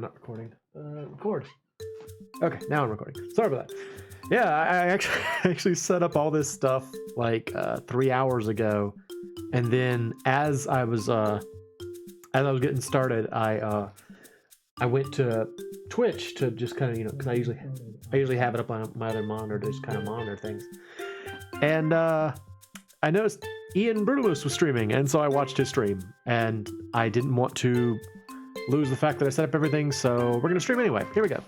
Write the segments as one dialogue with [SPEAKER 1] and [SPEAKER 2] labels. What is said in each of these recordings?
[SPEAKER 1] not recording. Record. Okay, now I'm recording. Sorry about that. Yeah, I actually set up all this stuff like 3 hours ago, and then as I was getting started, I went to Twitch to just kind of because I usually have it up on my other monitor to just kind of monitor things, and I noticed Ian Brutalus was streaming, and so I watched his stream, and I didn't want to lose the fact that I set up everything, so we're gonna stream anyway. Here we go.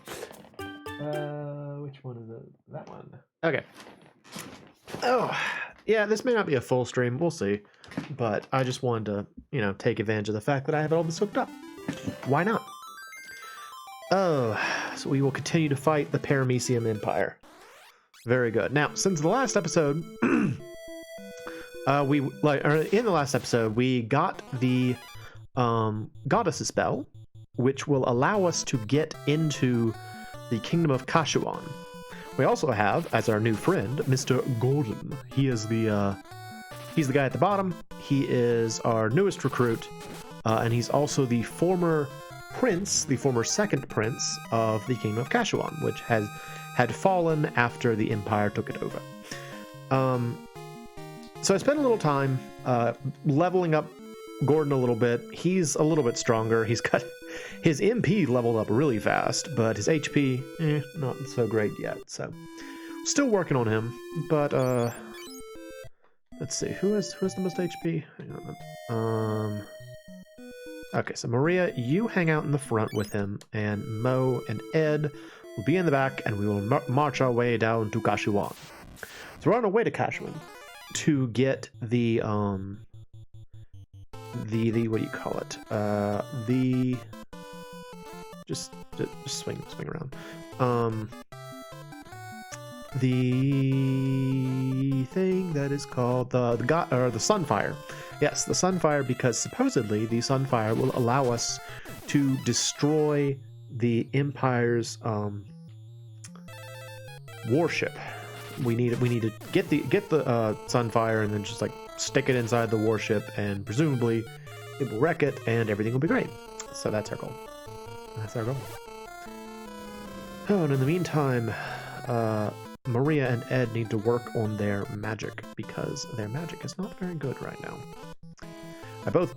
[SPEAKER 1] Which one is it? That one. Okay. Oh, yeah, this may not be a full stream. We'll see. But I just wanted to, take advantage of the fact that I have all this hooked up. Why not? Oh, so we will continue to fight the Paramecium Empire. Very good. Now, since the last episode, in the last episode, we got the Goddess's Spell, which will allow us to get into the Kingdom of Kashuan. We also have, as our new friend, Mr. Gordon. He is he's the guy at the bottom. He is our newest recruit, and he's also the former second prince of the Kingdom of Kashuan, which had fallen after the Empire took it over. So I spent a little time leveling up Gordon a little bit. He's a little bit stronger. He's got his MP leveled up really fast, but his HP, not so great yet. So still working on him. But let's see, who has the most HP? Hang on. Okay, so Maria, you hang out in the front with him, and Mo and Ed will be in the back, and we will march our way down to Kashuan. So we're on our way to Kashuan to get the what do you call it? Just swing around. The thing that is called the Sunfire. Yes, the Sunfire, because supposedly the Sunfire will allow us to destroy the Empire's warship. We need to get the Sunfire and then just like stick it inside the warship, and presumably it will wreck it and everything will be great. So that's our goal. Oh, and in the meantime, Maria and Ed need to work on their magic, because their magic is not very good right now.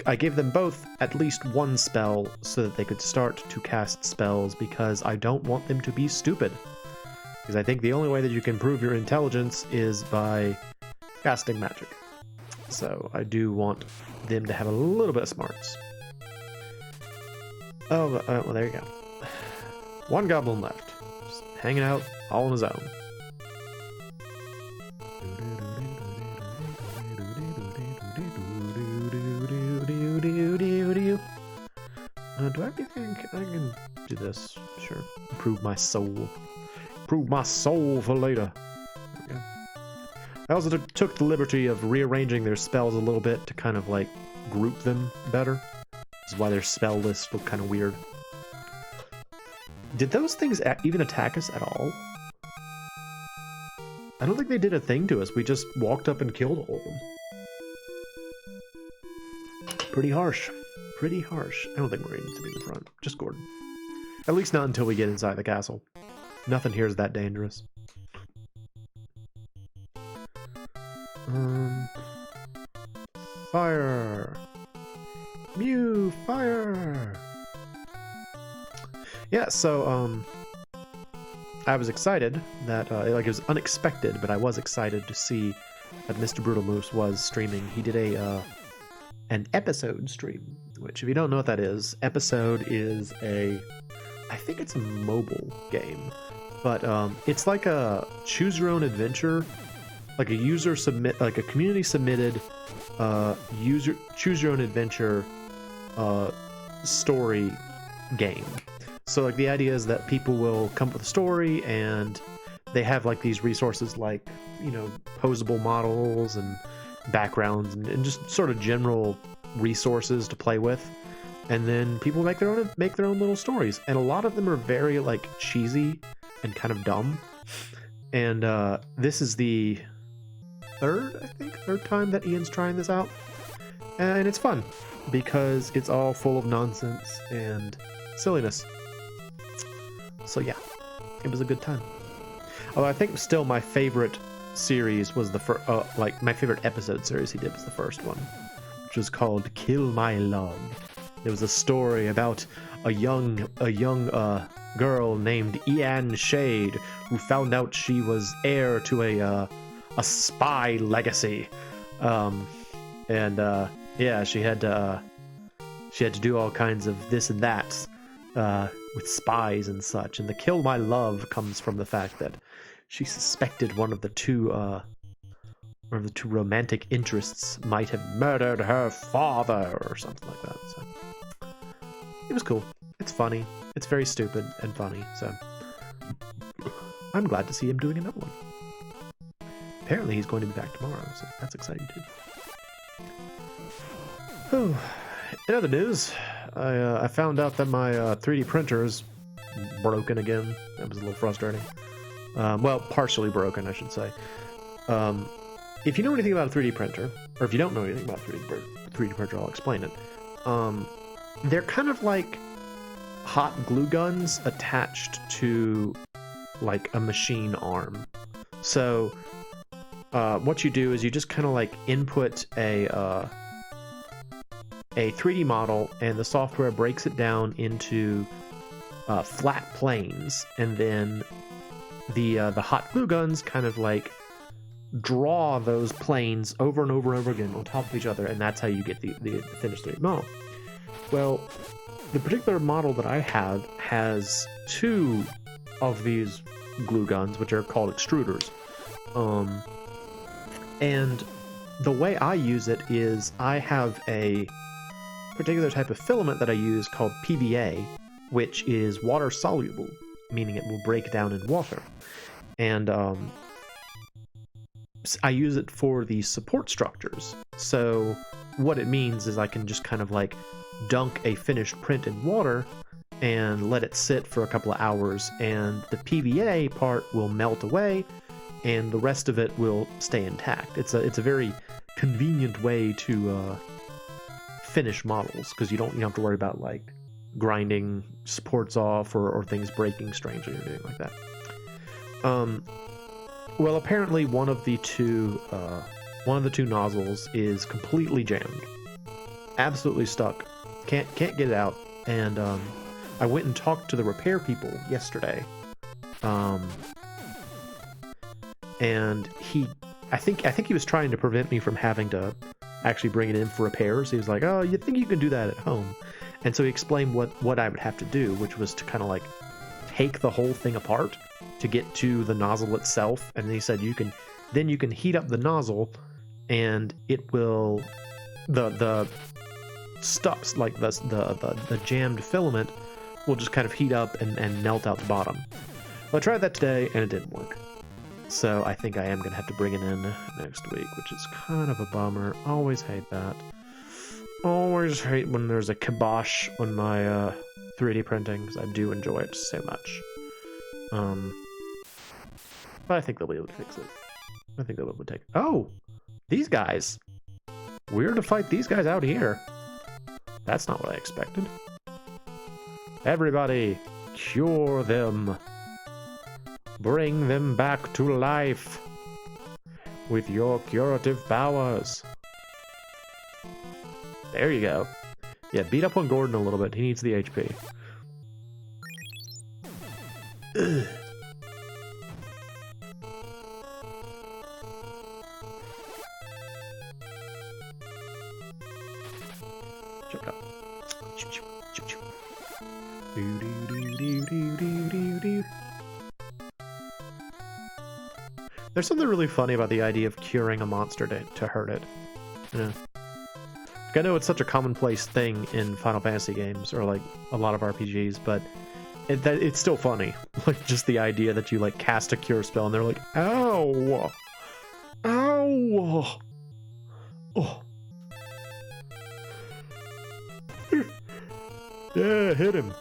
[SPEAKER 1] I gave them both at least one spell so that they could start to cast spells, because I don't want them to be stupid. Because I think the only way that you can prove your intelligence is by casting magic. So I do want them to have a little bit of smarts. Oh, well, there you go. One goblin left. Just hanging out all on his own. Do I think I can do this? Sure. Improve my soul. Improve my soul for later. There we go. I also took the liberty of rearranging their spells a little bit to kind of like group them better. This is why their spell lists look kind of weird. Did those things even attack us at all? I don't think they did a thing to us. We just walked up and killed all of them. Pretty harsh. Pretty harsh. I don't think Maria needs to be in the front. Just Gordon. At least not until we get inside the castle. Nothing here is that dangerous. Fire! Mew! Fire! Yeah, so, I was excited that, it was unexpected, but I was excited to see that Mr. Brutal Moose was streaming. He did an episode stream, which, if you don't know what that is, episode is I think it's a mobile game, but, it's like a choose your own adventure, like a community submitted, choose your own adventure, story game. So like the idea is that people will come up with a story, and they have like these resources like, posable models and backgrounds and just sort of general resources to play with. And then people make their own little stories. And a lot of them are very like cheesy and kind of dumb. And this is the third time that Ian's trying this out. And it's fun because it's all full of nonsense and silliness. So yeah, it was a good time. Although I think still my favorite series was the first, like my favorite episode series he did was the first one, which was called Kill My Love. It was a story about a young girl named Ian Shade who found out she was heir to a spy legacy, yeah, she had to do all kinds of this and that with spies and such. And the Kill My Love comes from the fact that she suspected one of the two romantic interests might have murdered her father or something like that. So it was cool. It's funny. It's very stupid and funny. So I'm glad to see him doing another one. Apparently he's going to be back tomorrow, so that's exciting too. In other news, I found out that my 3D printer is broken again. That was a little frustrating. Well, partially broken, I should say. If you know anything about a 3D printer, or if you don't know anything about 3D printer, I'll explain it. They're kind of like hot glue guns attached to like a machine arm. So what you do is you just kind of like input a 3D model, and the software breaks it down into flat planes, and then the hot glue guns kind of like draw those planes over and over and over again on top of each other, and that's how you get the finished 3D model. Well, the particular model that I have has two of these glue guns, which are called extruders. And the way I use it is I have a particular type of filament that I use called PVA, which is water soluble, meaning it will break down in water. And I use it for the support structures. So what it means is I can just kind of like dunk a finished print in water and let it sit for a couple of hours, and the PVA part will melt away and the rest of it will stay intact. It's a very convenient way to finish models, because you don't have to worry about like grinding supports off or things breaking strangely or anything like that. Well, apparently one of the two nozzles is completely jammed, absolutely stuck, can't get it out. And I went and talked to the repair people yesterday, and I think he was trying to prevent me from having to actually bring it in for repairs. He was like, "Oh, you think you can do that at home?" And so he explained what I would have to do, which was to kind of like take the whole thing apart to get to the nozzle itself. And then he said you can heat up the nozzle, and it will the stops, like the jammed filament will just kind of heat up and melt out the bottom. Well, I tried that today and it didn't work. So I think I am going to have to bring it in next week, which is kind of a bummer. Always hate that. Always hate when there's a kibosh on my 3D printing, because I do enjoy it so much. But I think they'll be able to fix it. I think they'll be able to take... Oh! These guys! We're to fight these guys out here. That's not what I expected. Everybody, cure them. Bring them back to life with your curative powers. There you go. Yeah, beat up on Gordon a little bit. He needs the HP. Ugh. Check out. There's something really funny about the idea of curing a monster to hurt it. Yeah. I know it's such a commonplace thing in Final Fantasy games, or like a lot of RPGs, but it's still funny. Like, just the idea that you like cast a cure spell and they're like, ow! Ow! Oh. Yeah, hit him.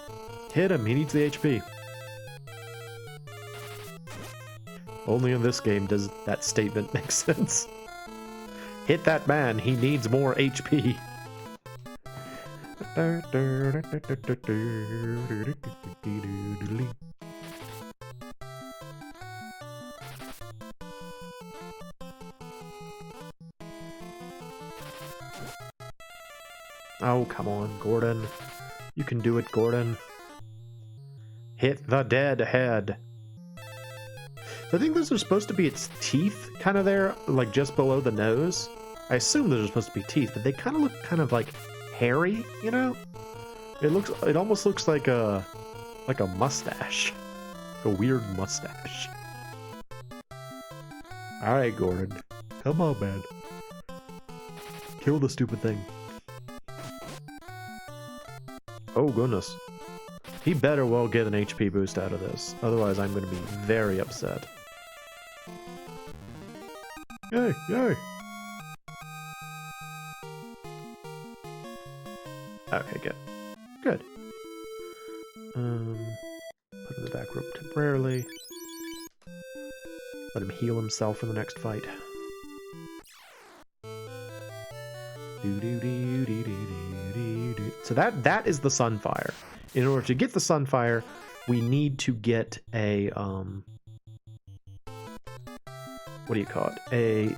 [SPEAKER 1] Hit him, he needs the HP. Only in this game does that statement make sense. Hit that man, he needs more HP. Oh, come on, Gordon. You can do it, Gordon. Hit the dead head. I think those are supposed to be its teeth, kind of there, like just below the nose. I assume those are supposed to be teeth, but they kind of look kind of like hairy, you know? It almost looks like a mustache. A weird mustache. Alright, Gordon. Come on, man. Kill the stupid thing. Oh, goodness. He better well get an HP boost out of this. Otherwise, I'm going to be very upset. Yay, yay! Okay, good. Good. Put him in the back room temporarily. Let him heal himself for the next fight. So that is the Sunfire. In order to get the Sunfire, we need to get a what do you call it? A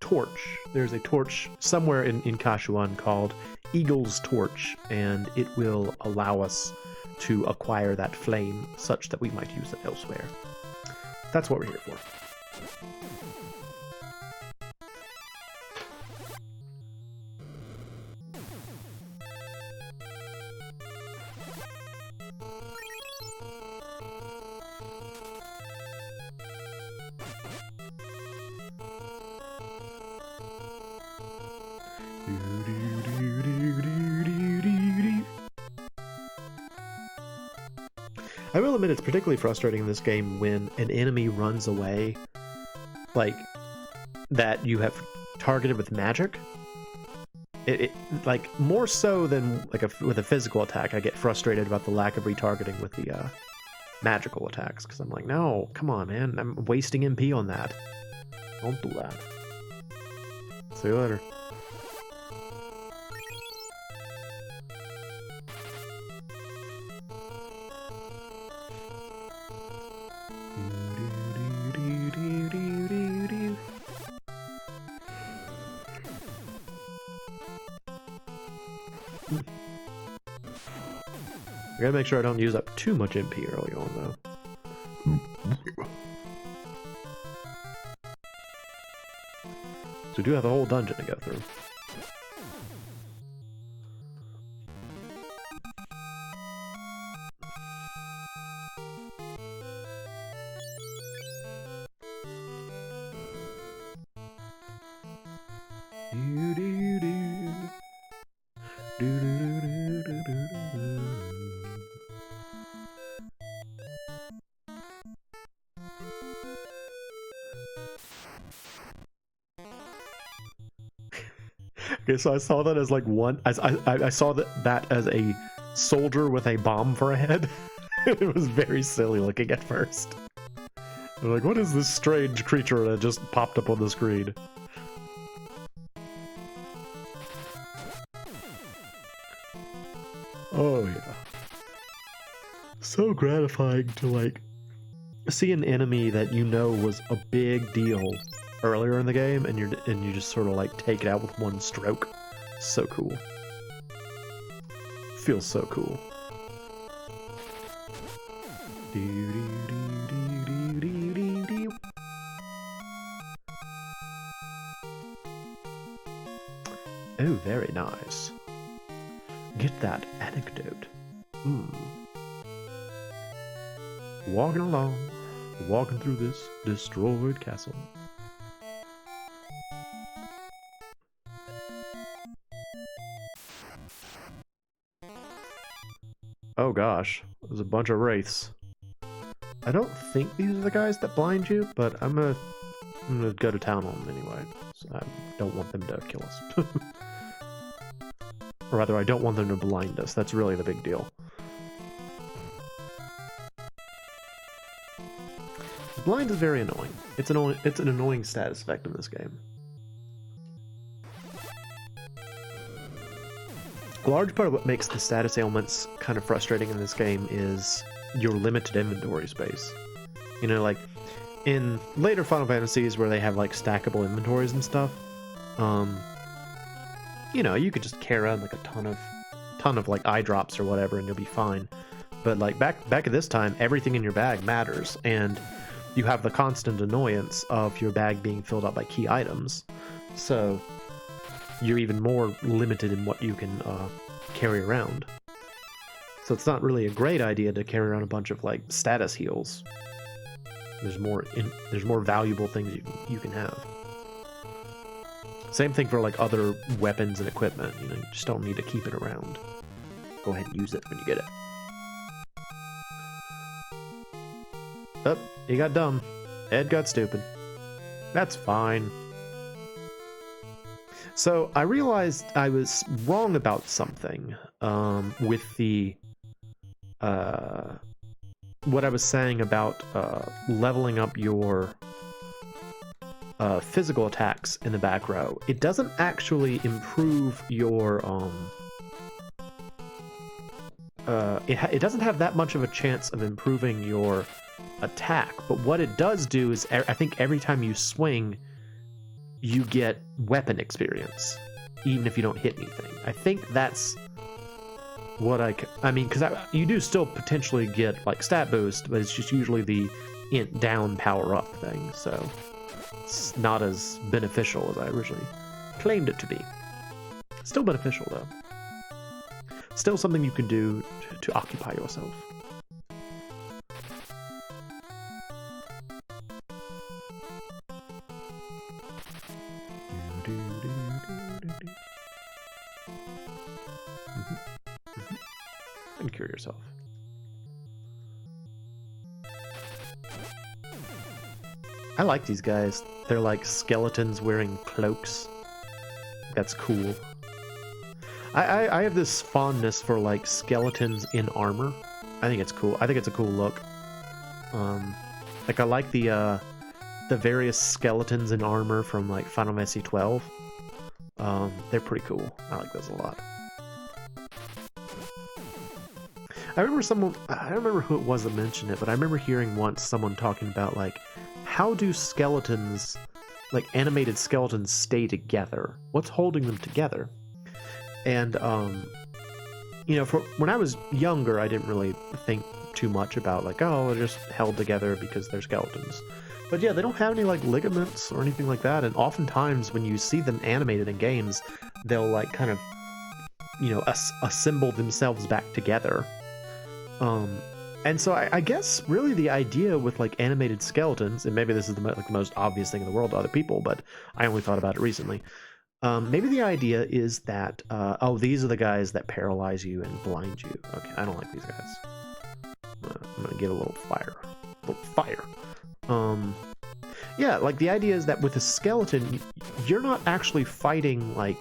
[SPEAKER 1] torch. There's a torch somewhere in Kashuan called Eagle's Torch, and it will allow us to acquire that flame such that we might use it elsewhere. That's what we're here for. I will admit it's particularly frustrating in this game when an enemy runs away, like, that you have targeted with magic. It like, more so than like with a physical attack, I get frustrated about the lack of retargeting with the magical attacks, because I'm like, no, come on, man, I'm wasting MP on that. Don't do that. See you later. I gotta make sure I don't use up too much MP early on, though. So we do have a whole dungeon to go through. Okay, so I saw that as like I saw that as a soldier with a bomb for a head. It was very silly looking at first. I'm like, what is this strange creature that just popped up on the screen? Oh yeah. So gratifying to like see an enemy that you know was a big deal earlier in the game, and you just sort of like take it out with one stroke. So cool. Feels so cool. Oh, very nice. Get that anecdote. Walking along, walking through this destroyed castle. Oh gosh, there's a bunch of wraiths. I don't think these are the guys that blind you, but I'm gonna go to town on them anyway. So I don't want them to kill us. Or rather, I don't want them to blind us. That's really the big deal. Blind is very annoying. It's an annoying status effect in this game. A large part of what makes the status ailments kind of frustrating in this game is your limited inventory space. You know, like, in later Final Fantasies where they have, like, stackable inventories and stuff, you know, you could just carry around like a ton of like eye drops or whatever, and you'll be fine. But like back at this time, everything in your bag matters, and you have the constant annoyance of your bag being filled up by key items. So you're even more limited in what you can carry around. So it's not really a great idea to carry around a bunch of like status heals. There's more valuable things you can have. Same thing for like other weapons and equipment. You know, you just don't need to keep it around. Go ahead and use it when you get it. Oh, he got dumb. Ed got stupid. That's fine. So I realized I was wrong about something with the what I was saying about leveling up your physical attacks in the back row. It doesn't actually improve your it doesn't have that much of a chance of improving your attack, but what it does do is I think every time you swing you get weapon experience even if you don't hit anything. I think that's what I mean, because you do still potentially get like stat boost, but it's just usually the int down power up thing, so it's not as beneficial as I originally claimed it to be. Still beneficial though. Still something you can do to occupy yourself. And cure yourself. I like these guys. They're like skeletons wearing cloaks. That's cool. I have this fondness for like skeletons in armor. I think it's cool. I think it's a cool look. Like I like the various skeletons in armor from like Final Fantasy 12. They're pretty cool. I like those a lot. I don't remember who it was that mentioned it, but I remember hearing once someone talking about like, how do skeletons, like animated skeletons, stay together? What's holding them together? And you know, when I was younger, I didn't really think too much about like, oh, they're just held together because they're skeletons. But yeah, they don't have any like ligaments or anything like that, and oftentimes when you see them animated in games, they'll like kind of, you know, assemble themselves back together. And so I guess really the idea with like animated skeletons, and maybe this is the most obvious thing in the world to other people, but I only thought about it recently. Maybe the idea is that, oh, these are the guys that paralyze you and blind you. Okay, I don't like these guys. I'm gonna get a little fire. Yeah, like the idea is that with a skeleton, you're not actually fighting like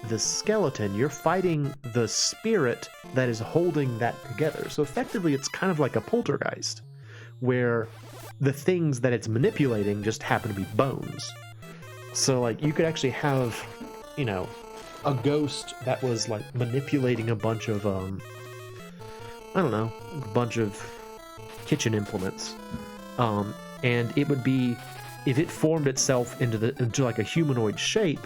[SPEAKER 1] the skeleton, you're fighting the spirit that is holding that together. So effectively it's kind of like a poltergeist, where the things that it's manipulating just happen to be bones. So like you could actually have, you know, a ghost that was like manipulating a bunch of I don't know, a bunch of kitchen implements, and it would be, if it formed itself into like a humanoid shape,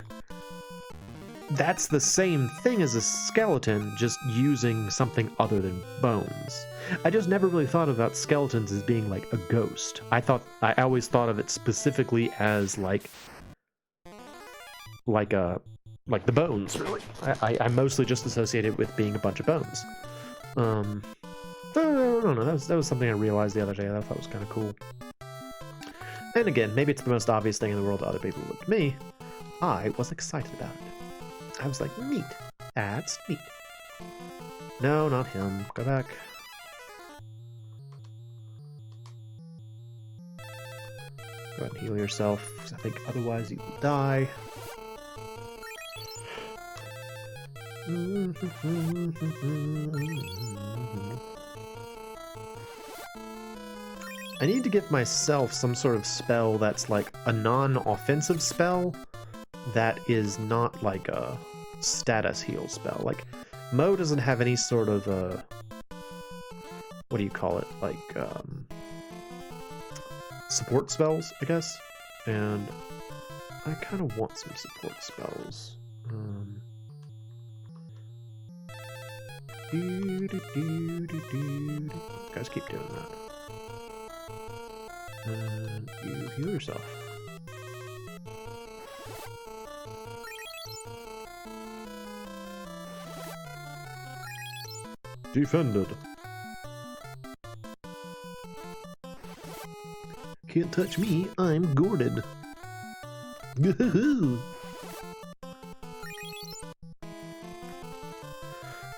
[SPEAKER 1] that's the same thing as a skeleton, just using something other than bones. I just never really thought about skeletons as being like a ghost. I always thought of it specifically as like the bones, really. I mostly just associate it with being a bunch of bones. I don't know, that was something I realized the other day that I thought was kind of cool. And again, maybe it's the most obvious thing in the world to other people, but to me, I was excited about it. I was like, neat. That's neat. No, not him. Go back. Go ahead and heal yourself, because I think otherwise you will die. I need to give myself some sort of spell that's like a non-offensive spell that is not like a status heal spell. Like, Moe doesn't have any sort of what do you call it? Like, support spells, I guess? And I kind of want some support spells. Guys, keep doing that. And you heal yourself. Defended. Can't touch me, I'm Gordon.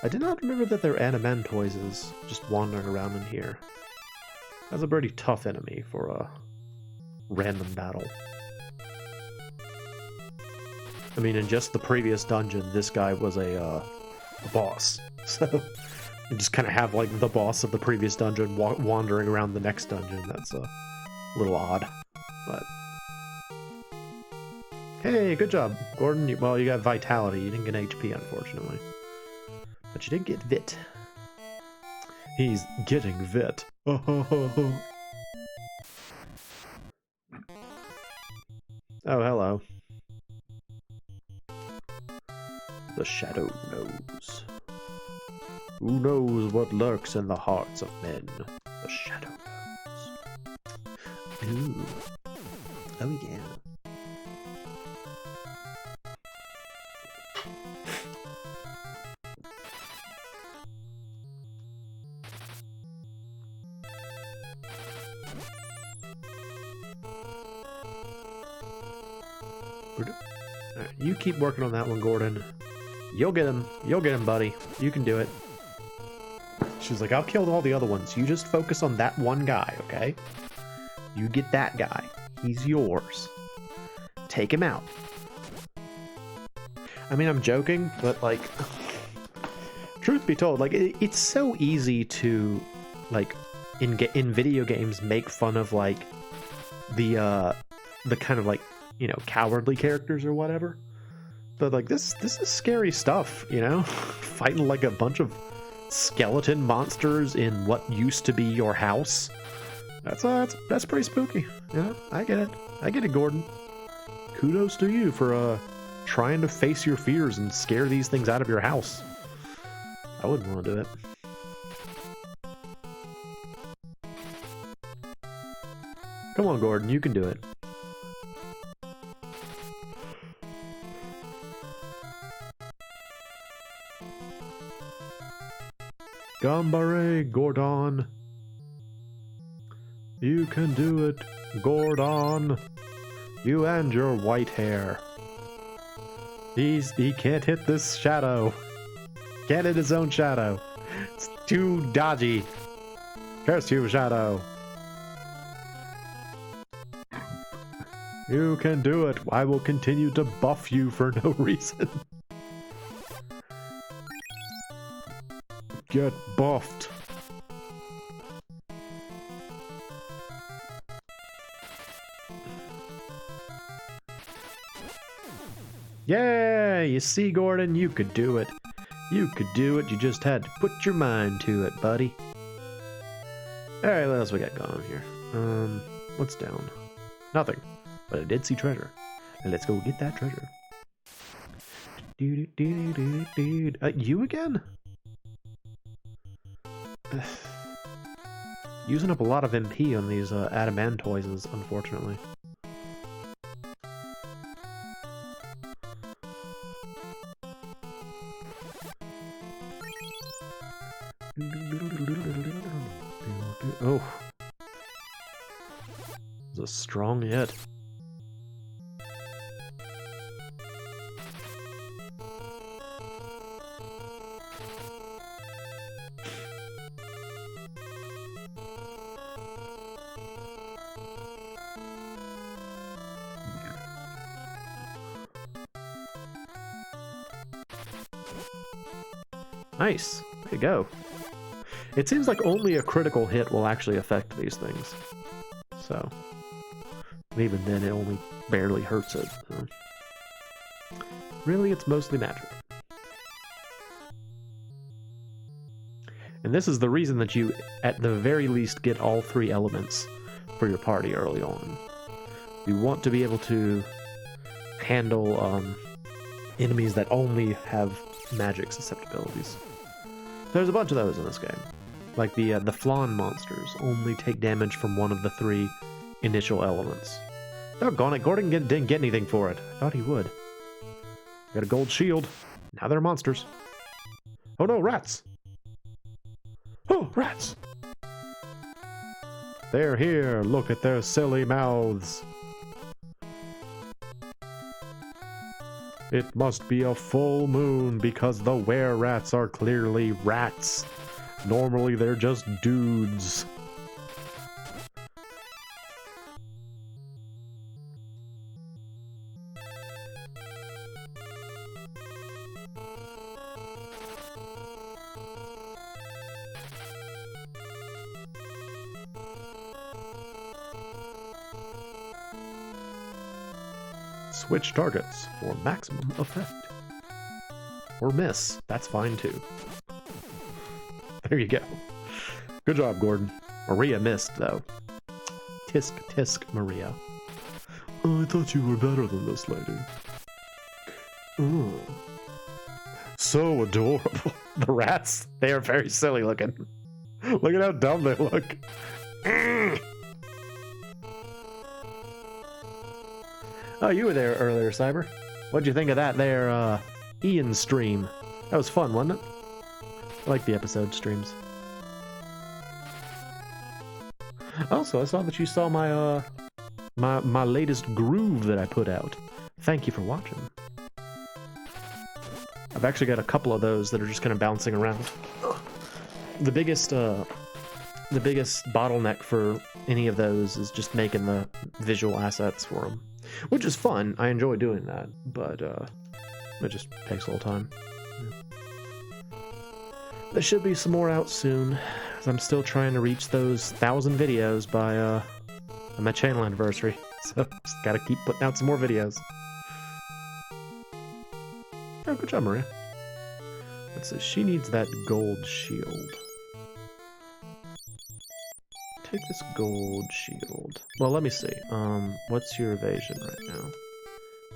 [SPEAKER 1] I did not remember that they're Adamantoises just wandering around in here. That's a pretty tough enemy for a random battle. I mean, in just the previous dungeon, this guy was a boss. So, you just kind of have, like, the boss of the previous dungeon wandering around the next dungeon. That's a little odd, but... Hey, good job, Gordon. Well, you got Vitality. You didn't get HP, unfortunately. But you did get Vit. He's getting Vit. Oh, hello. The Shadow knows. Who knows what lurks in the hearts of men? The Shadow knows. Ooh. Oh, yeah. Alright, you keep working on that one, Gordon. You'll get him. You'll get him, buddy. You can do it. She's like, I'll kill all the other ones. You just focus on that one guy, okay? You get that guy. He's yours. Take him out. I mean, I'm joking, but, like, truth be told, like, it's so easy to, like, in video games, make fun of, like, the kind of, like, you know, cowardly characters or whatever. But, like, this is scary stuff, you know? Fighting, like, a bunch of skeleton monsters in what used to be your house. That's pretty spooky. Yeah, I get it. I get it, Gordon. Kudos to you for, trying to face your fears and scare these things out of your house. I wouldn't want to do it. Come on, Gordon, you can do it. Gambare, Gordon. You can do it, Gordon. You and your white hair. He can't hit this shadow. Can't hit his own shadow. It's too dodgy. Curse you, Shadow. You can do it. I will continue to buff you for no reason. Get buffed. Yeah, you see, Gordon, you could do it. You could do it. You just had to put your mind to it, buddy. Alright, what else we got going on here? What's down? Nothing. But I did see treasure. And let's go get that treasure. You again? Using up a lot of MP on these Adamantoises, unfortunately. Oh. It's a strong hit. Nice. There you go. It seems like only a critical hit will actually affect these things. So, even then, it only barely hurts it. Really, it's mostly magic. And this is the reason that you, at the very least, get all three elements for your party early on. You want to be able to handle enemies that only have magic susceptibilities. There's a bunch of those in this game. Like the flan monsters only take damage from one of the 3 initial elements. Doggone it, Gordon didn't get anything for it. I thought he would. Got a gold shield. Now they're monsters. Oh no, rats! Oh, rats! They're here. Look at their silly mouths. It must be a full moon because the were-rats are clearly rats. Normally they're just dudes. Switch targets for maximum effect. Or miss. That's fine too. There you go. Good job, Gordon. Maria missed, though. Tisk, tisk, Maria. Oh, I thought you were better than this lady. Oh. So adorable. The rats, they are very silly looking. Look at how dumb they look. Oh, you were there earlier, Cyber. What'd you think of that there, Ian stream? That was fun, wasn't it? I like the episode streams. Also, I saw that you saw my, my latest groove that I put out. Thank you for watching. I've actually got a couple of those that are just kind of bouncing around. The biggest bottleneck for any of those is just making the visual assets for them. Which is fun. I enjoy doing that, but it just takes a little time. Yeah. There should be some more out soon, as I'm still trying to reach those 1,000 videos by my channel anniversary. So just gotta keep putting out some more videos. Oh, good job, Maria. Let's see. She needs that gold shield. Take this gold shield. Well, let me see. What's your evasion right now?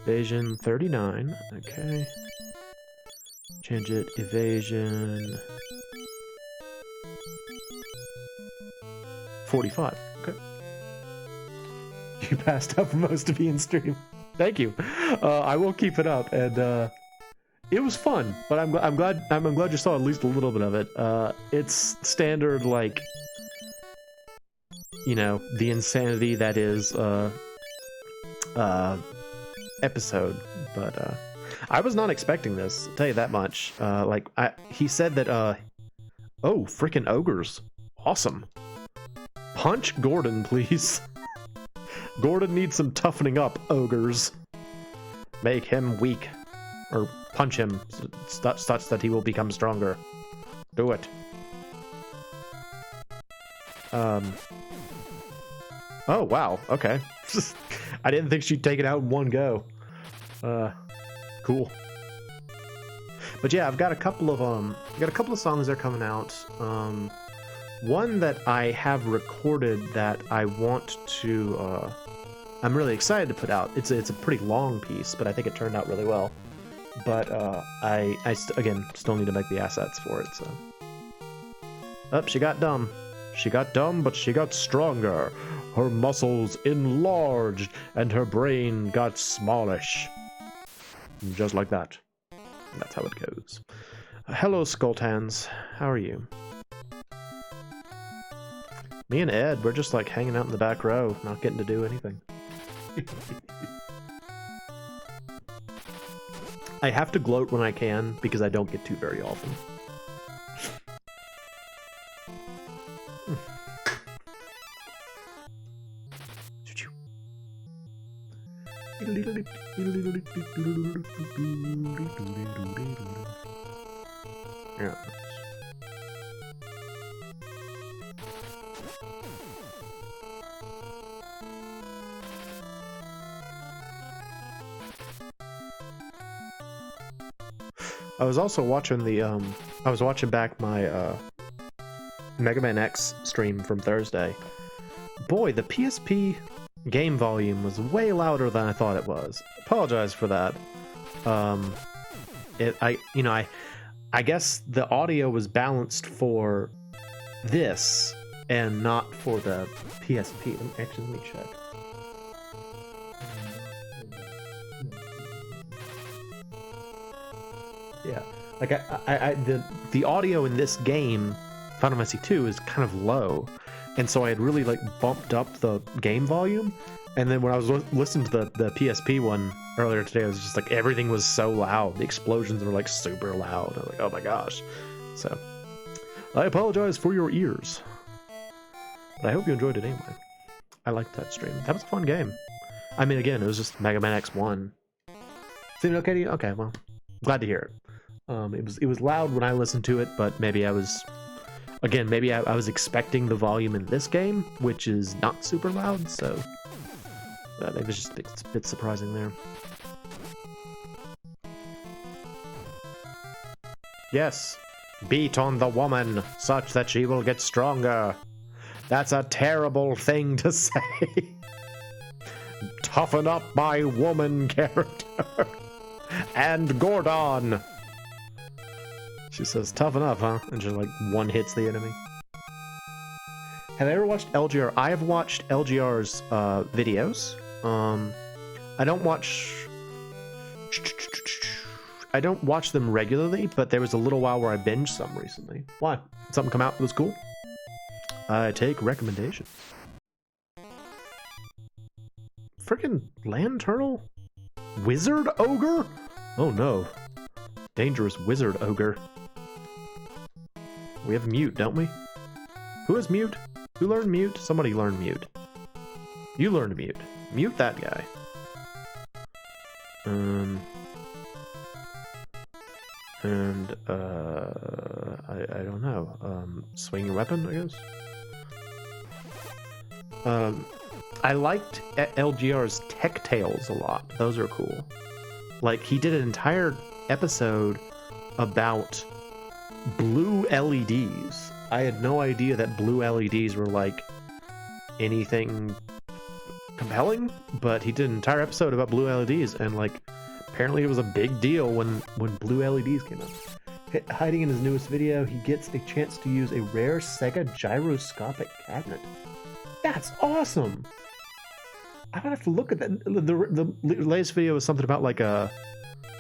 [SPEAKER 1] Evasion 39. Okay. Change it. Evasion 45. Okay. You passed out for most of Ian's stream. Thank you. I will keep it up, and it was fun. But I'm glad you saw at least a little bit of it. It's standard, like, you know, the insanity that is episode. But I was not expecting this, I'll tell you that much. He said that oh, freaking ogres, awesome. Punch Gordon, please. Gordon needs some toughening up, ogres. Make him weak, or punch him such that he will become stronger. Do it. Oh, wow. Okay. I didn't think she'd take it out in one go. Cool. But yeah, I've got a couple of songs that are coming out. One that I have recorded that I want to, I'm really excited to put out. It's a pretty long piece, but I think it turned out really well. But I again still need to make the assets for it. So. Oh, she got dumb. She got dumb, but she got stronger. Her muscles enlarged, and her brain got smallish. Just like that. That's how it goes. Hello, Skulltans. How are you? Me and Ed, we're just like hanging out in the back row, not getting to do anything. I have to gloat when I can, because I don't get to very often. Yeah. I was also watching I was watching back my Mega Man X stream from Thursday. Boy, the PSP game volume was way louder than I thought it was. Apologize for that. I guess the audio was balanced for this and not for the PSP. Actually, let me check. Yeah, like the audio in this game, Final Fantasy 2, is kind of low, and so I had really like bumped up the game volume. And then when I was listening to the PSP one earlier today, I was just like, everything was so loud. The explosions were like super loud. I was like, oh my gosh. So I apologize for your ears, but I hope you enjoyed it anyway. I liked that stream. That was a fun game. I mean, again, it was just Mega Man X1. Seemed okay to you? Okay, well, glad to hear it. It was loud when I listened to it, but maybe I was, again, maybe I was expecting the volume in this game, which is not super loud, so it was just a bit surprising there. Yes, beat on the woman such that she will get stronger. That's a terrible thing to say. Toughen up my woman character. And Gordon. She says, toughen up, huh? And just like one hits the enemy. Have I ever watched LGR? I have watched LGR's videos. I don't watch them regularly, but there was a little while where I binged some recently. Why? Something come out that was cool? I take recommendations. Freaking land turtle? Wizard ogre? Oh no. Dangerous wizard ogre. We have mute, don't we? Who is mute? Who learned mute? Somebody learned mute. You learned mute. Mute that guy. I don't know. Swing your weapon, I guess. I liked LGR's Tech Tales a lot. Those are cool. Like, he did an entire episode about blue LEDs. I had no idea that blue LEDs were like anything compelling, but he did an entire episode about blue LEDs, and like apparently it was a big deal when blue LEDs came out. Hiding in his newest video, he gets a chance to use a rare Sega gyroscopic cabinet. That's awesome. I'm gonna have to look at that. The latest video was something about like a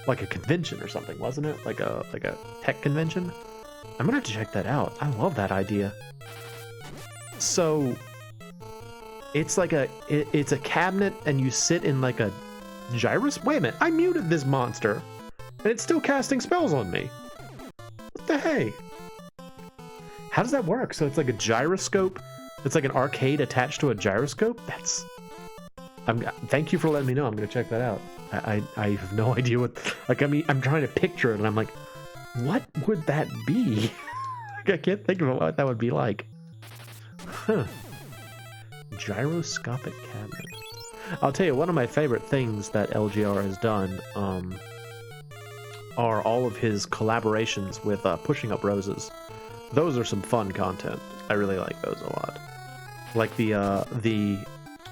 [SPEAKER 1] convention or something, wasn't it? Like a tech convention. I'm gonna have to check that out. I love that idea. So it's like it's a cabinet, and you sit in like a gyroscope. Wait a minute, I muted this monster, and it's still casting spells on me. What the hey? How does that work? So it's like a gyroscope. It's like an arcade attached to a gyroscope. That's. Thank you for letting me know. I'm gonna check that out. I have no idea what. Like, I mean, I'm trying to picture it, and I'm like, what would that be? I can't think of what that would be like. Huh. Gyroscopic cabinet. I'll tell you, one of my favorite things that LGR has done are all of his collaborations with Pushing Up Roses. Those are some fun content. I really like those a lot. Like the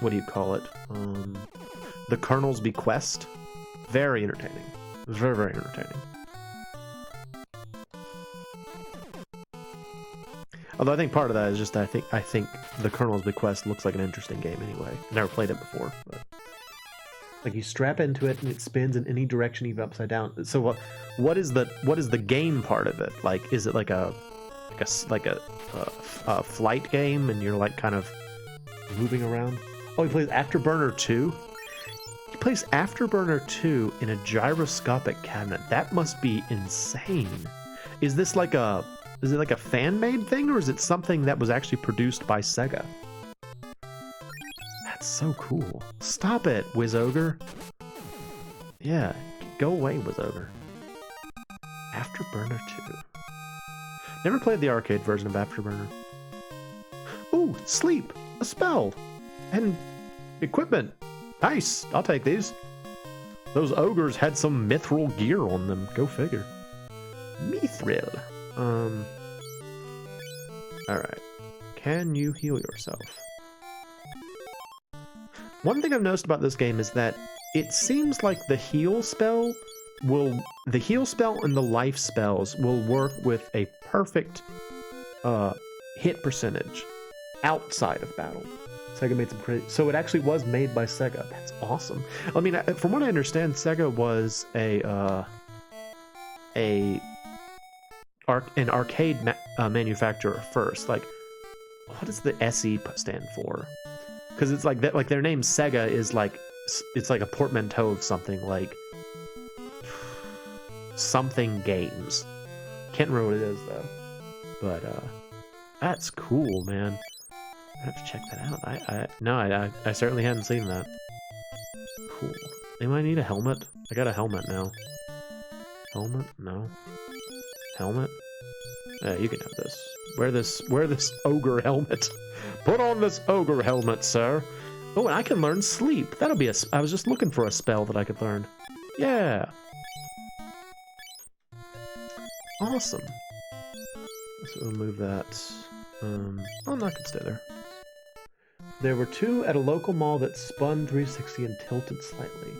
[SPEAKER 1] what do you call it? The Colonel's Bequest. Very entertaining. It was very, very entertaining. Although I think part of that is just I think the Colonel's Bequest looks like an interesting game anyway. Never played it before, but like you strap into it and it spins in any direction, even upside down. So what is the game part of it? Like, is it like a flight game and you're like kind of moving around? Oh, he plays Afterburner 2? He plays Afterburner 2 in a gyroscopic cabinet. That must be insane. Is it like a fan-made thing, or is it something that was actually produced by Sega? That's so cool. Stop it, Wizogre. Yeah, go away, Wizogre. Afterburner 2. Never played the arcade version of Afterburner. Ooh, sleep! A spell! And equipment. Nice, I'll take these. Those ogres had some mithril gear on them. Go figure. Mithril. Alright. Can you heal yourself? One thing I've noticed about this game is that it seems like the heal spell the heal spell and the life spells will work with a perfect hit percentage outside of battle. Sega made some crazy, so it actually was made by Sega. That's awesome. I mean, from what I understand, Sega was an arcade manufacturer first. Like, what does the SE stand for? Because it's like that. Like their name Sega is like, it's like a portmanteau of something, like something games. Can't remember what it is though. But that's cool, man. I have to check that out. I certainly hadn't seen that. Cool. Anybody need a helmet? I got a helmet now. Helmet? No. Helmet? Yeah, you can have this. Wear this ogre helmet. Put on this ogre helmet, sir. Oh, and I can learn sleep. That'll be I was just looking for a spell that I could learn. Yeah. Awesome. So we'll move that. I'm not gonna stay there. There were 2 at a local mall that spun 360 and tilted slightly.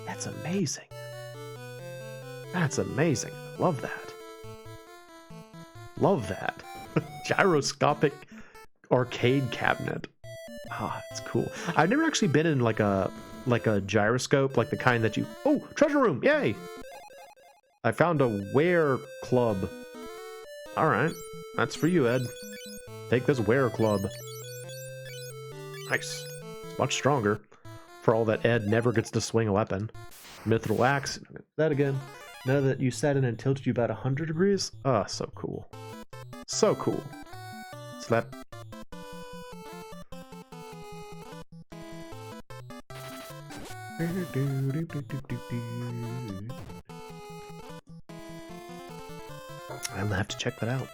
[SPEAKER 1] That's amazing. That's amazing. Love that. Love that. Gyroscopic arcade cabinet. Ah, it's cool. I've never actually been in like a gyroscope, like the kind that you... Oh, treasure room! Yay! I found a wear club. Alright. That's for you, Ed. Take this wear club. Nice. It's much stronger. For all that Ed never gets to swing a weapon. Mithril axe. That again. Know that you sat in and tilted you about 100 degrees? Ah, so cool. So cool. Slap. I'll have to check that out.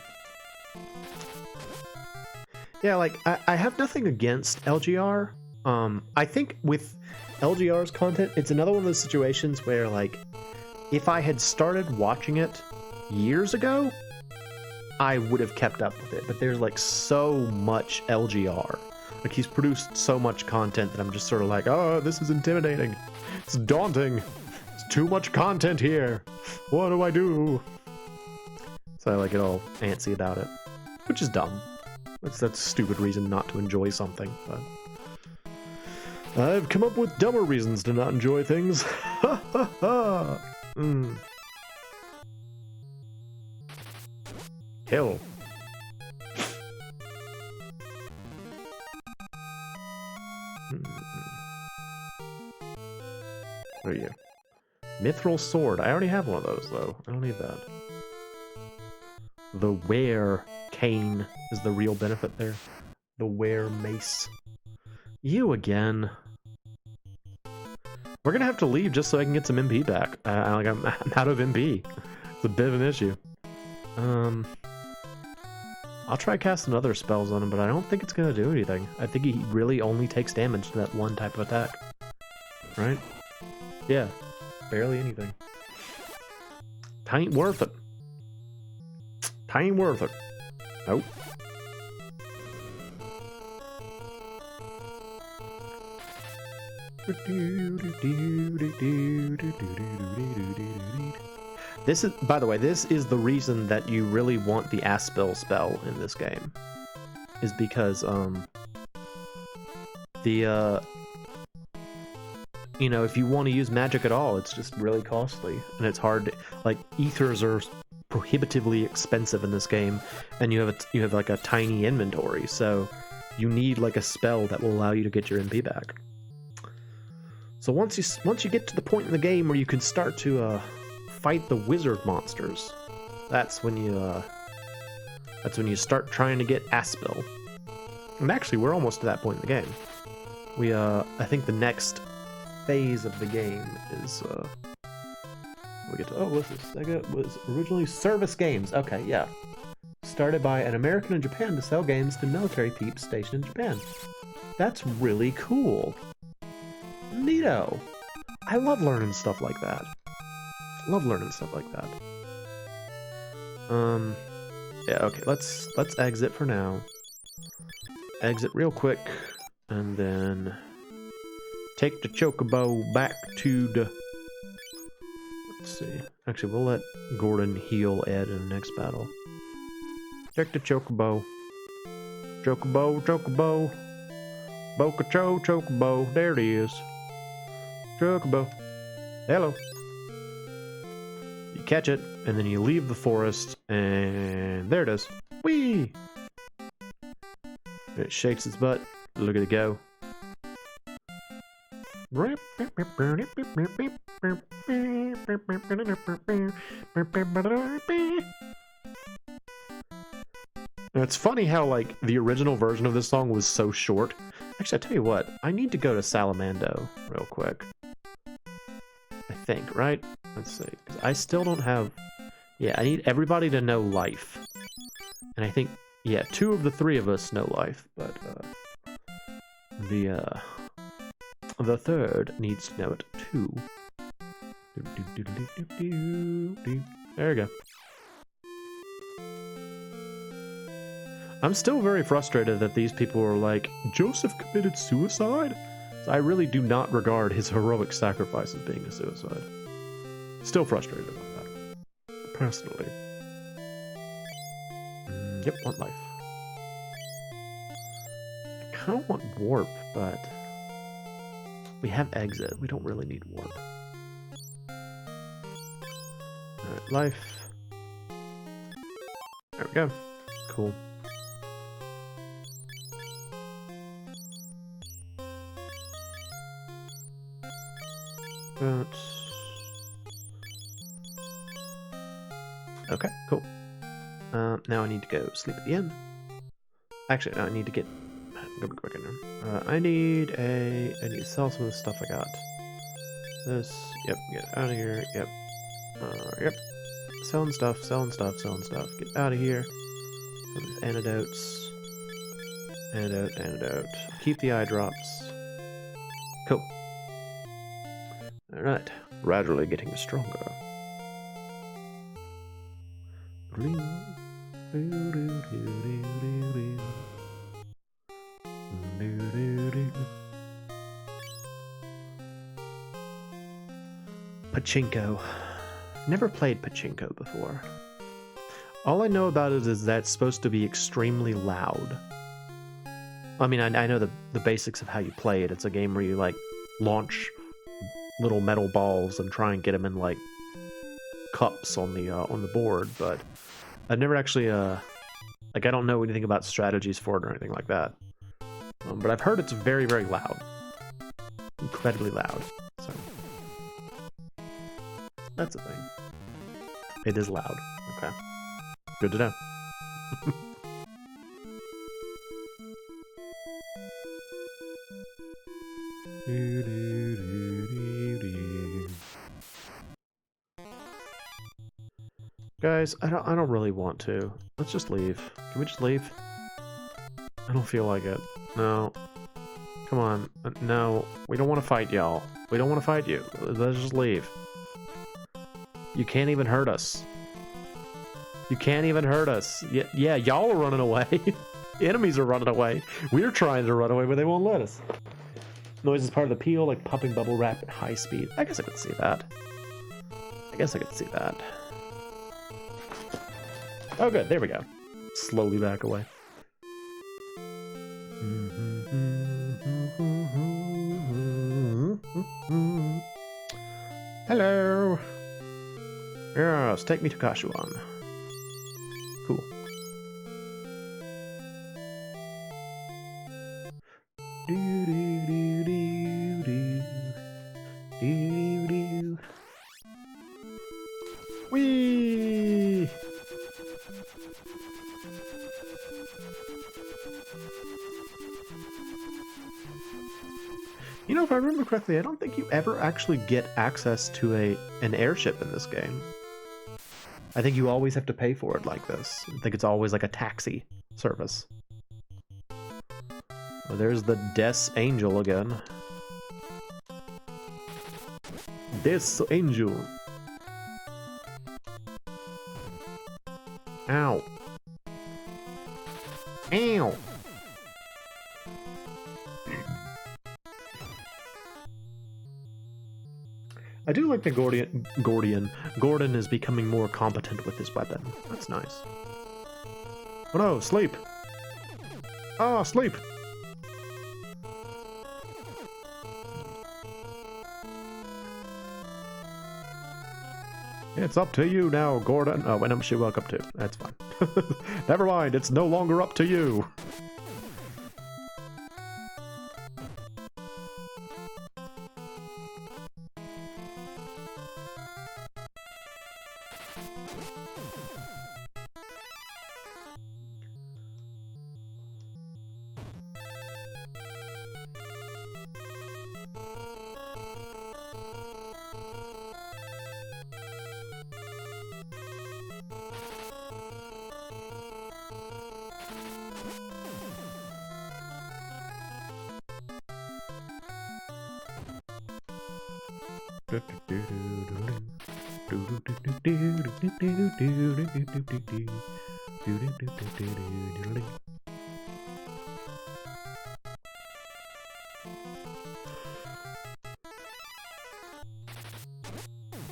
[SPEAKER 1] Yeah, like, I have nothing against LGR. I think with LGR's content, it's another one of those situations where, like, if I had started watching it years ago, I would have kept up with it. But there's, like, so much LGR. Like, he's produced so much content that I'm just sort of like, oh, this is intimidating. It's daunting. There's too much content here. What do I do? So I, like, get all antsy about it, which is dumb. That's a stupid reason not to enjoy something, but... I've come up with dumber reasons to not enjoy things. Ha ha ha! Kill. Where are you? Mithril sword. I already have one of those, though. I don't need that. The wear cane is the real benefit there. The wear mace. You again. We're gonna have to leave just so I can get some MP back. I'm out of MP. It's a bit of an issue. I'll try casting other spells on him, but I don't think it's gonna do anything. I think he really only takes damage to that one type of attack. Right? Yeah. Barely anything. Tain't worth it. Tain't worth it. Nope. This is, by the way, this is the reason that you really want the Aspel spell in this game. Is because, you know, if you want to use magic at all, it's just really costly. And it's hard to, like, ethers are prohibitively expensive in this game, and you have like a tiny inventory, so you need like a spell that will allow you to get your MP back. So once you get to the point in the game where you can start to fight the wizard monsters, that's when you start trying to get Aspel. And actually, we're almost to that point in the game. I think the next phase of the game is we get to, oh, what's this? Sega was originally Service Games. Okay, yeah. Started by an American in Japan to sell games to military peeps stationed in Japan. That's really cool. Neato. I love learning stuff like that. Love learning stuff like that. Yeah, okay, let's exit for now. Exit real quick, and then take the chocobo back to the Let's see. Actually, we'll let Gordon heal Ed in the next battle. Check the Chocobo. Chocobo, Chocobo. Bocacho, Chocobo. There it is. Chocobo. Hello. You catch it, and then you leave the forest, and there it is. Whee! It shakes its butt. Look at it go. Now, it's funny how, like, the original version of this song was so short. Actually, I tell you what, I need to go to Salamando real quick. I think, right? Let's see. 'Cause I still don't have... Yeah, I need everybody to know life. And I think, yeah, 2 of the 3 of us know life, but the 3rd needs to know it too. There we go. I'm still very frustrated that these people are like, Joseph committed suicide? So I really do not regard his heroic sacrifice as being a suicide. Still frustrated about that, personally. Yep, want life. I kind of want warp, but we have exit. We don't really need warp. Alright, life. There we go. Cool. Okay, cool. Now I need to go sleep at the inn. Actually, no, I need to get... Go quick in there. I need to sell some of the stuff I got. This, yep, get out of here, yep. Yep. Selling stuff, selling stuff, selling stuff. Get out of here. Some of these antidotes. Antidote, antidote. Keep the eye drops. Cool. Alright. Gradually getting stronger. Pachinko. Never played Pachinko before. All I know about it is that it's supposed to be extremely loud. I mean, I know the basics of how you play it. It's a game where you, like, launch little metal balls and try and get them in, like, cups on the board, but I've never actually, like, I don't know anything about strategies for it or anything like that. But I've heard it's very, very loud. Incredibly loud. So that's a thing. It is loud. Okay. Good to know. Guys, I don't really want to. Let's just leave. Can we just leave? I don't feel like it. No. Come on. No. We don't want to fight y'all. We don't want to fight you. Let's just leave. You can't even hurt us. You can't even hurt us. Yeah, y'all are running away. Enemies are running away. We're trying to run away, but they won't let us. Noise is part of the peel, like popping bubble wrap at high speed. I guess I could see that. Oh, good. There we go. Slowly back away. Hello. Yes, take me to Kashuan. Cool. Whee! You know, if I remember correctly, I don't think you ever actually get access to an airship in this game. I think you always have to pay for it like this. I think it's always like a taxi service. Well, there's the Death Angel again. Death Angel. Ow. Ow. I do like that Gordon is becoming more competent with his weapon. That's nice. Oh no, sleep! Ah, sleep! It's up to you now, Gordon. Oh, wait, no, she woke up too. That's fine. Never mind, it's no longer up to you.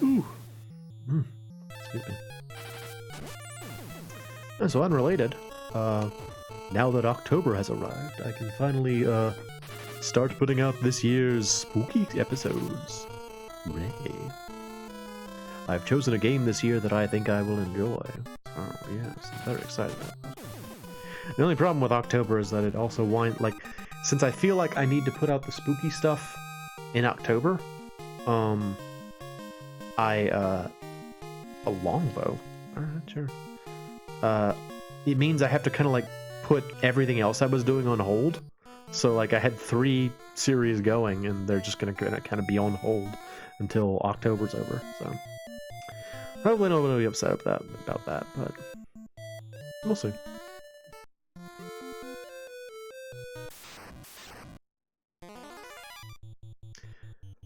[SPEAKER 1] Ooh. Excuse me. And so unrelated, now that October has arrived, I can finally start putting out this year's spooky episodes. Hooray. I've chosen a game this year that I think I will enjoy. Oh yes, I'm very excited about that. The only problem with October is that it also since I feel like I need to put out the spooky stuff in October, a longbow. Alright, sure. It means I have to kind of like put everything else I was doing on hold. So like I had 3 series going and they're just gonna kind of be on hold until October's over. So probably not gonna be upset about that, but we'll see.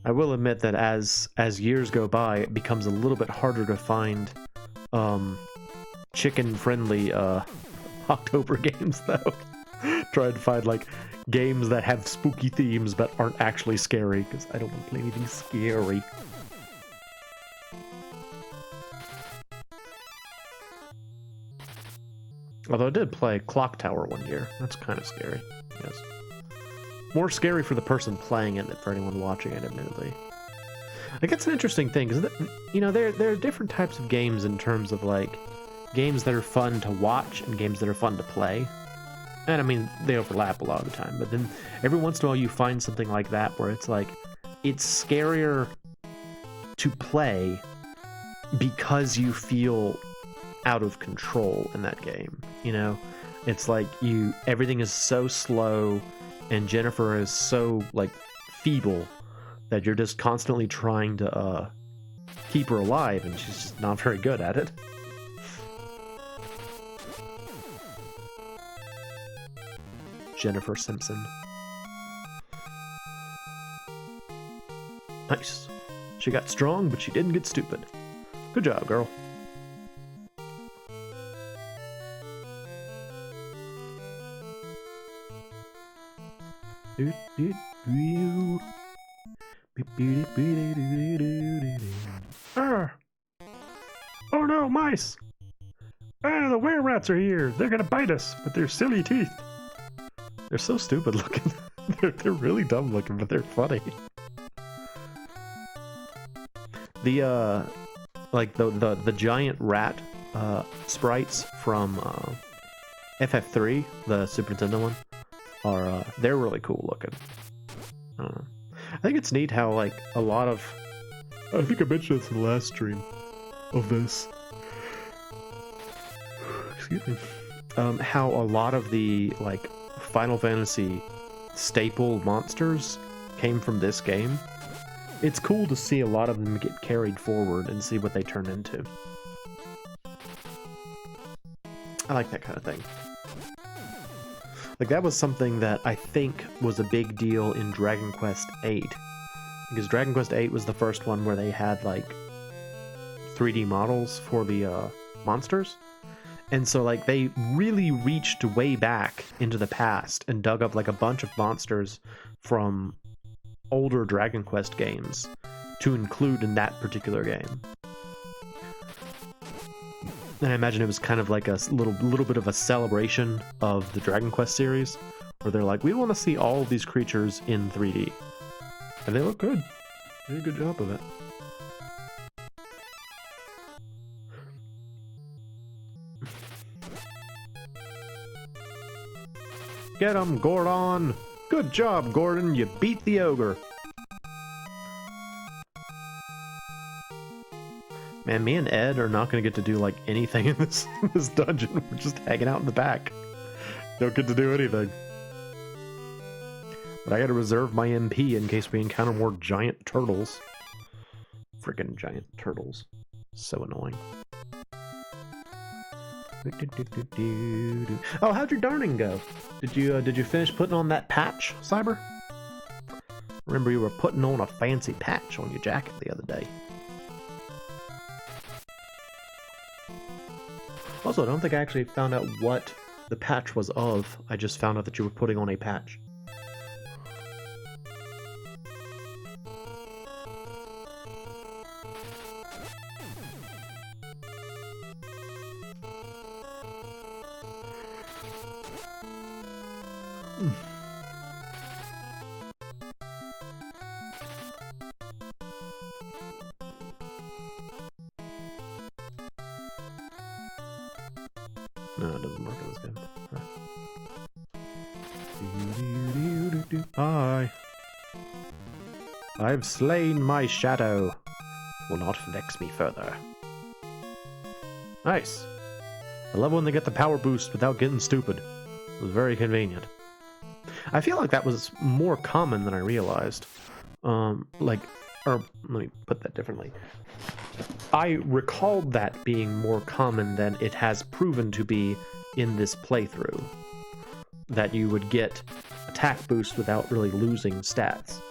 [SPEAKER 1] I will admit that as years go by, it becomes a little bit harder to find chicken-friendly October games, though. Trying to find like games that have spooky themes but aren't actually scary, because I don't want to play anything scary. Although I did play Clock Tower one year. That's kind of scary, yes. More scary for the person playing it than for anyone watching it, admittedly. Like, it's an interesting thing, because, you know, there are different types of games in terms of, like, games that are fun to watch and games that are fun to play. And, I mean, they overlap a lot of the time, but then every once in a while you find something like that where it's, like, it's scarier to play because you feel out of control in that game, you know? It's like everything is so slow, and Jennifer is so, like, feeble that you're just constantly trying to keep her alive, and she's just not very good at it. Jennifer Simpson. Nice. She got strong, but she didn't get stupid. Good job, girl. Ah! Oh no, mice! Ah, the were-rats are here! They're gonna bite us with their silly teeth! They're so stupid looking. they're really dumb looking, but they're funny. The like the giant rat sprites from FF3, the Super Nintendo one, are they're really cool looking. I think it's neat how like a lot of, I think I mentioned this in the last stream of this. Excuse me. How a lot of the like Final Fantasy staple monsters came from this game. It's cool to see a lot of them get carried forward and see what they turn into. I like that kind of thing. Like, that was something that I think was a big deal in Dragon Quest VIII. Because Dragon Quest VIII was the first one where they had, like, 3D models for the monsters. And so, like, they really reached way back into the past and dug up, like, a bunch of monsters from older Dragon Quest games to include in that particular game. And I imagine it was kind of like a little bit of a celebration of the Dragon Quest series, where they're like, we want to see all of these creatures in 3D. And they look good. They did a good job of it. Get him, Gordon! Good job, Gordon. You beat the ogre. Man, me and Ed are not going to get to do, like, anything in this dungeon. We're just hanging out in the back. Don't get to do anything. But I gotta reserve my MP in case we encounter more giant turtles. Freaking giant turtles. So annoying. Oh, how'd your darning go? Did you finish putting on that patch, Cyber? Remember you were putting on a fancy patch on your jacket the other day. Also, I don't think I actually found out what the patch was of. I just found out that you were putting on a patch. No, it doesn't work in this game. Right. Hi. I've slain my shadow. Will not vex me further. Nice. I love when they get the power boost without getting stupid. It was very convenient. I feel like that was more common than I realized. Or let me put that differently. I recalled that being more common than it has proven to be in this playthrough. That you would get attack boost without really losing stats.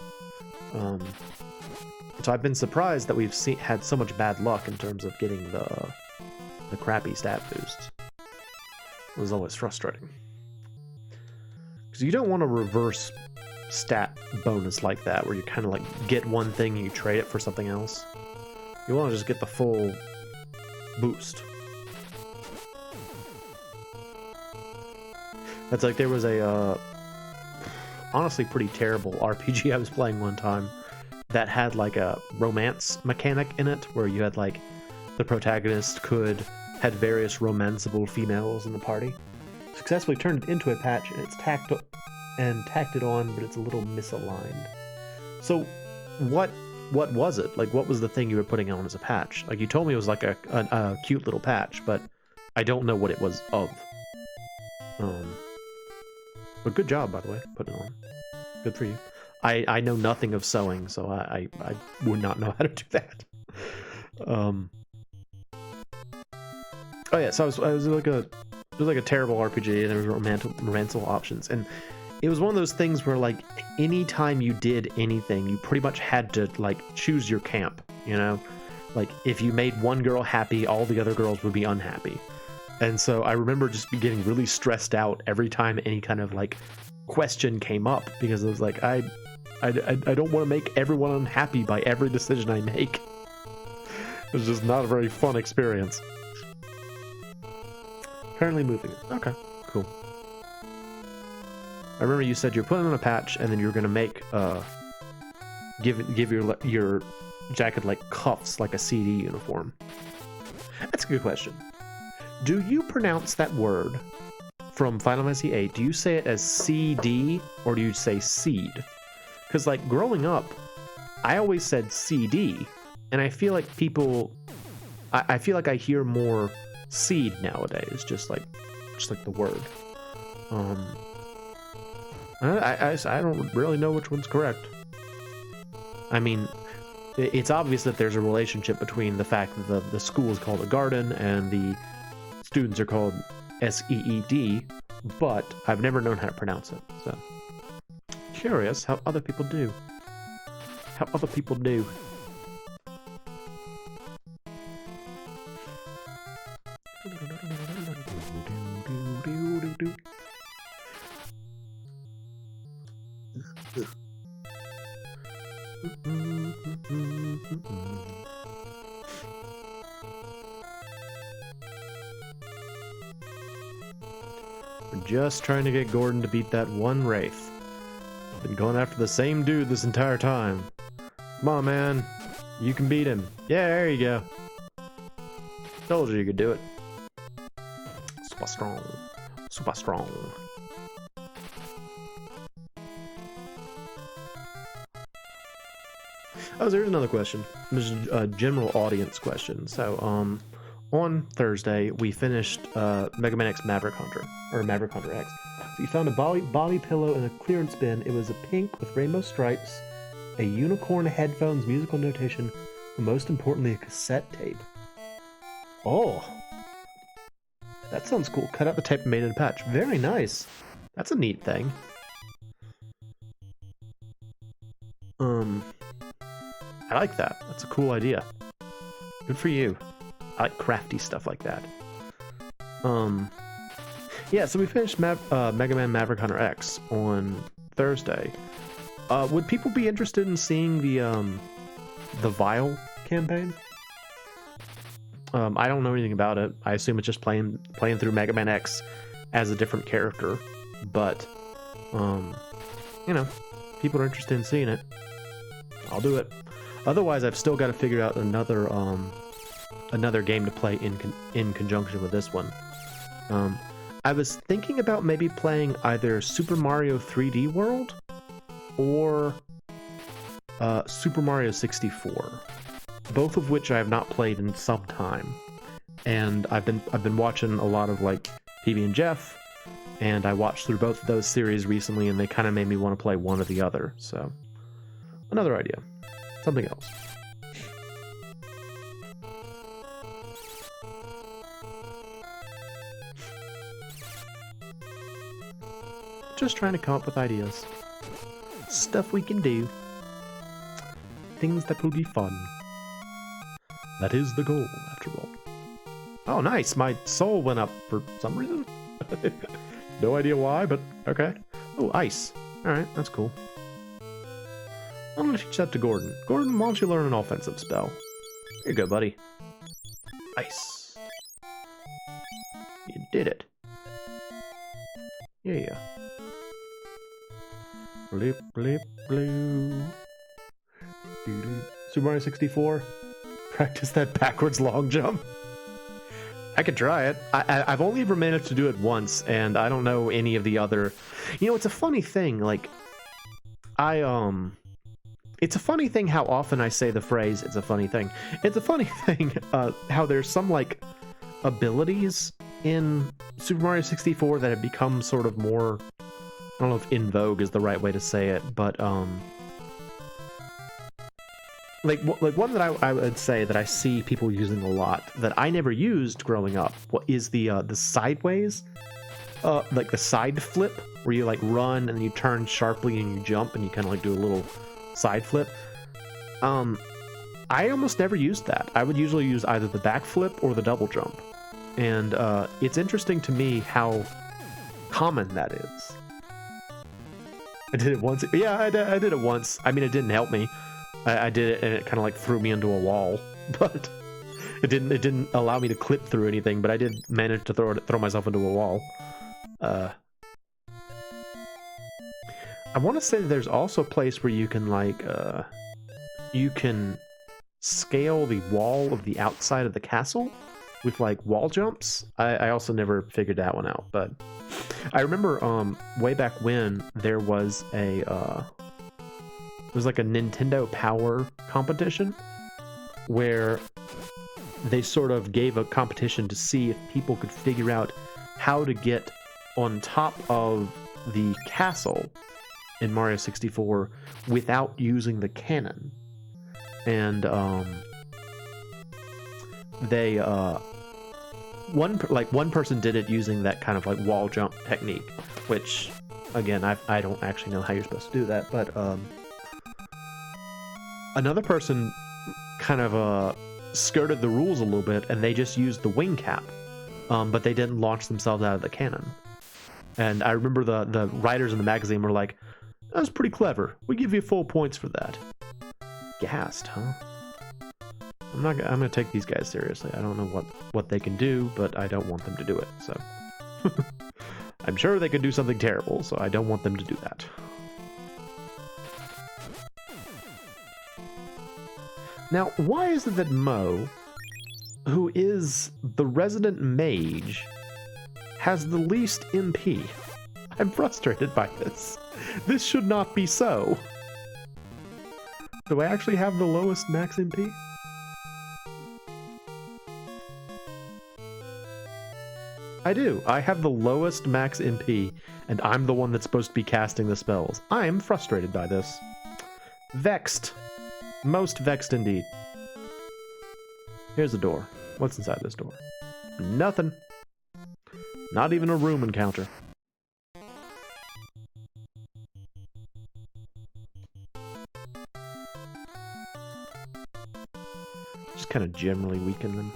[SPEAKER 1] So I've been surprised that we've had so much bad luck in terms of getting the crappy stat boosts. It was always frustrating. Because you don't want a reverse stat bonus like that, where you kind of like get one thing and you trade it for something else. You want to just get the full boost. That's like there was a honestly pretty terrible RPG I was playing one time that had like a romance mechanic in it, where you had like the protagonist had various romanceable females in the party. Successfully turned it into a patch, and it's tacked it on, but it's a little misaligned. So what was it? Like, what was the thing you were putting on as a patch? Like, you told me it was like a cute little patch, but I don't know what it was of. But good job, by the way, putting it on. Good for you. I know nothing of sewing, so I would not know how to do that. Oh yeah, so it was like a terrible RPG, and there was romanceable options, and it was one of those things where, like, anytime you did anything, you pretty much had to, like, choose your camp, you know? Like, if you made one girl happy, all the other girls would be unhappy. And so I remember just getting really stressed out every time any kind of, like, question came up, because it was like, I don't want to make everyone unhappy by every decision I make. It was just not a very fun experience. Apparently moving it. Okay, cool. I remember you said you're putting on a patch, and then you're gonna make give your jacket like cuffs, like a CD uniform. That's a good question. Do you pronounce that word from Final Fantasy VIII? Do you say it as CD, or do you say seed? Because, like, growing up, I always said CD, and I feel like I feel like I hear more seed nowadays, just like the word. I don't really know which one's correct. I mean, it's obvious that there's a relationship between the fact that the school is called a garden and the students are called SEED, but I've never known how to pronounce it, so curious how other people do. We're just trying to get Gordon to beat that one Wraith. Been going after the same dude this entire time. Come on, man. You can beat him. Yeah, there you go. Told you could do it. Super strong. Super strong. Oh, there's another question. There's a general audience question. So, on Thursday, we finished Mega Man X Maverick Hunter, or Maverick Hunter X. So you found a bobby pillow in a clearance bin. It was a pink with rainbow stripes, a unicorn headphones, musical notation, and most importantly, a cassette tape. Oh, that sounds cool. Cut out the tape and made it a patch. Very nice. That's a neat thing. I like that. That's a cool idea. Good for you. I like crafty stuff like that. Yeah, so we finished Mega Man Maverick Hunter X on Thursday. Would people be interested in seeing the Vile campaign? I don't know anything about it. I assume it's just playing through Mega Man X as a different character. But, you know, people are interested in seeing it. I'll do it. Otherwise, I've still got to figure out another game to play in conjunction with this one. I was thinking about maybe playing either Super Mario 3D World or Super Mario 64, both of which I have not played in some time. And I've been watching a lot of like PB and Jeff, and I watched through both of those series recently, and they kind of made me want to play one or the other. So, another idea. Something else. Just trying to come up with ideas. Stuff we can do. Things that will be fun. That is the goal, after all. Oh, nice. My soul went up for some reason. No idea why, but okay. Oh, ice. Alright, that's cool. I'm gonna teach that to Gordon. Gordon, why don't you learn an offensive spell? Here you go, buddy. Ice. You did it. Yeah. Blip, blip, blue. Super Mario 64. Practice that backwards long jump. I could try it. I've only ever managed to do it once, and I don't know any of the other... You know, it's a funny thing, like... It's a funny thing how often I say the phrase, it's a funny thing. It's a funny thing how there's some, like, abilities in Super Mario 64 that have become sort of more... I don't know if in vogue is the right way to say it, but, like one that I would say that I see people using a lot that I never used growing up is the sideways, like the side flip, where you like run and then you turn sharply and you jump and you kind of like do a little side flip. I almost never used that. I would usually use either the back flip or the double jump, and it's interesting to me how common that is. I did it once. Yeah, I did it once. I mean, it didn't help me. I did it and it kind of like threw me into a wall, but it didn't allow me to clip through anything. But I did manage to throw myself into a wall. I want to say there's also a place where you can like you can scale the wall of the outside of the castle with like wall jumps. I also never figured that one out, but I remember way back when there was a it was like a Nintendo Power competition where they sort of gave a competition to see if people could figure out how to get on top of the castle in Mario 64 without using the cannon. And they one person did it using that kind of like wall jump technique, which again I don't actually know how you're supposed to do that, but another person kind of skirted the rules a little bit, and they just used the wing cap, but they didn't launch themselves out of the cannon. And I remember the writers in the magazine were like, "That was pretty clever. We give you full points for that." Gassed, huh? I'm gonna take these guys seriously. I don't know what they can do, but I don't want them to do it, so. I'm sure they could do something terrible, so I don't want them to do that. Now, why is it that Moe, who is the resident mage, has the least MP? I'm frustrated by this. This should not be so. Do I actually have the lowest max MP? I do. I have the lowest max MP, and I'm the one that's supposed to be casting the spells. I am frustrated by this. Vexed. Most vexed indeed. Here's a door. What's inside this door? Nothing. Not even a room encounter. Just kind of generally weaken them.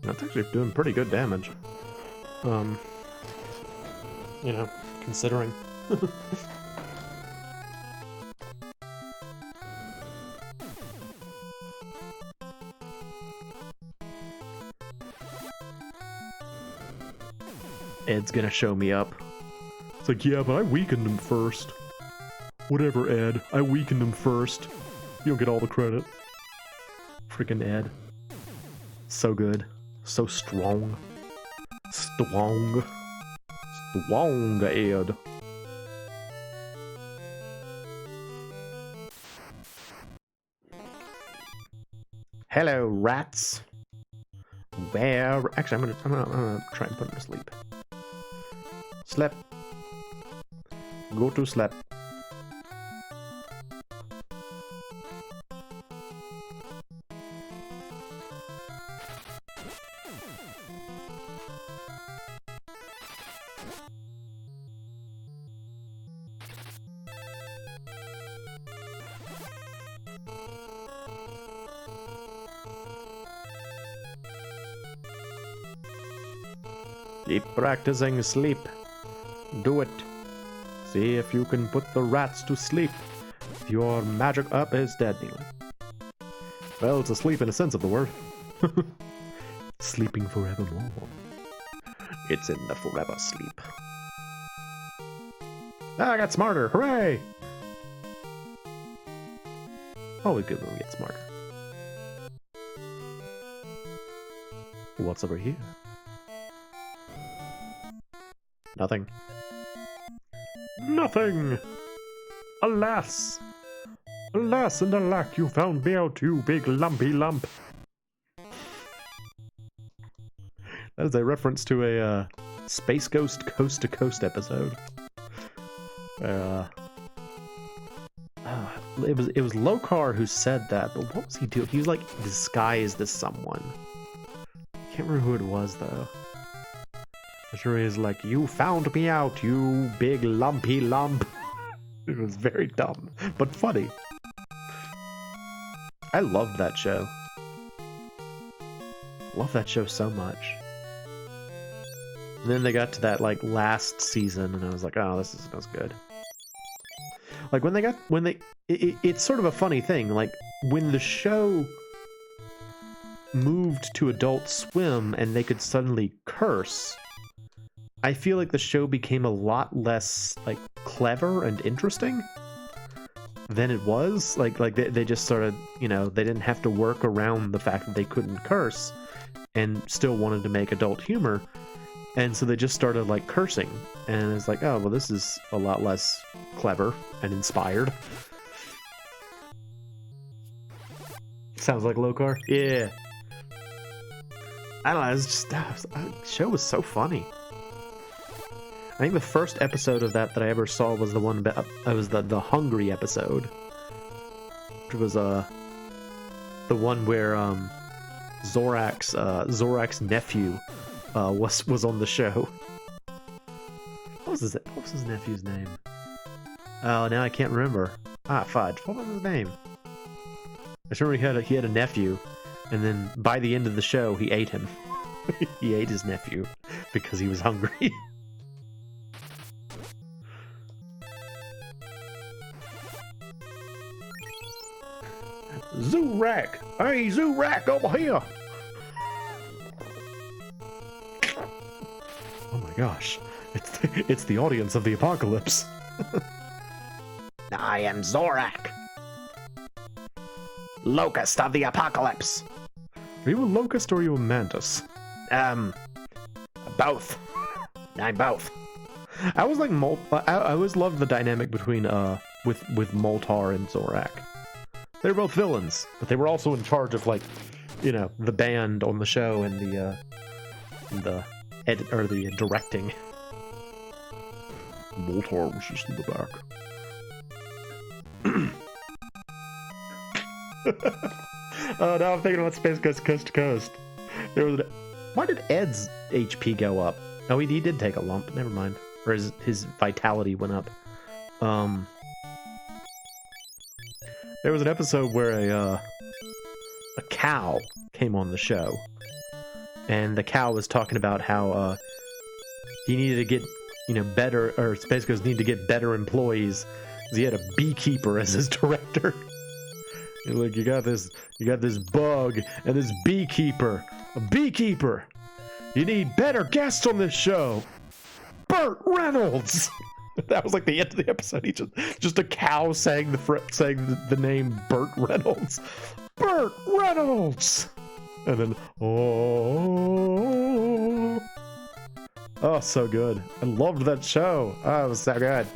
[SPEAKER 1] That's actually doing pretty good damage. You know, considering. Ed's gonna show me up. It's like, yeah, but I weakened him first. Whatever, Ed. I weakened him first. You don't get all the credit. Freaking Ed. So good. So strong. Strong. Strong, Ed. Hello, rats. Where? Actually, I'm gonna try and put him to sleep. Sleep. Go to sleep. Keep practicing sleep. Do it. See if you can put the rats to sleep. Your magic up is dead, Neely. Well, it's asleep in a sense of the word. Sleeping forevermore. It's in the forever sleep. Ah, I got smarter. Hooray! Always good when we get smarter. What's over here? Nothing. Nothing! Alas! Alas and alack, you found me out, you big lumpy lump. That is a reference to a Space Ghost Coast to Coast episode. It was Lokar who said that, but what was he doing? He was like disguised as someone. Can't remember who it was though. I'm sure he's like, you found me out, you big lumpy lump. It was very dumb, but funny. I loved that show. Love that show so much. And then they got to that like last season, and I was like, oh, this is good. Like it's sort of a funny thing. Like when the show moved to Adult Swim and they could suddenly curse, I feel like the show became a lot less like clever and interesting than it was. Like they just started, you know, they didn't have to work around the fact that they couldn't curse and still wanted to make adult humor. And so they just started like cursing, and it's like, oh, well, this is a lot less clever and inspired. Sounds like Lokar? Yeah. I don't know, it's just, the show was so funny. I think the first episode of that I ever saw was the one, it was the Hungry episode. Which was the one where Zorak's nephew was on the show. What was his nephew's name? Oh, now I can't remember. Ah, fudge. What was his name? I just remember he had a nephew, and then by the end of the show, he ate him. He ate his nephew because he was hungry. Zoo-Rack! Hey, Zoo-Rack, over here! Oh my gosh. It's the audience of the apocalypse. I am Zorak, Locust of the Apocalypse. Are you a locust or are you a mantis? Both. I'm both. I always like I always loved the dynamic between with Moltar and Zorak. They were both villains, but they were also in charge of, like, you know, the band on the show and the directing. Moltar was just in the back. Oh, now I'm thinking about Space Ghost Coast to Coast. Why did Ed's HP go up? Oh, he did take a lump. Never mind. Or his vitality went up. There was an episode where a cow came on the show, and the cow was talking about how he needed to get, you know, better, or Space Ghost needed to get better employees. He had a beekeeper as his director. And like, you got this bug and this beekeeper, a beekeeper. You need better guests on this show. Burt Reynolds. That was like the end of the episode. He just a cow saying the name Burt Reynolds. Burt Reynolds. And then oh, so good. I loved that show. Oh, it was so good.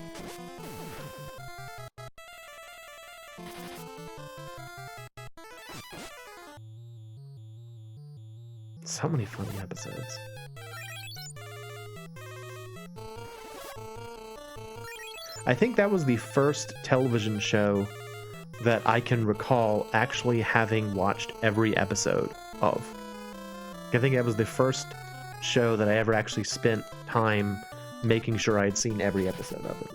[SPEAKER 1] So many funny episodes. I think that was the first television show that I can recall actually having watched every episode of. I think that was the first show that I ever actually spent time making sure I had seen every episode of it.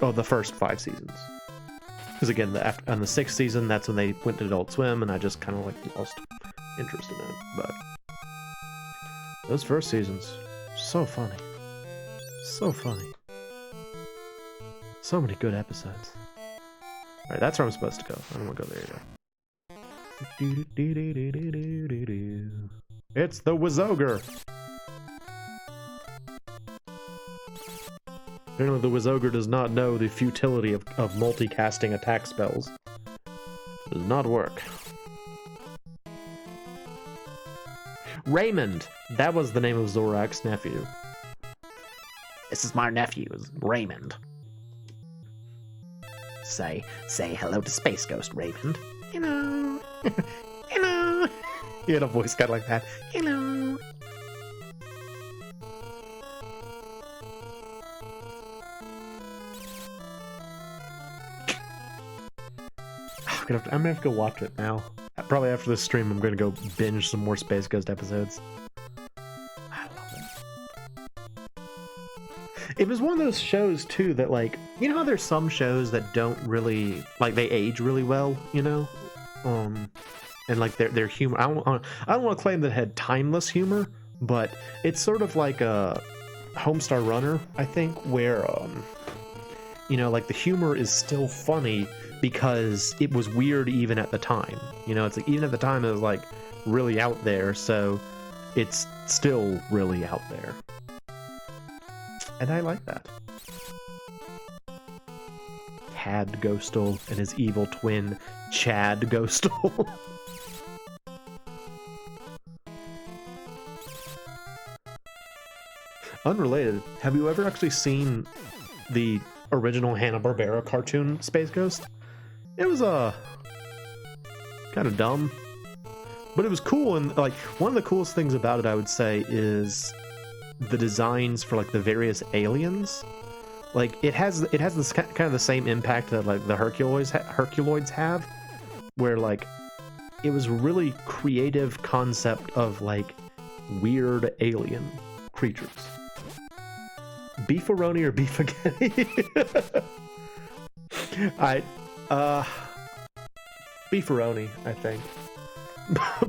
[SPEAKER 1] Oh, the first 5 seasons. Because again, on the 6th season, that's when they went to Adult Swim, and I just kind of like lost interest in it. But those first seasons, so funny. So funny. So many good episodes. Alright, that's where I'm supposed to go. I don't want to go there yet. It's the Wizogre! Apparently the Wizogre does not know the futility of multicasting attack spells. It does not work. Raymond! That was the name of Zorak's nephew. This is my nephew, Raymond. Say hello to Space Ghost, Raymond. Hello. Hello. He had a voice kind of like that. Hello. I'm gonna have to go watch it now. Probably after this stream, I'm gonna go binge some more Space Ghost episodes. I love it. It was one of those shows too that, like, you know how there's some shows that don't really, like, they age really well, you know, and like their humor. I don't want to claim that it had timeless humor, but it's sort of like a Homestar Runner, I think, where you know, like the humor is still funny because it was weird even at the time. You know, it's like even at the time it was like really out there, so it's still really out there. And I like that. Cad Ghostal and his evil twin, Chad Ghostal. Unrelated, have you ever actually seen the original Hanna-Barbera cartoon Space Ghost? It was kind of dumb, but it was cool. And like one of the coolest things about it, I would say, is the designs for like the various aliens. Like it has this kind of the same impact that like the Herculoids have, where like it was really creative concept of like weird alien creatures. Beefaroni or beefaghetti? Beefaroni, I think.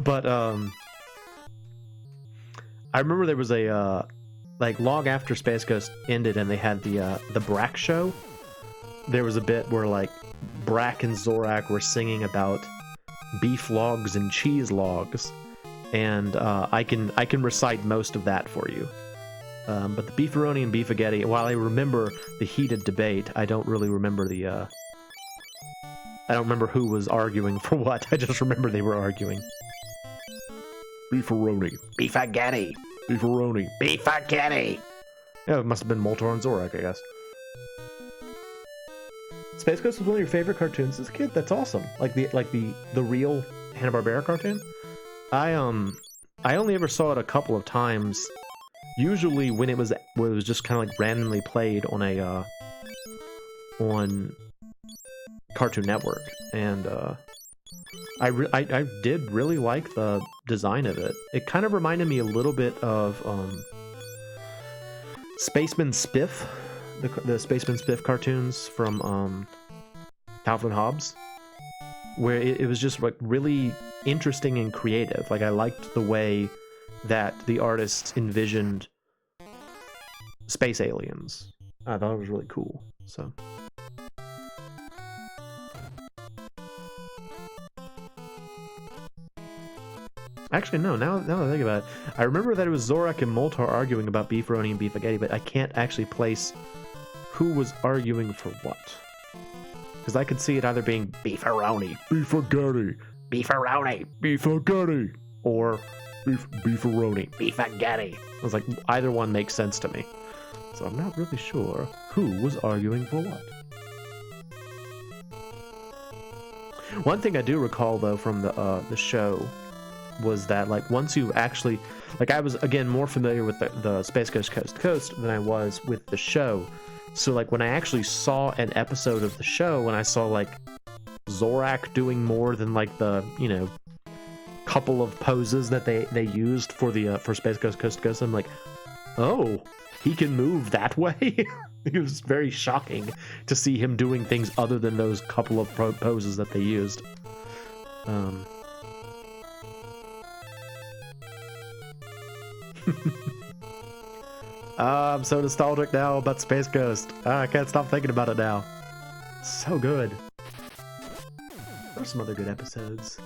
[SPEAKER 1] But I remember there was a like long after Space Ghost ended and they had the Brack show. There was a bit where like Brack and Zorak were singing about beef logs and cheese logs, and I can recite most of that for you. But the Beefaroni and Beefaghetti, while I remember the heated debate, I don't really remember I don't remember who was arguing for what. I just remember they were arguing. Beefaroni. Beefaghetti. Beefaroni. Beefaghetti. Yeah, it must have been Moltar and Zorak, I guess. Space Ghost was one of your favorite cartoons as a kid? That's awesome. Like the real Hanna-Barbera cartoon? I only ever saw it a couple of times. Usually when it was just kind of like randomly played on on Cartoon Network, and I did really like the design of it. It kind of reminded me a little bit of Spaceman Spiff, the Spaceman Spiff cartoons from Calvin Hobbes, where it was just like really interesting and creative. Like I liked the way that the artists envisioned space aliens. I thought it was really cool. So actually, no, now that I think about it, I remember that it was Zorak and Moltar arguing about Beefaroni and Beefaghetti, but I can't actually place who was arguing for what. Because I could see it either being Beefaroni, Beefaghetti, Beefaroni, Beefaghetti, or Beefaroni, Beefaghetti. I was like, either one makes sense to me. So I'm not really sure who was arguing for what. One thing I do recall, though, from the show was that, like, once you actually... Like, I was, again, more familiar with the Space Ghost Coast to Coast than I was with the show. So, like, when I actually saw an episode of the show, when I saw, like, Zorak doing more than, like, the, you know, couple of poses that they used for for Space Ghost Coast to Coast, I'm like, oh, he can move that way? It was very shocking to see him doing things other than those couple of poses that they used. I'm so nostalgic now about Space Ghost. I can't stop thinking about it now. So good. There were some other good episodes.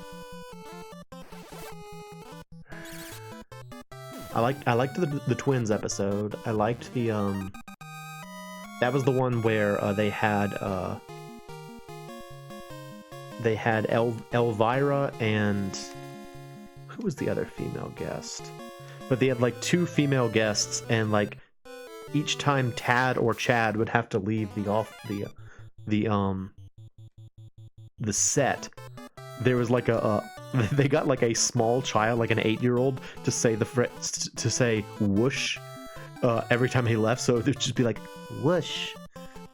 [SPEAKER 1] I liked the twins episode. I liked the that was the one where they had Elvira and who was the other female guest? But they had like two female guests, and like each time Tad or Chad would have to leave the set, there was like they got like a small child, like an 8-year-old, to say whoosh every time he left. So it would just be like whoosh,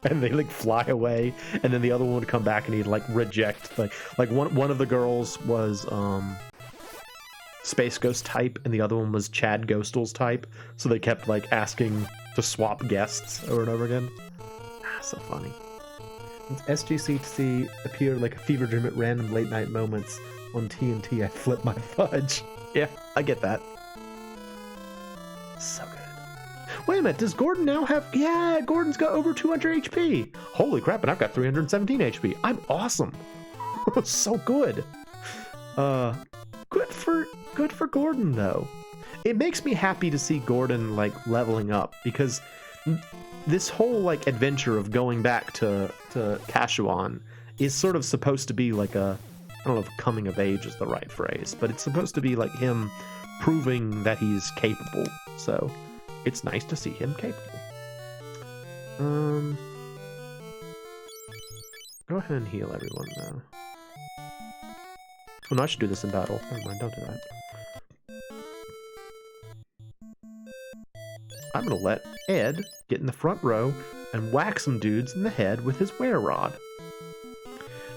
[SPEAKER 1] and they like fly away, and then the other one would come back and he'd like reject. Like one of the girls was Space Ghost type, and the other one was Chad Ghostal's type. So they kept like asking to swap guests over and over again. So funny. SGCC appeared like a fever dream at random late night moments on TNT. I flipped my fudge. Yeah, I get that. So good. Wait a minute, does Gordon now have... Yeah, Gordon's got over 200 HP. Holy crap, and I've got 317 HP. I'm awesome. So good. Good for Gordon, though. It makes me happy to see Gordon, like, leveling up, because this whole, like, adventure of going back to Kashuan is sort of supposed to be like a... I don't know if coming of age is the right phrase, but it's supposed to be like him proving that he's capable. So it's nice to see him capable. Go ahead and heal everyone now. Oh no, I should do this in battle. Never mind, don't do that. I'm gonna let Ed get in the front row and whack some dudes in the head with his wear rod.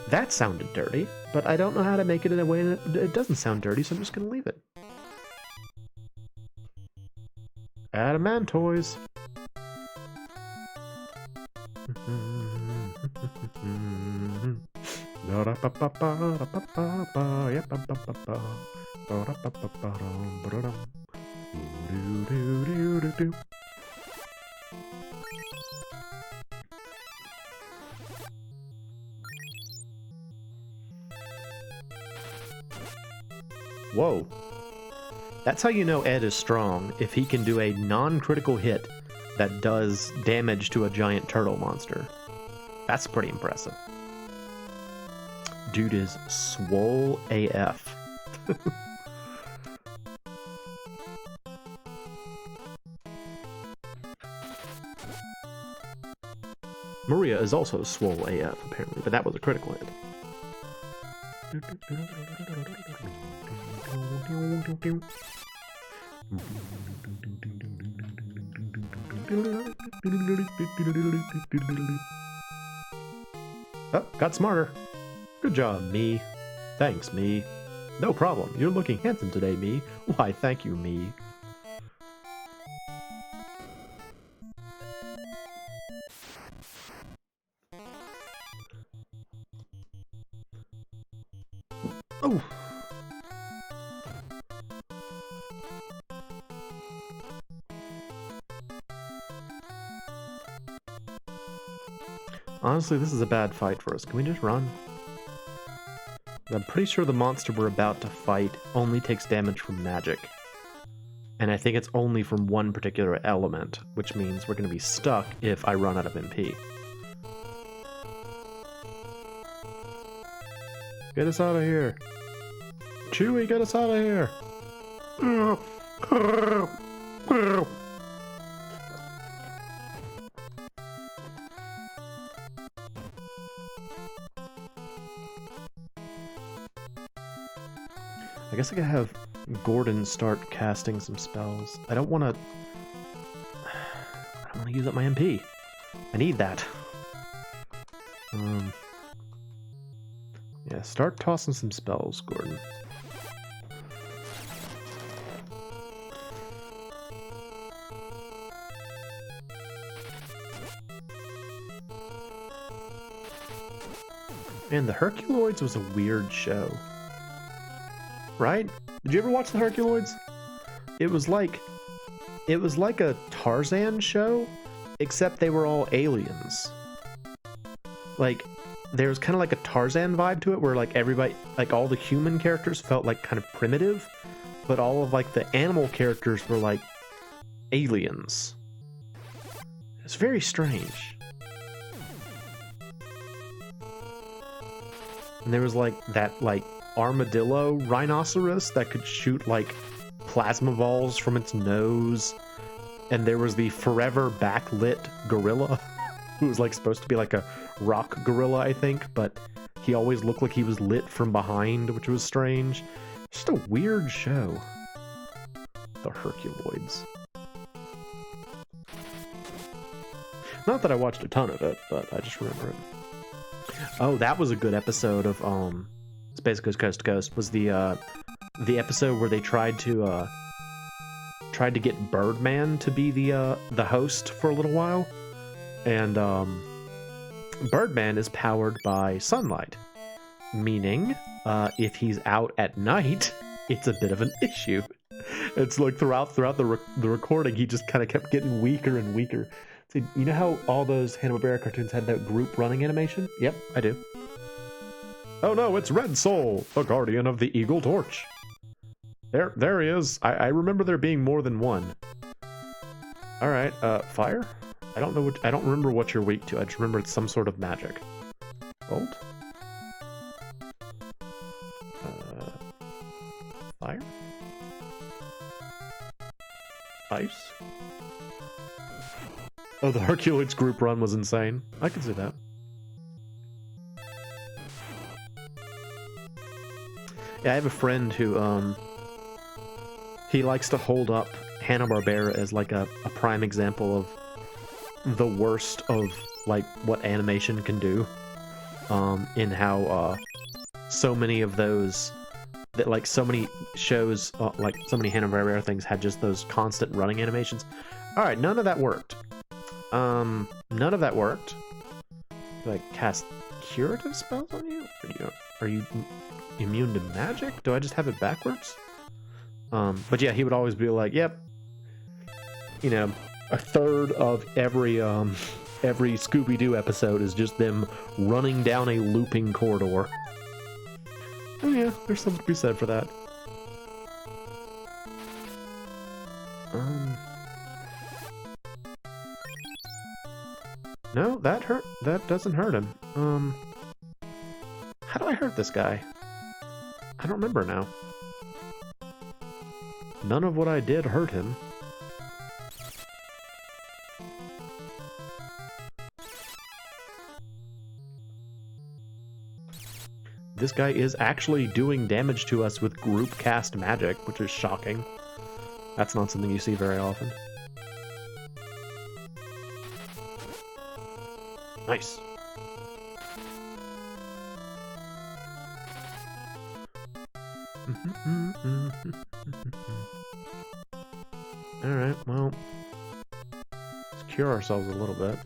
[SPEAKER 1] That sounded dirty, but I don't know how to make it in a way that it doesn't sound dirty, so I'm just going to leave it. Adamantoys. Whoa. That's how you know Ed is strong, if he can do a non-critical hit that does damage to a giant turtle monster. That's pretty impressive. Dude is swole AF. Maria is also swole AF, apparently, but that was a critical hit. Oh, got smarter. Good job, me. Thanks, me. No problem. You're looking handsome today, me. Why, thank you, me. Oh. Honestly, this is a bad fight for us. Can we just run? I'm pretty sure the monster we're about to fight only takes damage from magic. And I think it's only from one particular element, which means we're going to be stuck if I run out of MP. Get us out of here. Chewie, get us out of here. I guess I could have Gordon start casting some spells. I don't want to use up my MP. I need that. Yeah, start tossing some spells, Gordon. Man, the Herculoids was a weird show. Right? Did you ever watch the Herculoids? It was like a Tarzan show, except they were all aliens. Like, there's kind of like a Tarzan vibe to it, where like everybody, like all the human characters felt like kind of primitive, but all of like the animal characters were like aliens. It's very strange. And there was like that like armadillo rhinoceros that could shoot like plasma balls from its nose, and there was the forever backlit gorilla who was like supposed to be like a rock gorilla, I think, but he always looked like he was lit from behind, which was strange. Just a weird show. The Herculoids. Not that I watched a ton of it, but I just remember it. Oh, that was a good episode of Space Coast Coast to Coast. Was the episode where they tried to get Birdman to be the host for a little while, and Birdman is powered by sunlight, meaning if he's out at night, it's a bit of an issue. It's like throughout the recording, he just kind of kept getting weaker and weaker. So, you know how all those Hanna-Barbera cartoons had that group running animation? Yep, I do. Oh no, it's Red Soul, the guardian of the Eagle Torch. There he is. I remember there being more than one. All right, fire. I don't remember what you're weak to. I just remember it's some sort of magic. Bolt. Fire. Ice. Oh, the Herculoids group run was insane. I can see that. Yeah, I have a friend who, he likes to hold up Hanna-Barbera as like a prime example of the worst of like what animation can do, in how so many of those that like so many shows, like so many Hanna-Barbera things had just those constant running animations. All right, none of that worked. None of that worked. Do I cast curative spells on you? Are you immune to magic? Do I just have it backwards? But yeah, he would always be like, "Yep, you know, a third of every Scooby-Doo episode is just them running down a looping corridor." Oh yeah, there's something to be said for that. No, that hurt. That doesn't hurt him. How do I hurt this guy? I don't remember now. None of what I did hurt him. This guy is actually doing damage to us with group cast magic, which is shocking. That's not something you see very often. Nice. Alright, well, let's cure ourselves a little bit.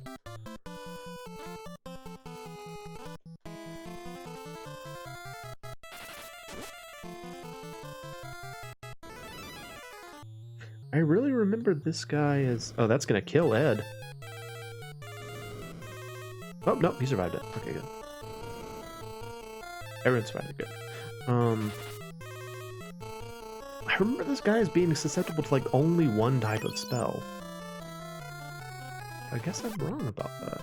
[SPEAKER 1] I really remember this guy is... Oh, that's gonna kill Ed. Oh, no, he survived it. Okay, good. Everyone survived it, good. I remember this guy as being susceptible to, like, only one type of spell. I guess I'm wrong about that.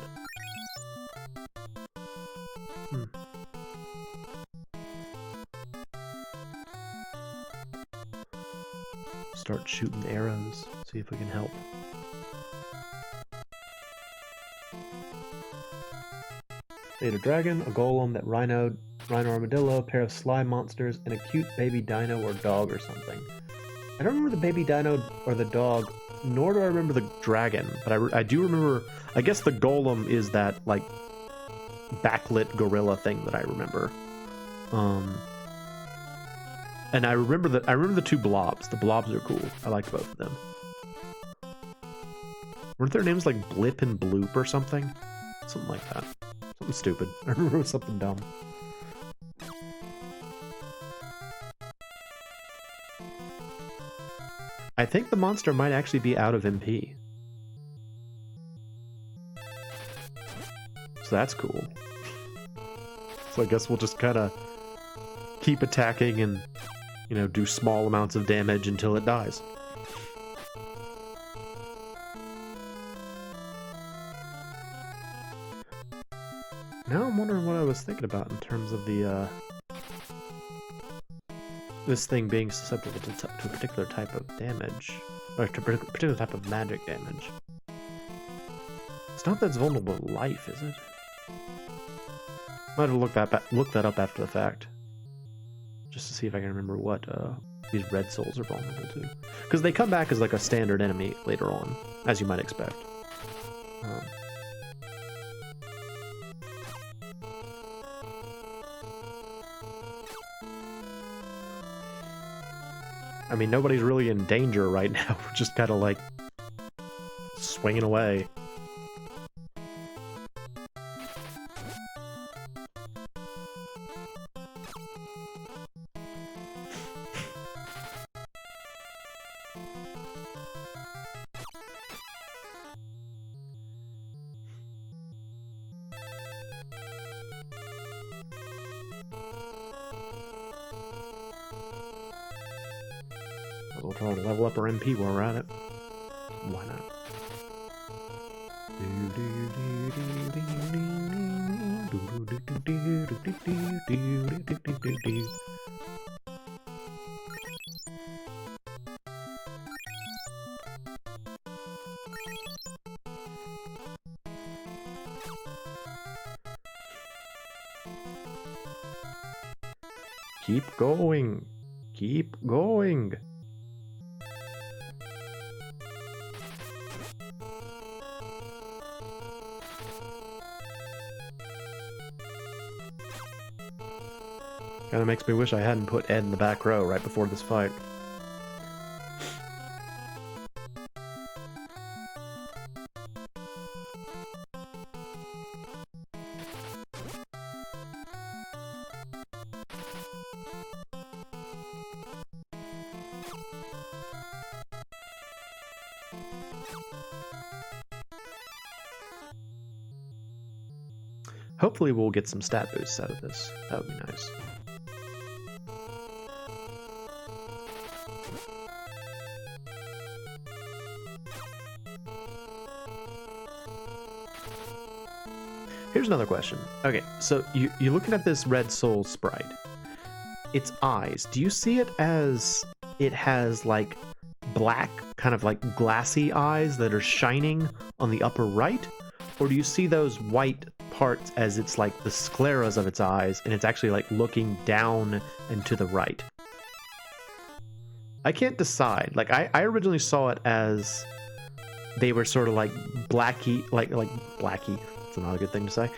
[SPEAKER 1] Start shooting arrows, see if we can help. Ate a dragon, a golem, that rhino armadillo, a pair of slime monsters, and a cute baby dino or dog or something. I don't remember the baby dino or the dog, nor do I remember the dragon, but I do remember, I guess the golem is that, like, backlit gorilla thing that I remember. And I remember the two blobs. The blobs are cool. I like both of them. Weren't their names like Blip and Bloop or something? Something like that. Something stupid. I remember it was something dumb. I think the monster might actually be out of MP. So that's cool. So I guess we'll just kind of keep attacking and, you know, do small amounts of damage until it dies. Now I'm wondering what I was thinking about in terms of the, this thing being susceptible to a particular type of damage, or to a particular type of magic damage. It's not that it's vulnerable to life, is it? Might have looked that up after the fact, just to see if I can remember what these red souls are vulnerable to. Because they come back as like a standard enemy later on, as you might expect. I mean, nobody's really in danger right now. We're just kind of like swinging away. We'll try to level up our MP while we're at it. Why not? Keep going. Keep going. Kinda makes me wish I hadn't put Ed in the back row right before this fight. Hopefully we'll get some stat boosts out of this. That would be nice. Here's another question. Okay, so you're looking at this red soul sprite. Its eyes, do you see it as it has like black, kind of like glassy eyes that are shining on the upper right? Or do you see those white parts as it's like the scleras of its eyes and it's actually like looking down and to the right? I can't decide. Like I originally saw it as they were sort of like blacky, like blacky. It's not a good thing to say.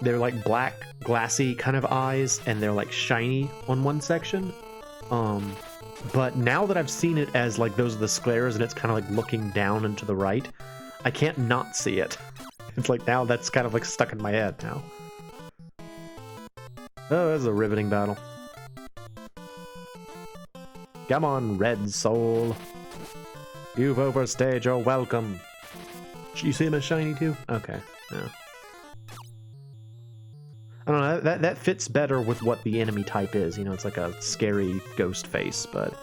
[SPEAKER 1] They're like black, glassy kind of eyes, and they're like shiny on one section. But now that I've seen it as like those are the scleras and it's kind of like looking down and to the right, I can't not see it. It's like now that's kind of like stuck in my head now. Oh, that's a riveting battle. Come on, Red Soul. You've overstayed your welcome. You see him as shiny too? Okay, yeah. I don't know, that fits better with what the enemy type is. You know, it's like a scary ghost face, but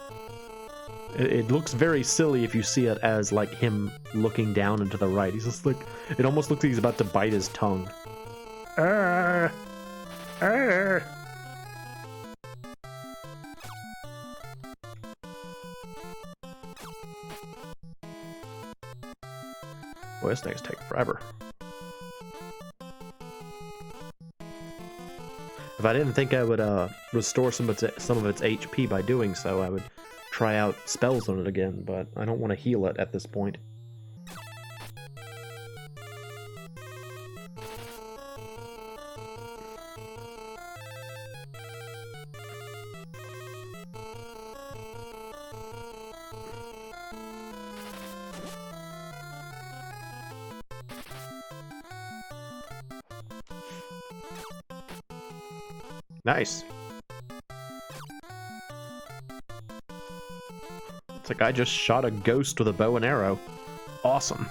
[SPEAKER 1] it looks very silly if you see it as like him looking down and to the right. He's just like, it almost looks like he's about to bite his tongue. Boy, this thing's taking forever. If I didn't think I would restore some of its HP by doing so, I would try out spells on it again, but I don't want to heal it at this point. Nice. It's like I just shot a ghost with a bow and arrow. Awesome.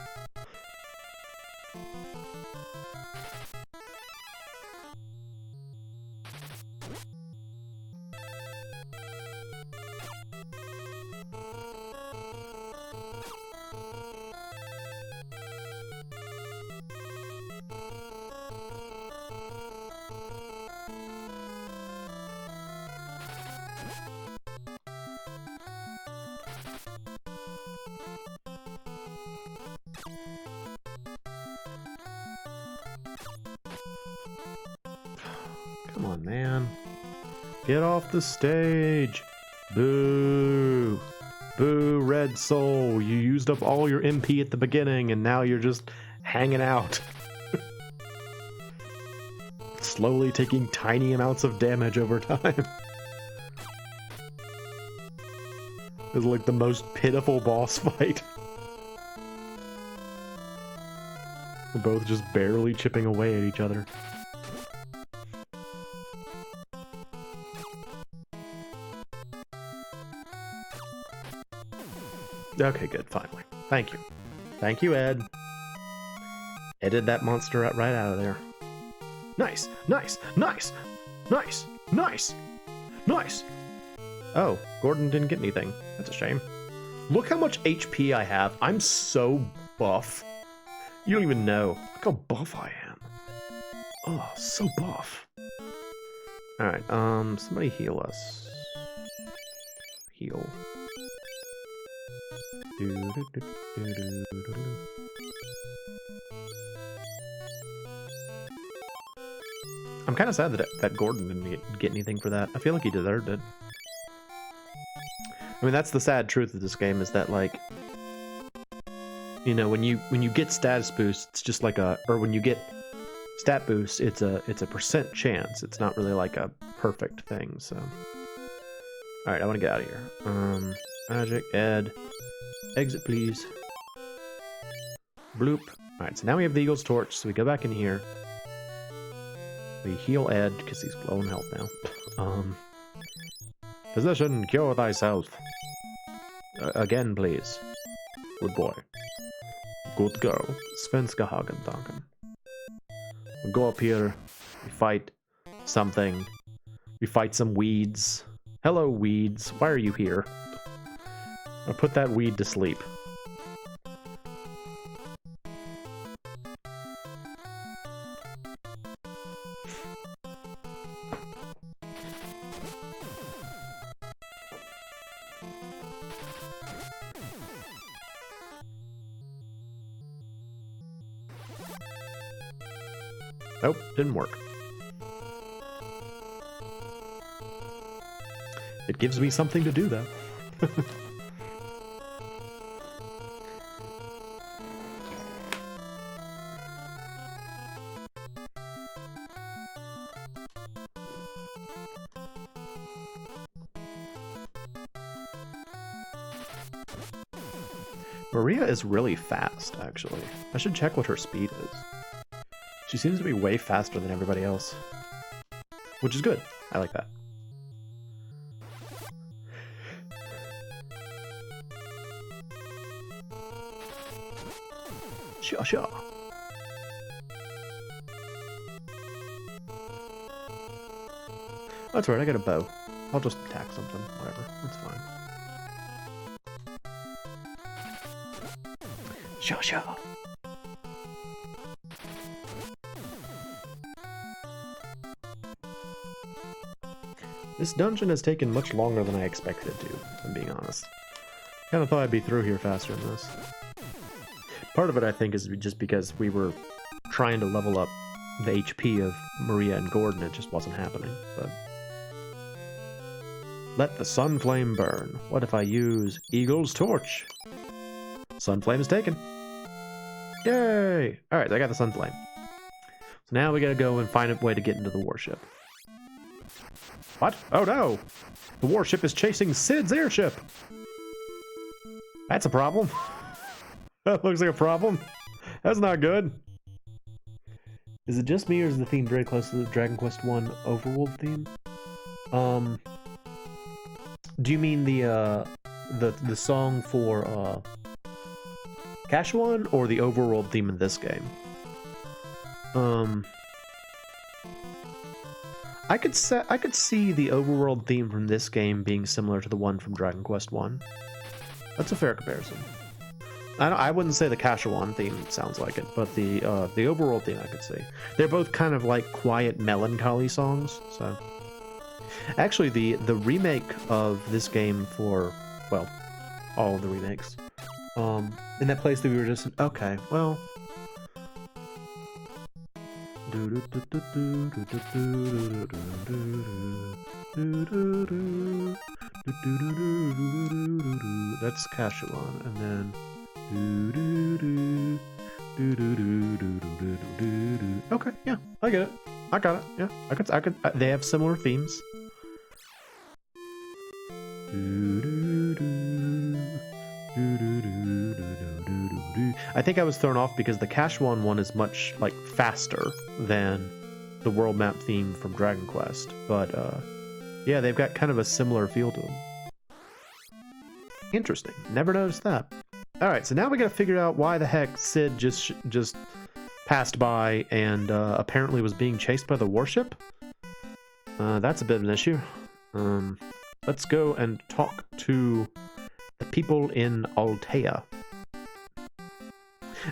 [SPEAKER 1] Come on, man. Get off the stage. Boo. Boo, Red Soul. You used up all your MP at the beginning, and now you're just hanging out. Slowly taking tiny amounts of damage over time. It's like the most pitiful boss fight. We're both just barely chipping away at each other. Okay, good, finally. Thank you. Thank you, Ed. Edited that monster right out of there. Nice, nice, nice, nice, nice, nice. Oh, Gordon didn't get anything. That's a shame. Look how much HP I have. I'm so buff. You don't even know. Look how buff I am. Oh, so buff. Alright, somebody heal us. Heal. I'm kind of sad that Gordon didn't get anything for that. I feel like he deserved it. I mean, that's the sad truth of this game, is that, like, you know, when you get status boosts, it's just like or when you get stat boost, it's a percent chance. It's not really like a perfect thing, so. Alright, I want to get out of here. Magic, Ed. Exit, please. Bloop. Alright, so now we have the Eagle's Torch, so we go back in here. We heal Ed, because he's low in health now. Physician, cure thyself. Again, please. Good boy. Good girl. Svenska Hagentanken. We go up here. We fight something. We fight some weeds. Hello, weeds. Why are you here? I'll put that weed to sleep. Nope, didn't work. It gives me something to do, though. Maria is really fast, actually. I should check what her speed is. She seems to be way faster than everybody else. Which is good. I like that. Sure, sure. That's right, I got a bow. I'll just attack something, whatever. That's fine. Sure, sure. This dungeon has taken much longer than I expected it to, if I'm being honest. Kind of thought I'd be through here faster than this. Part of it, I think, is just because we were trying to level up the HP of Maria and Gordon. It just wasn't happening, but... Let the sun flame burn. What if I use Eagle's Torch? Sun flame is taken. Yay! Alright, I got the sun flame. So now we gotta go and find a way to get into the warship. What? Oh no! The warship is chasing Sid's airship! That's a problem. That looks like a problem. That's not good. Is it just me, or is the theme very close to the Dragon Quest I overworld theme? Do you mean the song for Kashuan, or the overworld theme in this game? I could see the overworld theme from this game being similar to the one from Dragon Quest I. That's a fair comparison. I wouldn't say the Kashuan theme sounds like it, but the overworld theme I could see. They're both kind of like quiet, melancholy songs. So, actually, the remake of this game for, well, all of the remakes, in that place that we were just okay, well. That's Kashuan, and then. Okay, yeah, I get it. I got it. Yeah, I could. They have similar themes. I think I was thrown off because the Kashuan one is much like faster than the world map theme from Dragon Quest, but yeah, they've got kind of a similar feel to them. Interesting. Never noticed that. All right, so now we got to figure out why the heck Sid just passed by and apparently was being chased by the warship. That's a bit of an issue. Let's go and talk to the people in Altea.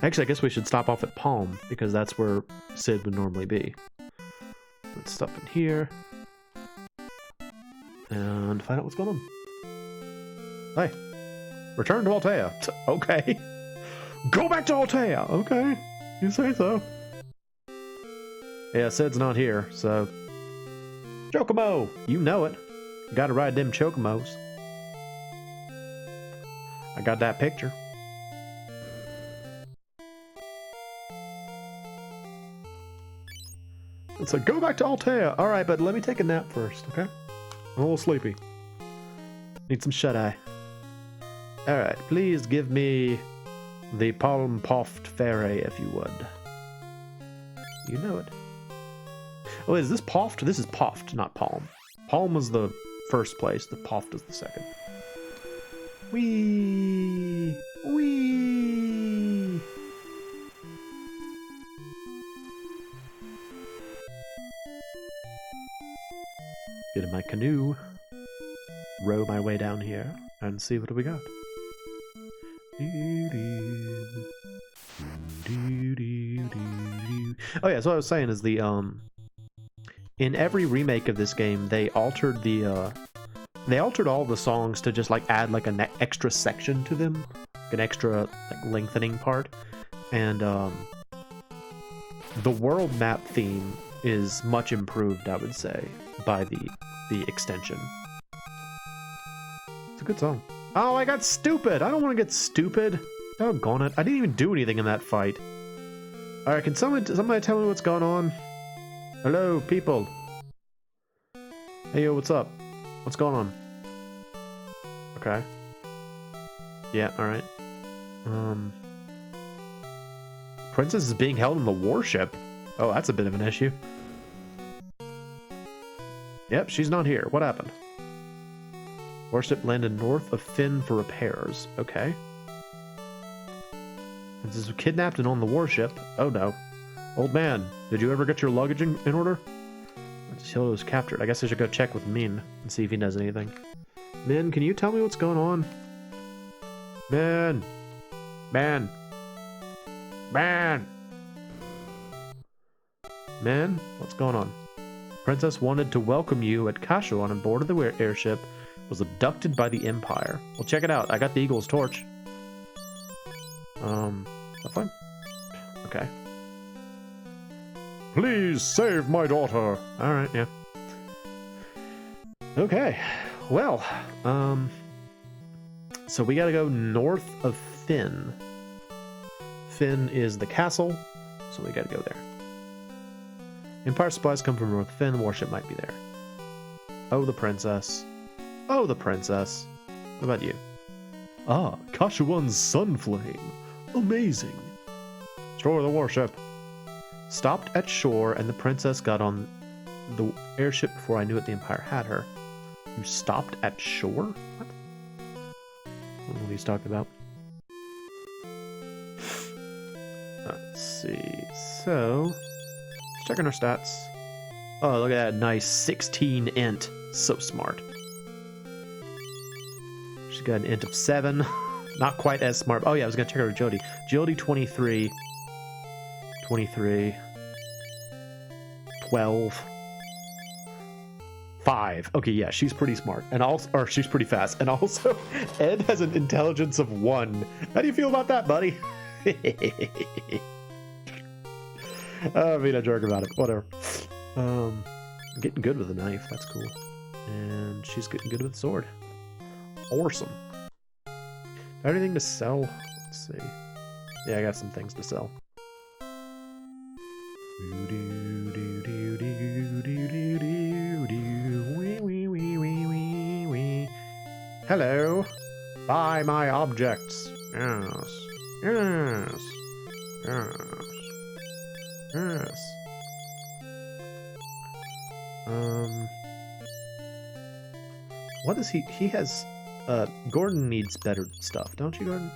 [SPEAKER 1] Actually, I guess we should stop off at Palm, because that's where Sid would normally be. Let's stop in here and find out what's going on. Hey. Return to Altea. Okay. Go back to Altea. Okay. You say so. Yeah, Sid's not here, so... Chocomo! You know it. Gotta ride them Chocomos. I got that picture. It's like, go back to Altea. All right, but let me take a nap first, okay? I'm a little sleepy. Need some shut-eye. All right, please give me the palm puffed fairy, if you would. You know it. Oh, is this puffed? This is puffed, not palm. Palm was the first place. The puffed is the second. Whee! Whee! Get in my canoe. Row my way down here and see what we got. Oh yeah, so what I was saying is the in every remake of this game they altered all the songs to just like add like an extra section to them, an extra like lengthening part, and the world map theme is much improved, I would say, by the extension. It's a good song. Oh, I got stupid! I don't want to get stupid. Doggone it. I didn't even do anything in that fight. Alright, can somebody tell me what's going on? Hello, people. Hey, yo, what's up? What's going on? Okay. Yeah, alright. Princess is being held in the warship. Oh, that's a bit of an issue. Yep, she's not here. What happened? Warship landed north of Finn for repairs. Okay. Princess was kidnapped and on the warship. Oh no. Old man, did you ever get your luggage in order? He was captured. I guess I should go check with Min and see if he knows anything. Min, can you tell me what's going on? Min! Man! Man! Man, what's going on? Princess wanted to welcome you at Kashuan on board of the airship, was abducted by the Empire. Well, check it out. I got the Eagle's torch. Is that fine? Okay. Please save my daughter. Alright, yeah. Okay. Well, so we gotta go north of Finn. Finn is the castle, so we gotta go there. Empire supplies come from North Finn. The warship might be there. Oh, the princess. Oh, the princess. What about you? Ah, Kashuan's Sunflame. Amazing. Shore the warship. Stopped at shore, and the princess got on the airship before I knew it. The Empire had her. You stopped at shore? What? I don't know what he's talking about. Let's see. So, checking our stats. Oh, look at that nice 16 int. So smart. She's got an int of 7. Not quite as smart. Oh yeah, I was gonna check her with Jody. Jody 23. 23. 12. 5. Okay, yeah, she's pretty smart. And also, or she's pretty fast. And also, Ed has an intelligence of 1. How do you feel about that, buddy? I mean, I joke about it. Whatever. Getting good with a knife. That's cool. And she's getting good with a sword. Awesome. Anything to sell? Let's see. Yeah, I got some things to sell. Hello. Buy my objects. Yes. Yes. Yes. Yes. What is he? He has, Gordon needs better stuff, don't you, Gordon?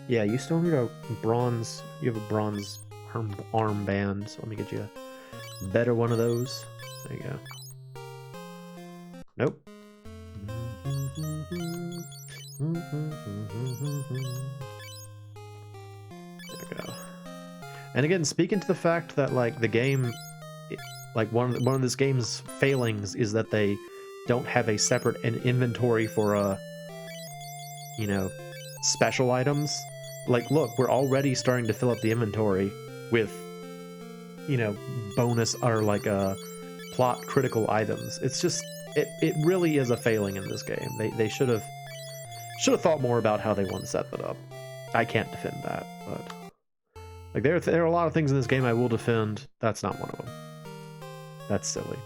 [SPEAKER 1] Yeah, you still need a bronze, you have a bronze armband, so let me get you a better one of those. There you go. Nope. There we go. And again, speaking to the fact that, like, the game, like, one of this game's failings is that they don't have a separate inventory for, you know, special items. Like, look, we're already starting to fill up the inventory with, you know, bonus or, like, plot critical items. It's just, it really is a failing in this game. They should have thought more about how they want to set that up. I can't defend that, but like there are a lot of things in this game I will defend. That's not one of them. That's silly.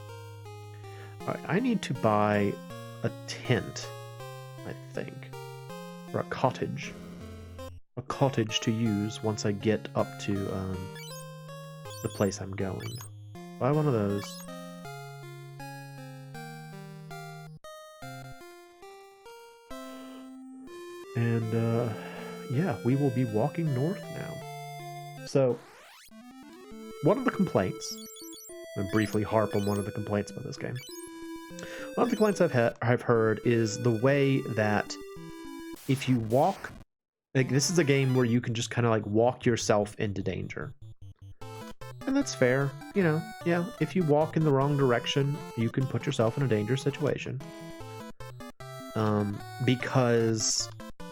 [SPEAKER 1] Alright, I need to buy a tent, I think. Or a cottage. A cottage to use once I get up to the place I'm going. Buy one of those. And yeah, we will be walking north now. So, one of the complaints, I'm going to briefly harp on one of the complaints about this game. One of the complaints I've heard is the way that if you walk, like this is a game where you can just kind of like walk yourself into danger. And that's fair, you know, yeah, if you walk in the wrong direction, you can put yourself in a dangerous situation. Because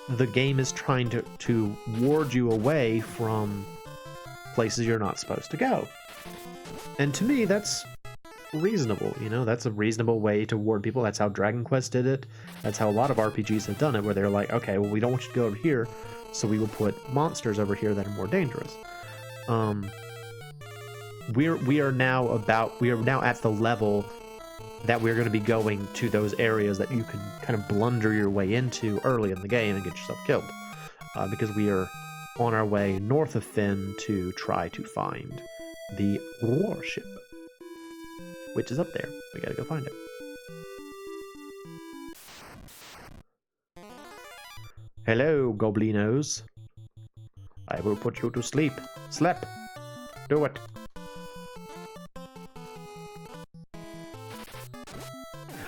[SPEAKER 1] the game is trying to ward you away from places you're not supposed to go. And to me, that's reasonable, you know, that's a reasonable way to ward people. That's how Dragon Quest did it. That's how a lot of RPGs have done it, where they're like, okay, well, we don't want you to go over here, so we will put monsters over here that are more dangerous. We are now at the level that we're going to be going to those areas that you can kind of blunder your way into early in the game and get yourself killed. Because we are on our way north of Fynn to try to find the warship, which is up there. We gotta go find it. Hello, goblinos. I will put you to sleep. Slap. Do it.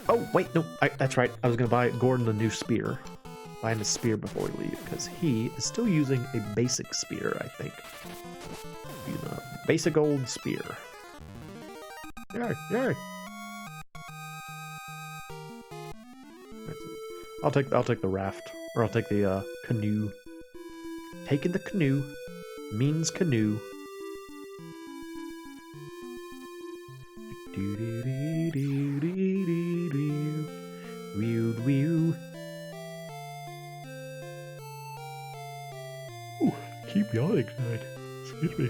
[SPEAKER 1] Oh, wait, no, that's right. I was going to buy Gordon a new spear. Buy him a spear before we leave, because he is still using a basic spear, I think. Using a basic old spear. Yay, yay! I'll take the raft, or I'll take the canoe. Taking the canoe means canoe. Keep yawning tonight. Excuse me.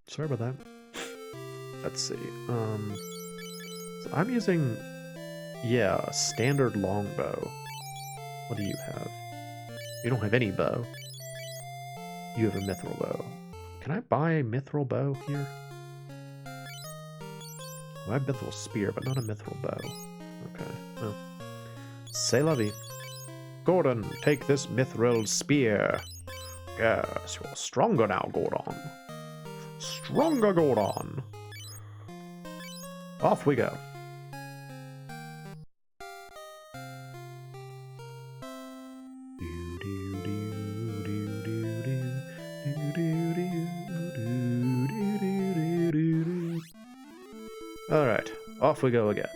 [SPEAKER 1] Sorry about that. Let's see. So I'm using, yeah, a standard longbow. What do you have? You don't have any bow. You have a mithril bow. Can I buy a mithril bow here? Well, I have a mithril spear, but not a mithril bow. Okay. Well. C'est la vie. Gordon, take this mithril spear. Yes, you're stronger now, Gordon. Stronger, Gordon. Off we go. Alright, off we go again.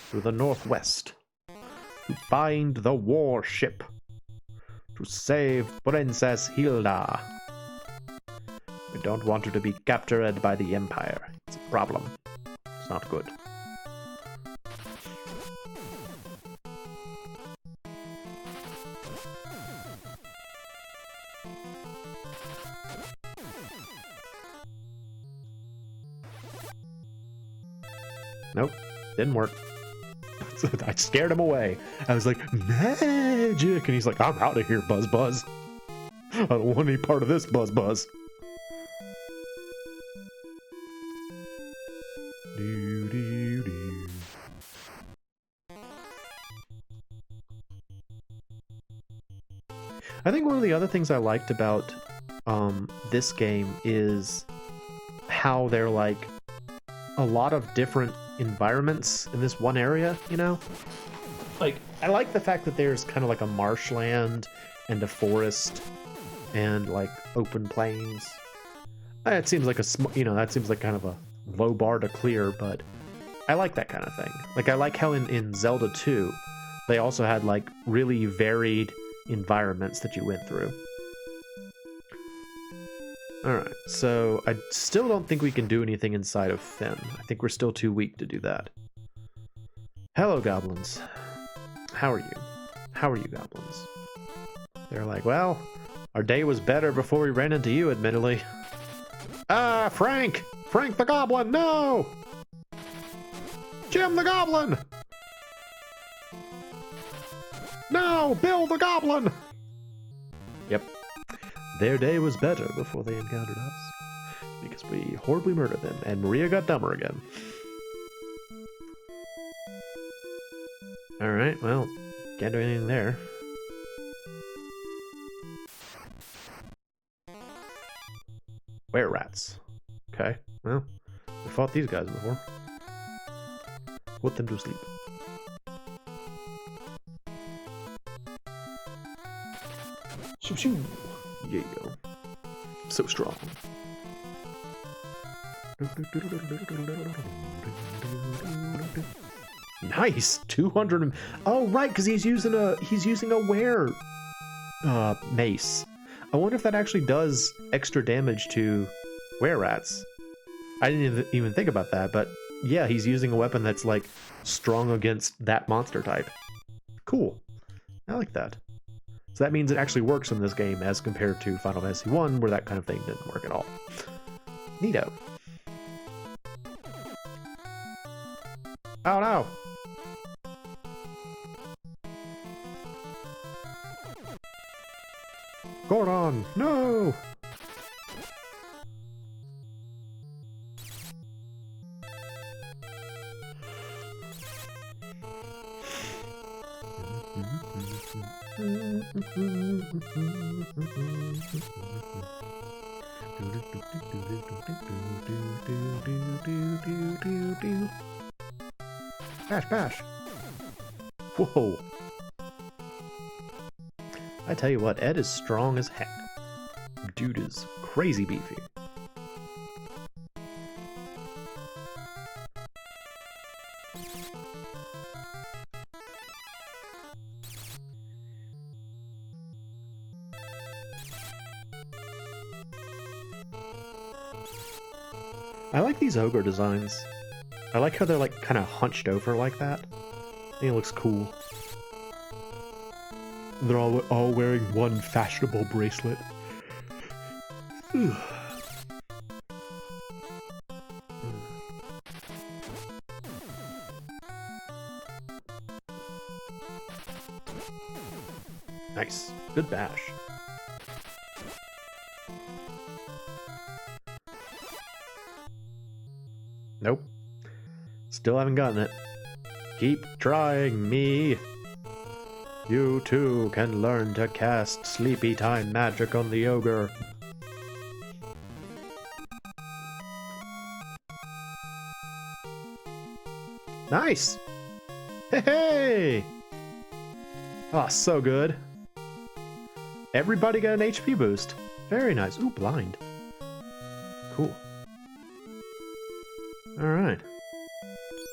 [SPEAKER 1] To the northwest. To find the warship. To save Princess Hilda. We don't want her to be captured by the Empire. It's a problem. It's not good. Nope, didn't work. I scared him away. I was like, magic! And he's like, I'm out of here, Buzz Buzz. I don't want any part of this, Buzz Buzz. I think one of the other things I liked about this game is how they're like a lot of different environments in this one area, you know? Like, I like the fact that there's kind of like a marshland and a forest and like open plains. It seems like that seems like kind of a low bar to clear, but I like that kind of thing. Like, I like how in Zelda 2, they also had like really varied environments that you went through. Alright, so I still don't think we can do anything inside of Fynn. I think we're still too weak to do that. Hello, goblins. How are you? How are you, goblins? They're like, well, our day was better before we ran into you, admittedly. Ah, Frank! Frank the Goblin, no! Jim the Goblin! No, Bill the Goblin! Yep. Their day was better before they encountered us. Because we horribly murdered them, and Maria got dumber again. Alright, well, can't do anything there. Were-rats. Okay, well, we fought these guys before. Put them to sleep. Shoo shoo! Yeah, so strong. Nice, 200. Oh, right, because he's using a were mace. I wonder if that actually does extra damage to were-rats. I didn't even think about that, but yeah, he's using a weapon that's like strong against that monster type. Cool. I like that. So that means it actually works in this game as compared to Final Fantasy 1, where that kind of thing didn't work at all. Neato. Oh no! Gordon, no! Bash, bash. Whoa. I tell you what, Ed is strong as heck. Dude is crazy beefy. I like these ogre designs. I like how they're like kind of hunched over like that. I think it looks cool. They're all wearing one fashionable bracelet. Nice. Good bash. Nope. Still haven't gotten it. Keep trying, me. You too can learn to cast sleepy time magic on the ogre. Nice! Hey, hey! Oh, so good. Everybody got an HP boost. Very nice. Ooh, blind. Cool. Alright.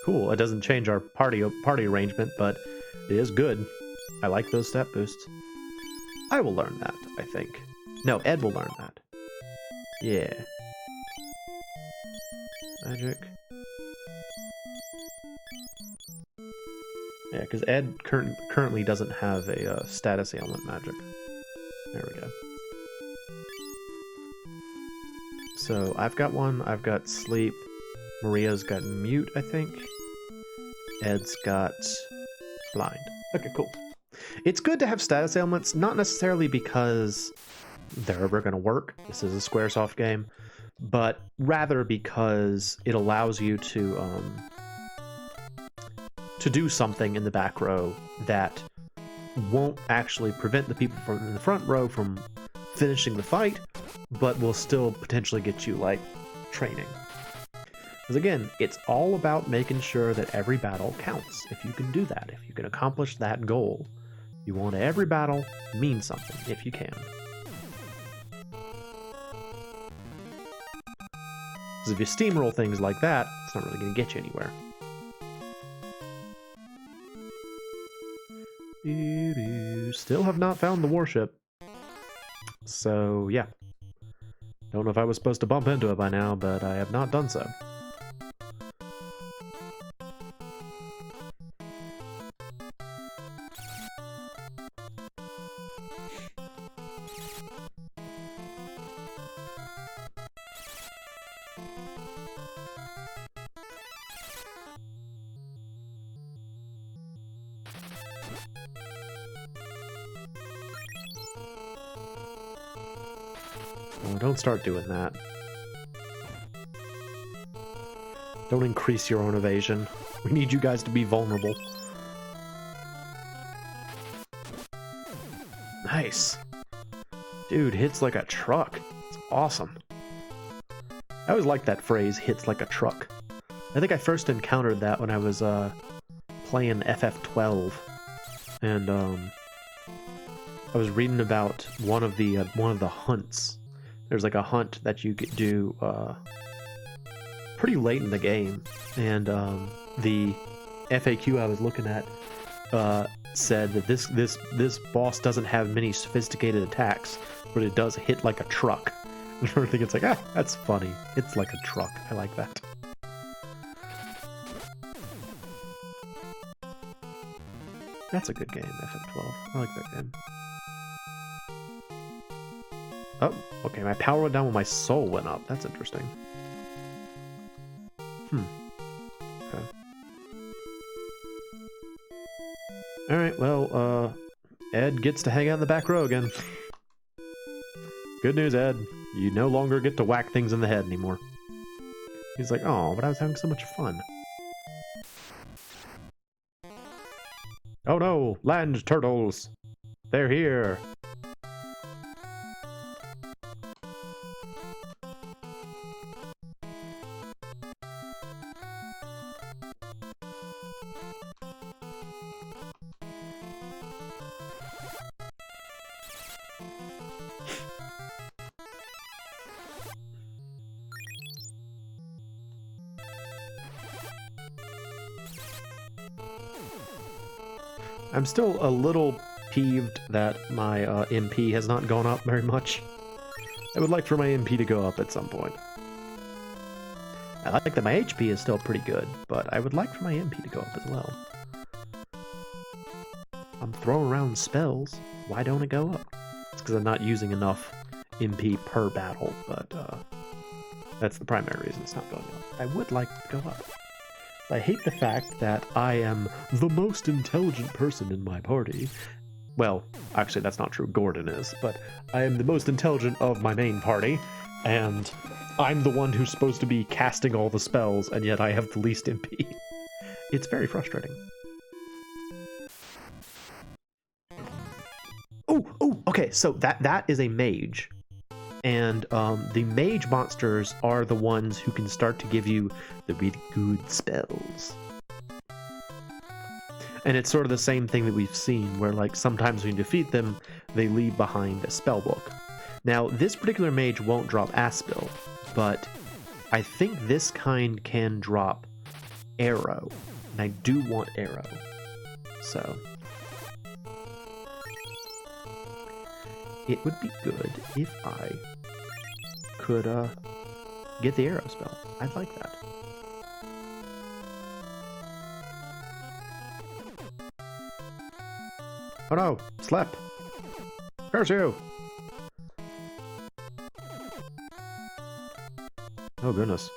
[SPEAKER 1] Cool. It doesn't change our party arrangement, but it is good. I like those stat boosts. I will learn that, I think. No, Ed will learn that. Yeah. Magic. Yeah, because Ed currently doesn't have a status ailment magic. There we go. So I've got one. I've got sleep. Maria's got mute, I think. Ed's got blind. Okay, cool. It's good to have status ailments, not necessarily because they're ever going to work. This is a Squaresoft game, but rather because it allows you to do something in the back row that won't actually prevent the people from in the front row from finishing the fight, but will still potentially get you, like, training. Because again, it's all about making sure that every battle counts. If you can do that, if you can accomplish that goal, you want every battle mean something, if you can. Because if you steamroll things like that, it's not really going to get you anywhere. Still have not found the warship. So, yeah. Don't know if I was supposed to bump into it by now, but I have not done so. Oh, don't start doing that. Don't increase your own evasion. We need you guys to be vulnerable. Nice. Dude, hits like a truck. It's awesome. I always like that phrase, hits like a truck. I think I first encountered that when I was playing FF12. And I was reading about one of the hunts. There's like a hunt that you could do pretty late in the game, and the FAQ I was looking at said that this boss doesn't have many sophisticated attacks, but it does hit like a truck. And I think it's like, ah, that's funny. It's like a truck. I like that. That's a good game, FF12. I like that game. Oh, okay, my power went down when my soul went up. That's interesting. Okay. Alright, well, Ed gets to hang out in the back row again. Good news, Ed. You no longer get to whack things in the head anymore. He's like, oh, but I was having so much fun. Oh no, land turtles! They're here! I'm still a little peeved that my MP has not gone up very much. I would like for my MP to go up at some point. I like that my HP is still pretty good, but I would like for my MP to go up as well. I'm throwing around spells. Why don't it go up? It's because I'm not using enough MP per battle, but that's the primary reason it's not going up. I would like it to go up. I hate the fact that I am the most intelligent person in my party. Well, actually that's not true, Gordon is, but I am the most intelligent of my main party, and I'm the one who's supposed to be casting all the spells, and yet I have the least MP. It's very frustrating. Oh, okay, so that is a mage. And the mage monsters are the ones who can start to give you the really good spells. And it's sort of the same thing that we've seen, where like sometimes when you defeat them, they leave behind a spell book. Now, this particular mage won't drop Aspil, but I think this kind can drop Arrow. And I do want Arrow. So it would be good if I could get the arrow spell. I'd like that. Oh no! Slap! Curse you! Oh goodness.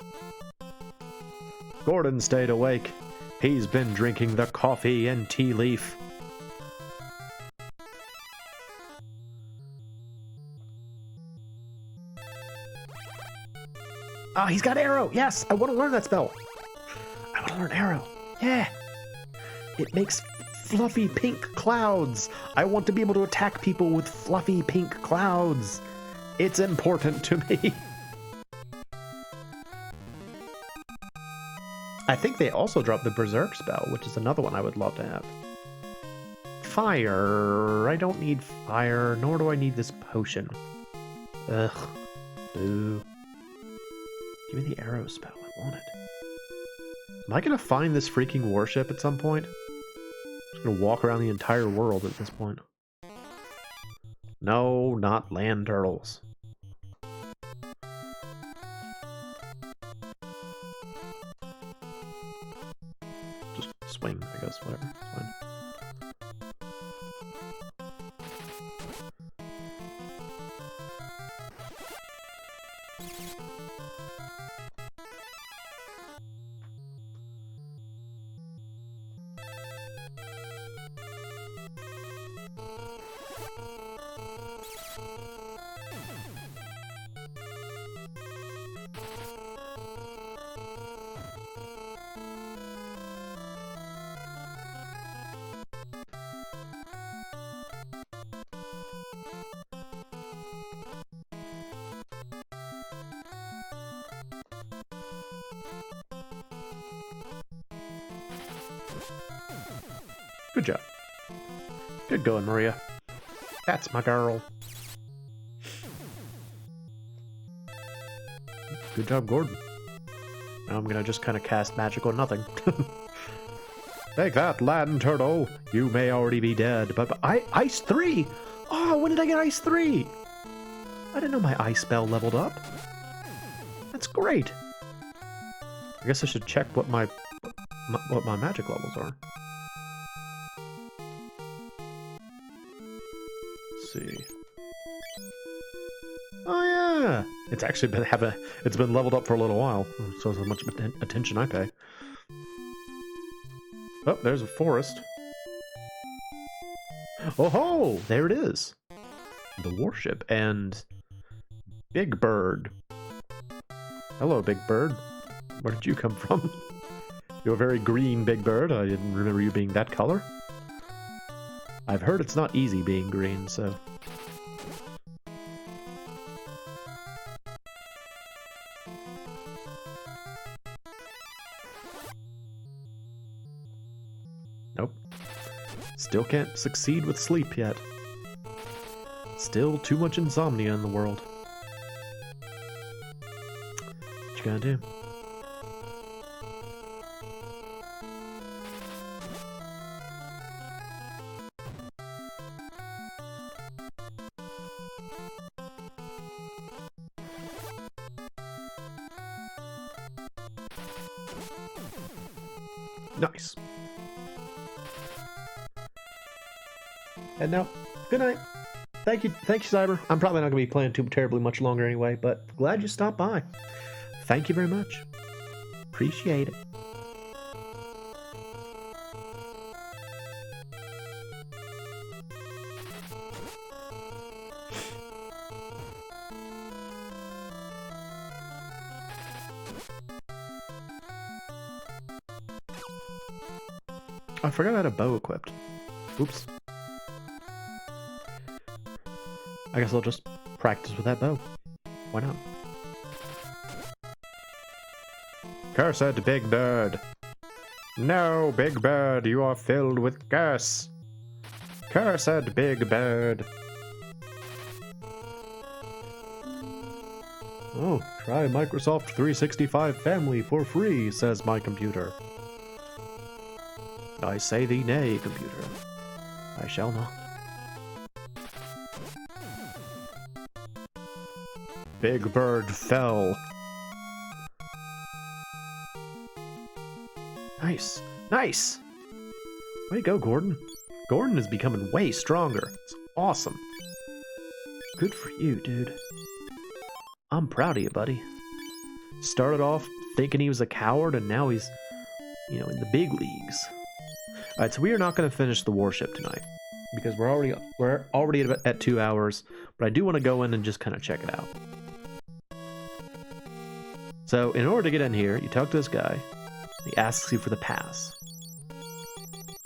[SPEAKER 1] Gordon stayed awake. He's been drinking the coffee and tea leaf. Oh, he's got arrow. Yes, I want to learn that spell. I want to learn arrow. Yeah. It makes fluffy pink clouds. I want to be able to attack people with fluffy pink clouds. It's important to me. I think they also dropped the Berserk spell, which is another one I would love to have. Fire. I don't need fire, nor do I need this potion. Ugh. Boo. Give me the arrow spell. I want it. Am I gonna find this freaking warship at some point? I'm just gonna walk around the entire world at this point. No, not land turtles. Just swing, I guess, whatever. It's fine. Good job. Good going, Maria. That's my girl. Good job, Gordon. Now I'm gonna just kind of cast magic on nothing. Take that, land turtle. You may already be dead, but ice 3. Oh, when did I get ice 3? I didn't know my ice spell leveled up. That's great. I guess I should check what my magic levels are. Let's see. Oh yeah, it's actually been it's been leveled up for a little while. So how much attention I pay. Oh, there's a forest. Oh ho! There it is. The warship and Big Bird. Hello, Big Bird. Where did you come from? You're a very green Big Bird. I didn't remember you being that color. I've heard it's not easy being green, so... Nope. Still can't succeed with sleep yet. Still too much insomnia in the world. What you gonna do? Nice. And now, good night. Thank you, Cyber. I'm probably not going to be playing too terribly much longer anyway, but glad you stopped by. Thank you very much. Appreciate it. I forgot I had a bow equipped. Oops. I guess I'll just practice with that bow. Why not? Cursed Big Bird. No, Big Bird, you are filled with curse. Cursed Big Bird. Oh, try Microsoft 365 Family for free, says my computer. I say thee nay, computer. I shall not. Big Bird fell. Nice. Nice! Way to go, Gordon. Gordon is becoming way stronger. It's awesome. Good for you, dude. I'm proud of you, buddy. Started off thinking he was a coward, and now he's, you know, in the big leagues. Alright, so we are not going to finish the warship tonight, because we're already at 2 hours, but I do want to go in and just kind of check it out. So, in order to get in here, you talk to this guy. He asks you for the pass.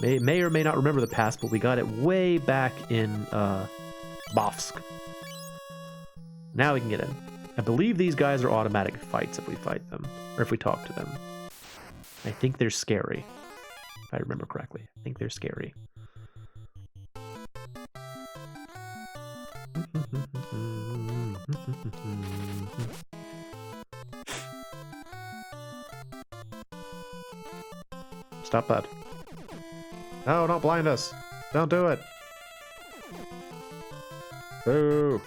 [SPEAKER 1] May or may not remember the pass, but we got it way back in Bofsk. Now we can get in. I believe these guys are automatic fights if we fight them, or if we talk to them. I think they're scary. If I remember correctly. I think they're scary. Stop that. No, don't blind us. Don't do it. Boo.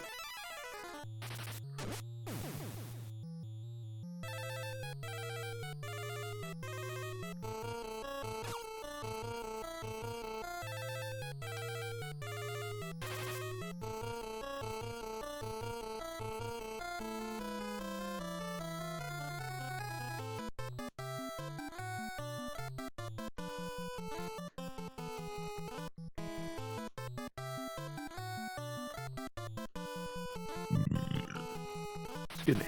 [SPEAKER 1] Excuse me.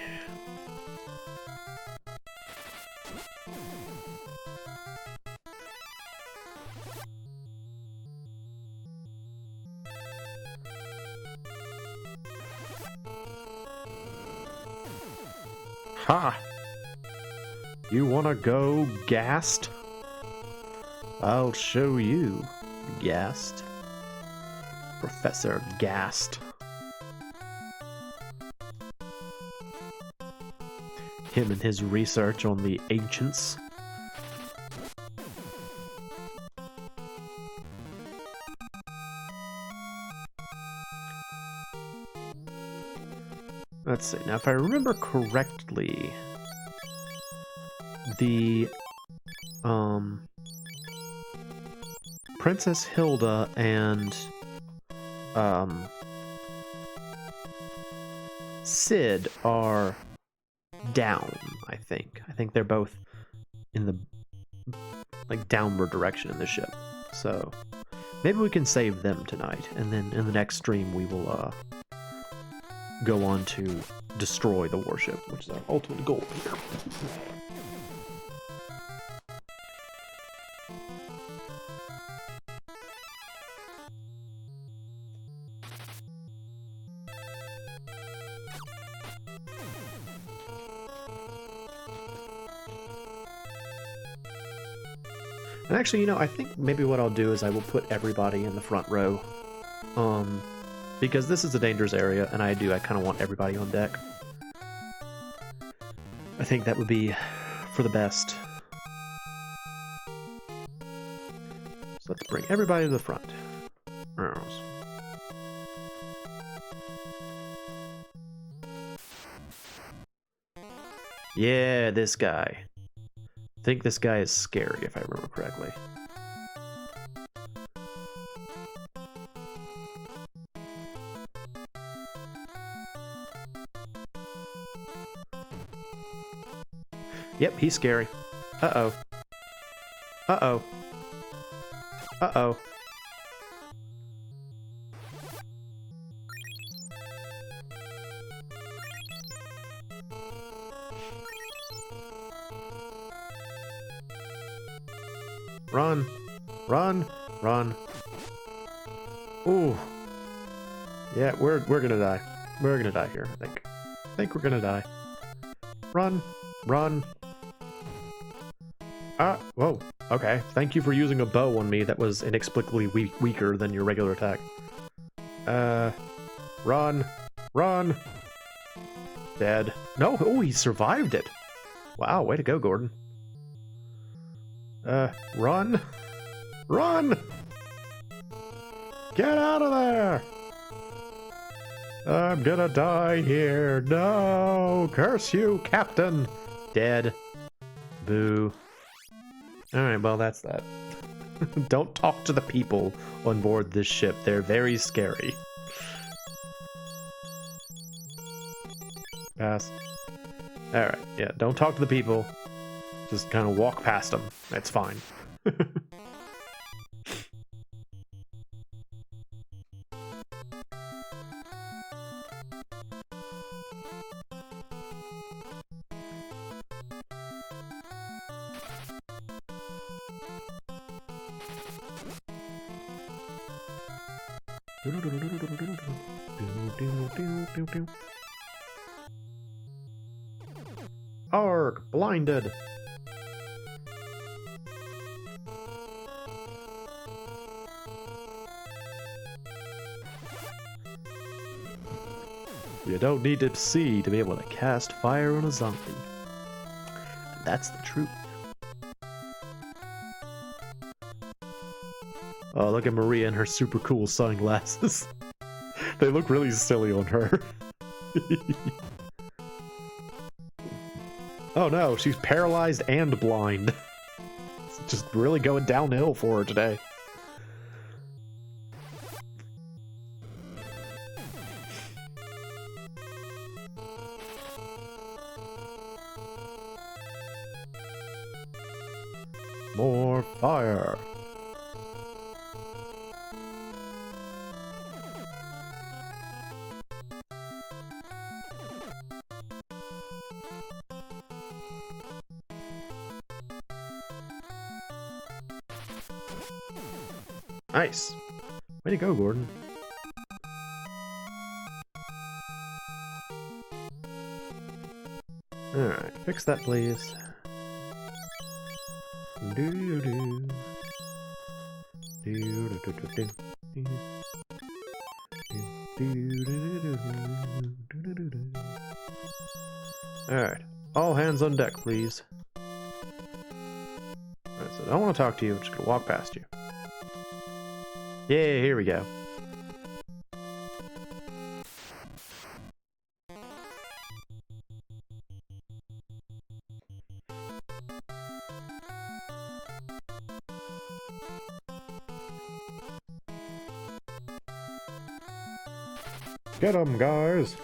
[SPEAKER 1] Ha! You wanna go gassed? I'll show you, Gast. Professor Gast. Him and his research on the ancients. Let's see. Now, if I remember correctly, the Princess Hilda and Sid are down, I think. I think they're both in the like downward direction in the ship. So maybe we can save them tonight, and then in the next stream we will go on to destroy the warship, which is our ultimate goal here. And actually, you know, I think maybe what I'll do is I will put everybody in the front row. Because this is a dangerous area, and I kind of want everybody on deck. I think that would be for the best. So let's bring everybody to the front. Yeah, this guy. I think this guy is scary, if I remember correctly. Yep, he's scary. Uh-oh. Uh-oh. Uh-oh. Run. Run. Run. Ooh. Yeah, we're gonna die. We're gonna die here, I think. I think we're gonna die. Run. Run. Ah, whoa. Okay. Thank you for using a bow on me that was inexplicably weaker than your regular attack. Run. Run. Dead. No. Oh, he survived it. Wow, way to go, Gordon. Run. Run! Get out of there! I'm gonna die here. No! Curse you, Captain! Dead. Boo. Alright, well, that's that. Don't talk to the people on board this ship. They're very scary. Pass. Alright, yeah, don't talk to the people. Just kind of walk past them. That's fine. Arg! Blinded! You don't need to see to be able to cast fire on a zombie. And that's the truth. Oh, look at Maria and her super cool sunglasses. They look really silly on her. Oh no, she's paralyzed and blind. It's just really going downhill for her today. More fire. Nice. Way to go, Gordon. Alright, fix that, please. Doo-doo-doo. Alright. All hands on deck, please. Alright, so I don't want to talk to you. I'm just going to walk past you. Yeah, here we go. Get 'em, guys!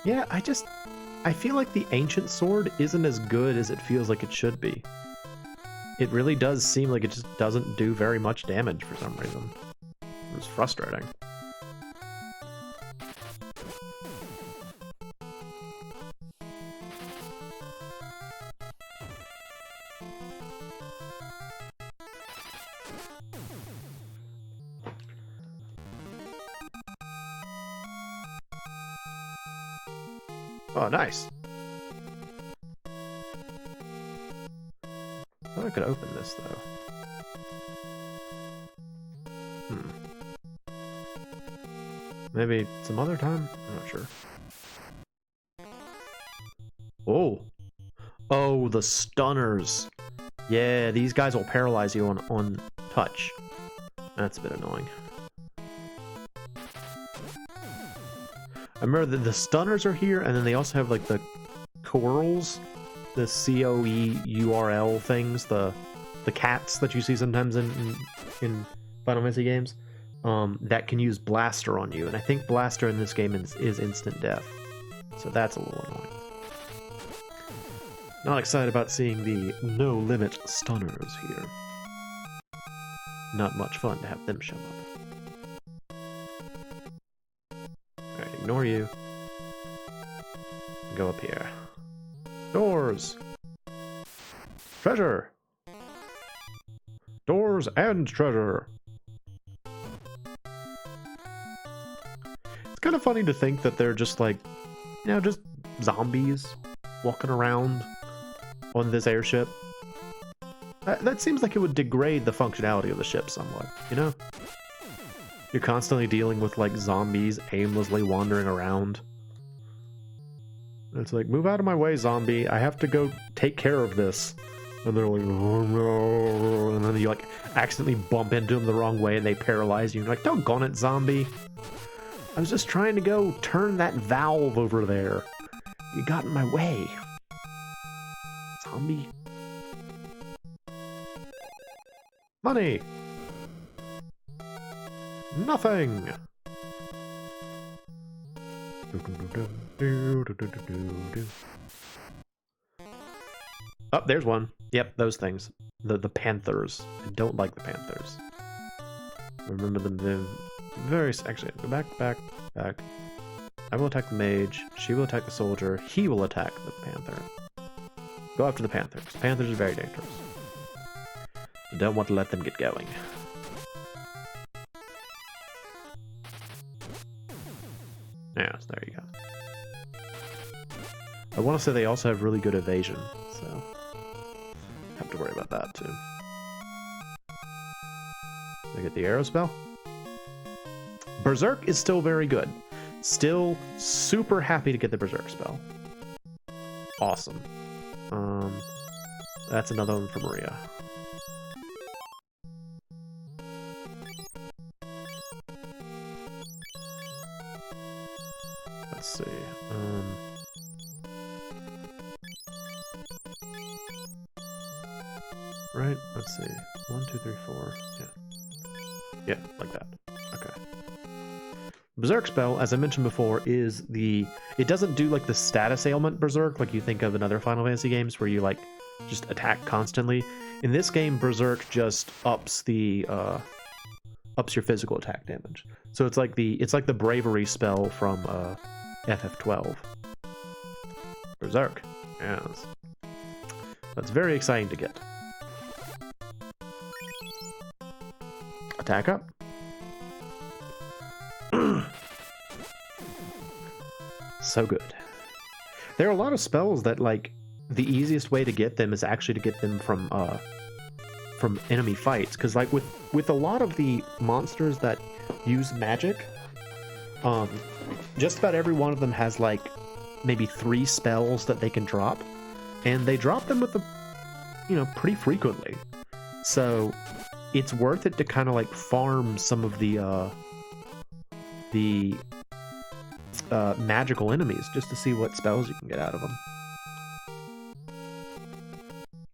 [SPEAKER 1] Yeah, I feel like the ancient sword isn't as good as it feels like it should be. It really does seem like it just doesn't do very much damage for some reason. It's frustrating. Oh, nice. I thought I could open this, though. Maybe some other time? I'm not sure. Oh. Oh, the stunners. Yeah, these guys will paralyze you on touch. That's a bit annoying. I remember that the stunners are here, and then they also have like the courls, the COEURL things, the cats that you see sometimes in Final Fantasy games, that can use Blaster on you, and I think Blaster in this game is instant death, so that's a little annoying. Not excited about seeing the no limit stunners here. Not much fun to have them show up. Alright, ignore you. Go up here. Doors! Treasure! Doors and treasure! It's kind of funny to think that they're just like, you know, just zombies walking around on this airship. That seems like it would degrade the functionality of the ship somewhat, you know? You're constantly dealing with, like, zombies aimlessly wandering around. It's like, move out of my way, zombie. I have to go take care of this. And they're like, oh no. And then you, like, accidentally bump into them the wrong way and they paralyze you. You're like, doggone it, zombie. I was just trying to go turn that valve over there. You got in my way. Zombie. Money. Nothing. Oh, there's one. Yep, those things. The panthers. I don't like the panthers. Remember them very... Actually, go back. I will attack the mage. She will attack the soldier. He will attack the panther. Go after the panthers. Panthers are very dangerous. I don't want to let them get going. Yes, there you go. I want to say they also have really good evasion, so have to worry about that too. I get the arrow spell. Berserk is still very good. Still super happy to get the Berserk spell. Awesome. That's another one for Maria. Let's see. Right, let's see. 1, 2, 3, 4. Yeah. Yeah, like that. Okay. Berserk spell, as I mentioned before, is the... It doesn't do, like, the status ailment Berserk like you think of in other Final Fantasy games where you, like, just attack constantly. In this game, Berserk just ups the, ups your physical attack damage. So it's like the bravery spell from, FF12. Berserk. Yes. That's very exciting to get. Attack up. So good. There are a lot of spells that, like, the easiest way to get them is actually to get them from enemy fights. Because, like, with a lot of the monsters that use magic, just about every one of them has, like, maybe 3 spells that they can drop. And they drop them with pretty frequently. So it's worth it to kind of, like, farm some of the magical enemies just to see what spells you can get out of them.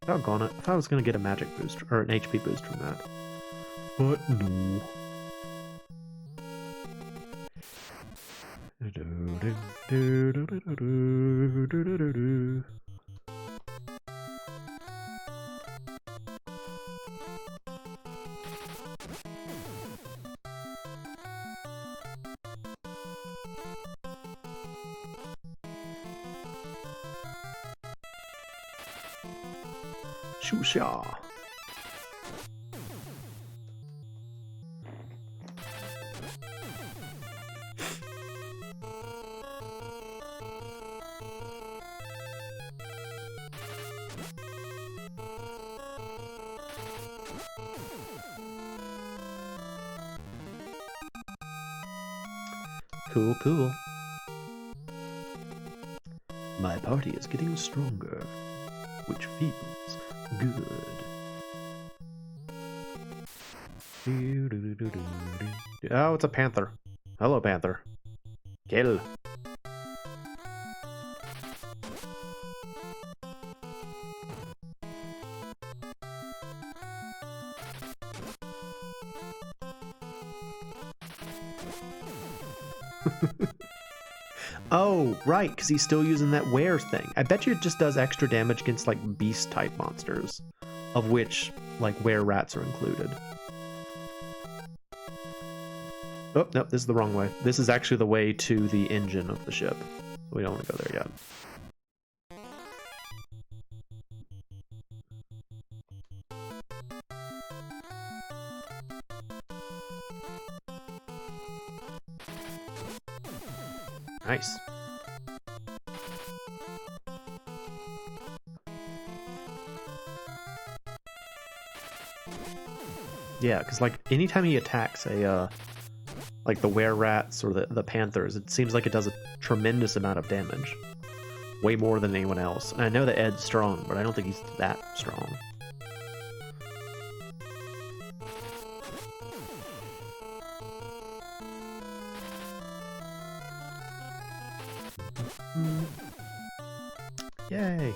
[SPEAKER 1] Doggone it. I thought I was going to get a magic boost or an HP boost from that. But no. Shusha. Cool, cool. My party is getting stronger, which feels good. Oh, it's a panther. Hello, panther. Kill. Oh, right, because he's still using that wear thing. I bet you it just does extra damage against, like, beast-type monsters, of which, like, were rats are included. Oh, nope, this is the wrong way. This is actually the way to the engine of the ship. We don't want to go there yet. Nice. Yeah, because, like, anytime he attacks like the were-rats or the panthers, it seems like it does a tremendous amount of damage. Way more than anyone else. And I know that Ed's strong, but I don't think he's that strong. Yay!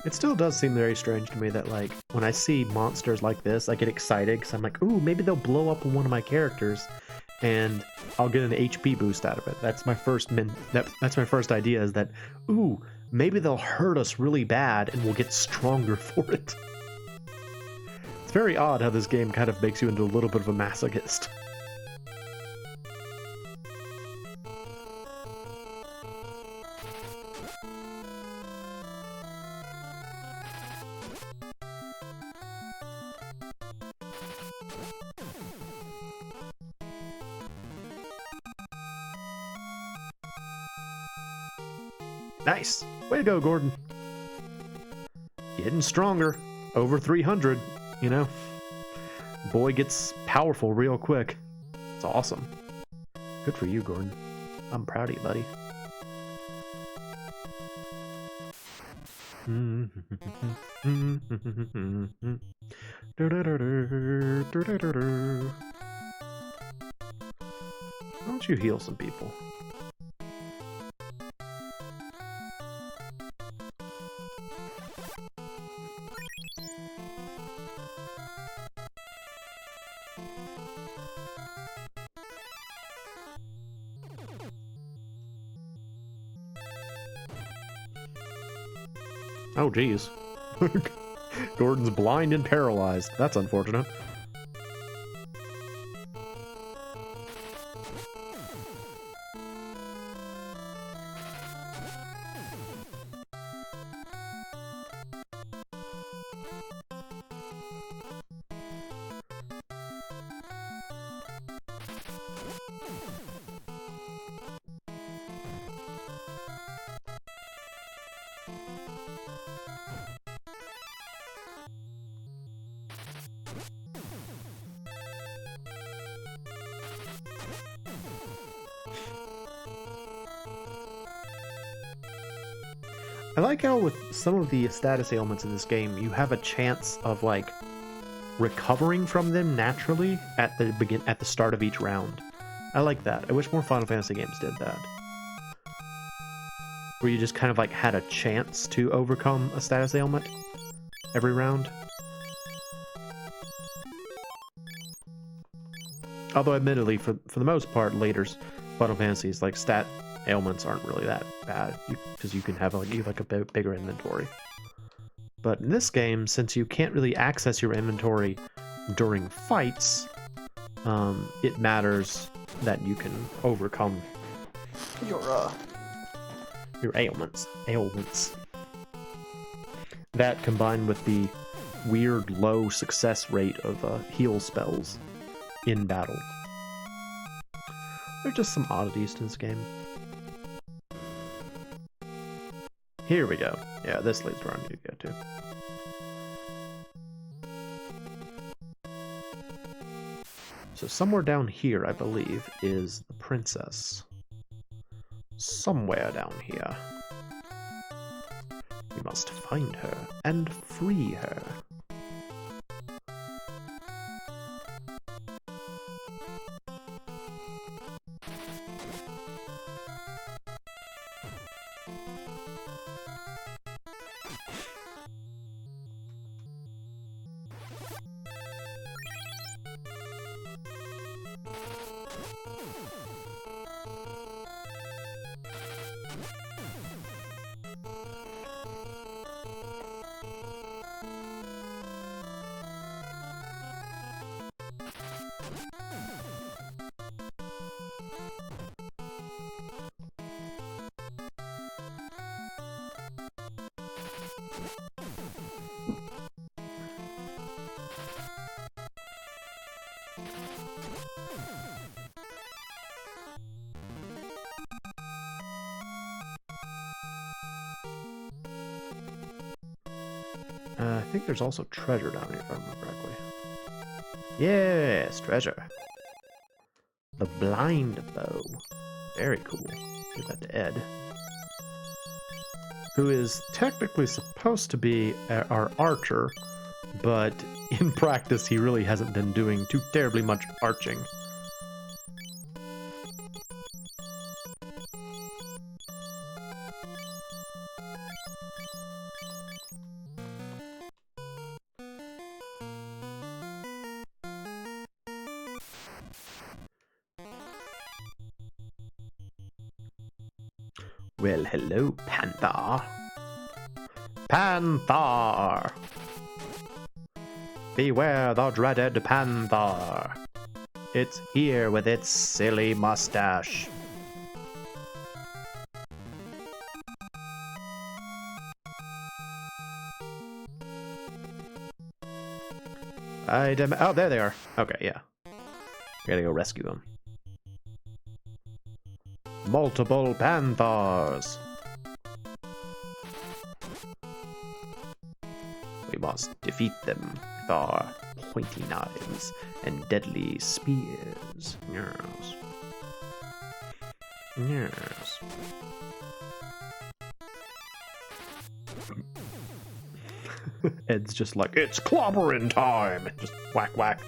[SPEAKER 1] It still does seem very strange to me that, like, when I see monsters like this, I get excited because I'm like, ooh, maybe they'll blow up one of my characters, and I'll get an HP boost out of it. That's my first that's my first idea, is that, ooh, maybe they'll hurt us really bad and we'll get stronger for it. It's very odd how this game kind of makes you into a little bit of a masochist. Nice. Way to go, Gordon. Getting stronger. Over 300, you know. Boy gets powerful real quick. It's awesome. Good for you, Gordon. I'm proud of you, buddy. Why don't you heal some people? Oh, geez. Gordon's blind and paralyzed. That's unfortunate. I like how with some of the status ailments in this game, you have a chance of like recovering from them naturally at the start of each round. I like that. I wish more Final Fantasy games did that. Where you just kind of like had a chance to overcome a status ailment every round. Although admittedly, for the most part, later Final Fantasies, like stat ailments aren't really that bad because you can have like a bigger inventory. But in this game, since you can't really access your inventory during fights, it matters that you can overcome your ailments. That combined with the weird low success rate of heal spells in battle. There are just some oddities to this game. Here we go. Yeah, this leads where I need to get to. So somewhere down here, I believe, is the princess. Somewhere down here. We must find her and free her. I think there's also treasure down here, if I remember correctly. Yes, treasure. The blind bow. Very cool. Give that to Ed. Who is technically supposed to be our archer, but in practice he really hasn't been doing too terribly much arching. Well, hello, Panther. Panther! Beware the dreaded Panther. It's here with its silly mustache. Oh, there they are. Okay, yeah. We gotta go rescue them. Multiple panthers. We must defeat them with our pointy knives and deadly spears. Yes. Yes. Ed's just like, it's clobbering time! Just whack whack.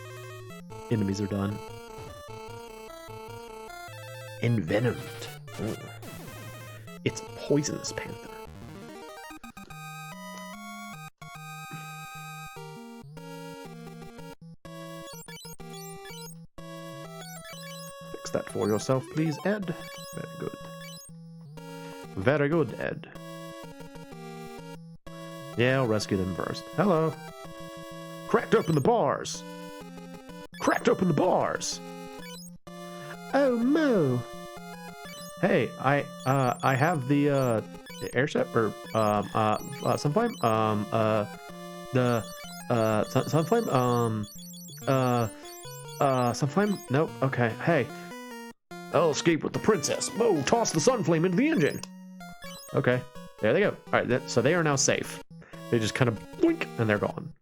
[SPEAKER 1] Enemies are done. Envenomed. Oh. It's a poisonous panther. fix that for yourself, please, Ed. Very good. Very good, Ed. Yeah, I'll rescue them first. Hello. Cracked open the bars. Cracked open the bars. Oh, Mo. Hey, I have the airship or sunflame. The sunflame. Sunflame. Nope. Okay. Hey, I'll escape with the princess. Mo, toss the sunflame into the engine. Okay. There they go. All right. So they are now safe. They just kind of blink and they're gone.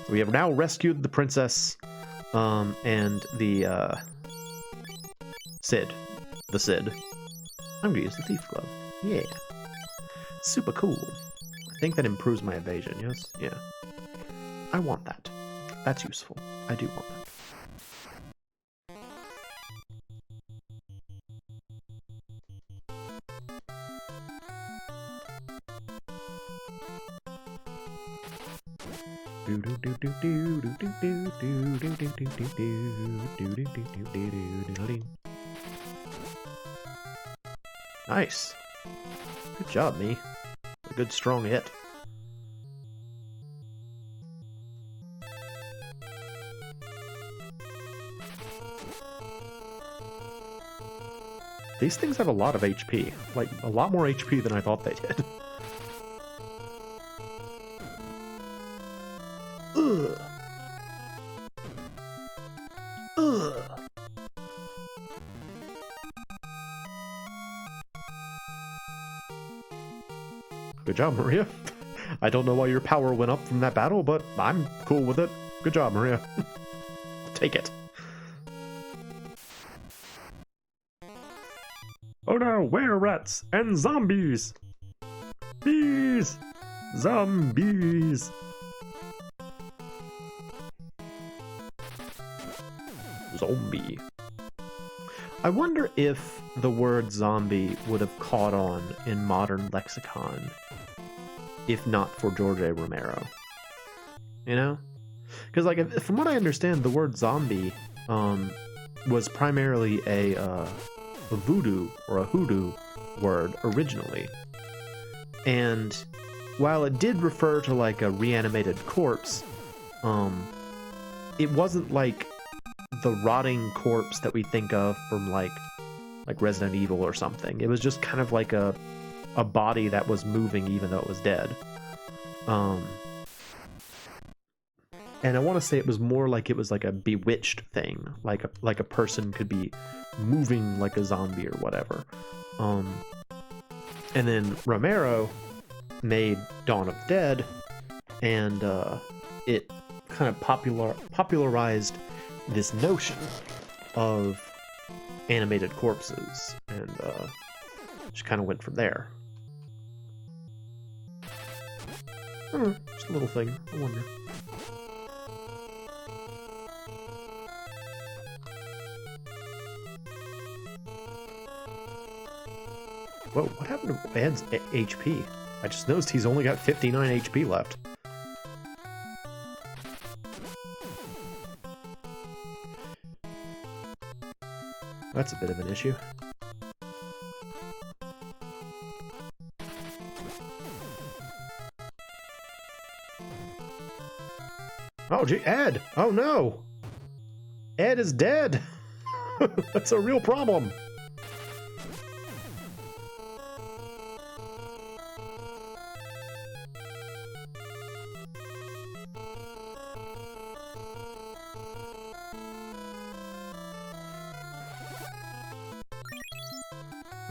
[SPEAKER 1] We have now rescued the princess, and the Sid. The Sid. I'm gonna use the thief glove. Yeah. Super cool. I think that improves my evasion, yes? Yeah. I want that. That's useful. I do want that. Nice. Good job, me. A good strong hit. These things have a lot of HP. Like, a lot more HP than I thought they did. Ugh. Ugh. Good job, Maria. I don't know why your power went up from that battle, but I'm cool with it. Good job, Maria. Take it. Oh no, were-rats and zombies! Bees! Zombies! Zombie. I wonder if the word zombie would have caught on in modern lexicon if not for George A. Romero. You know? Because, like, from what I understand, the word zombie was primarily a voodoo or a hoodoo word originally. And while it did refer to, like, a reanimated corpse, it wasn't like the rotting corpse that we think of from like Resident Evil or something. It was just kind of like a body that was moving even though it was dead. And I want to say it was more like it was like a bewitched thing, like a person could be moving like a zombie or whatever. And then Romero made Dawn of the Dead, and it kind of popularized this notion of animated corpses, and just kind of went from there. I don't know, just a little thing, I wonder. Whoa, what happened to Ed's HP? I just noticed he's only got 59 HP left. That's a bit of an issue. Oh, gee, Ed! Oh no! Ed is dead! That's a real problem!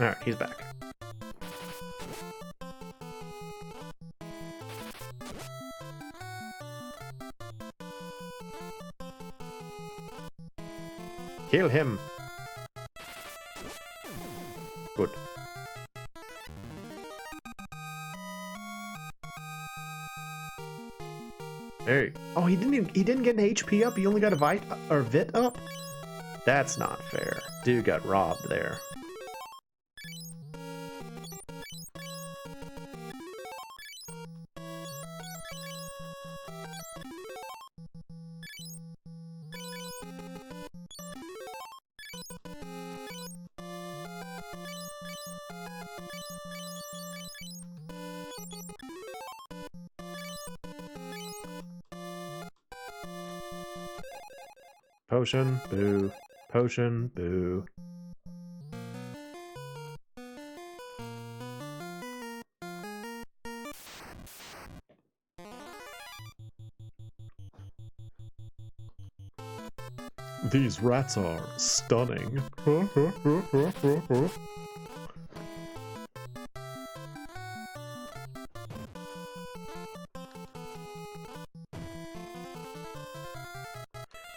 [SPEAKER 1] Alright, he's back. Kill him! Good. Hey. Oh, he didn't get an HP up, he only got a VIT up? That's not fair. Dude got robbed there. Potion, boo. Potion, boo. These rats are stunning.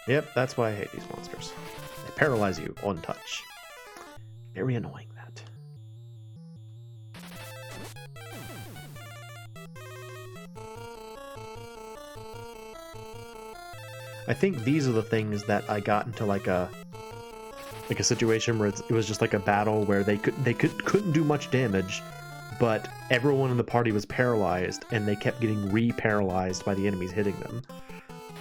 [SPEAKER 1] Yep, that's why I hate these monsters. They paralyze you on touch. Very annoying, that. I think these are the things that I got into like a situation where it was just like a battle where they couldn't do much damage, but everyone in the party was paralyzed and they kept getting re-paralyzed by the enemies hitting them.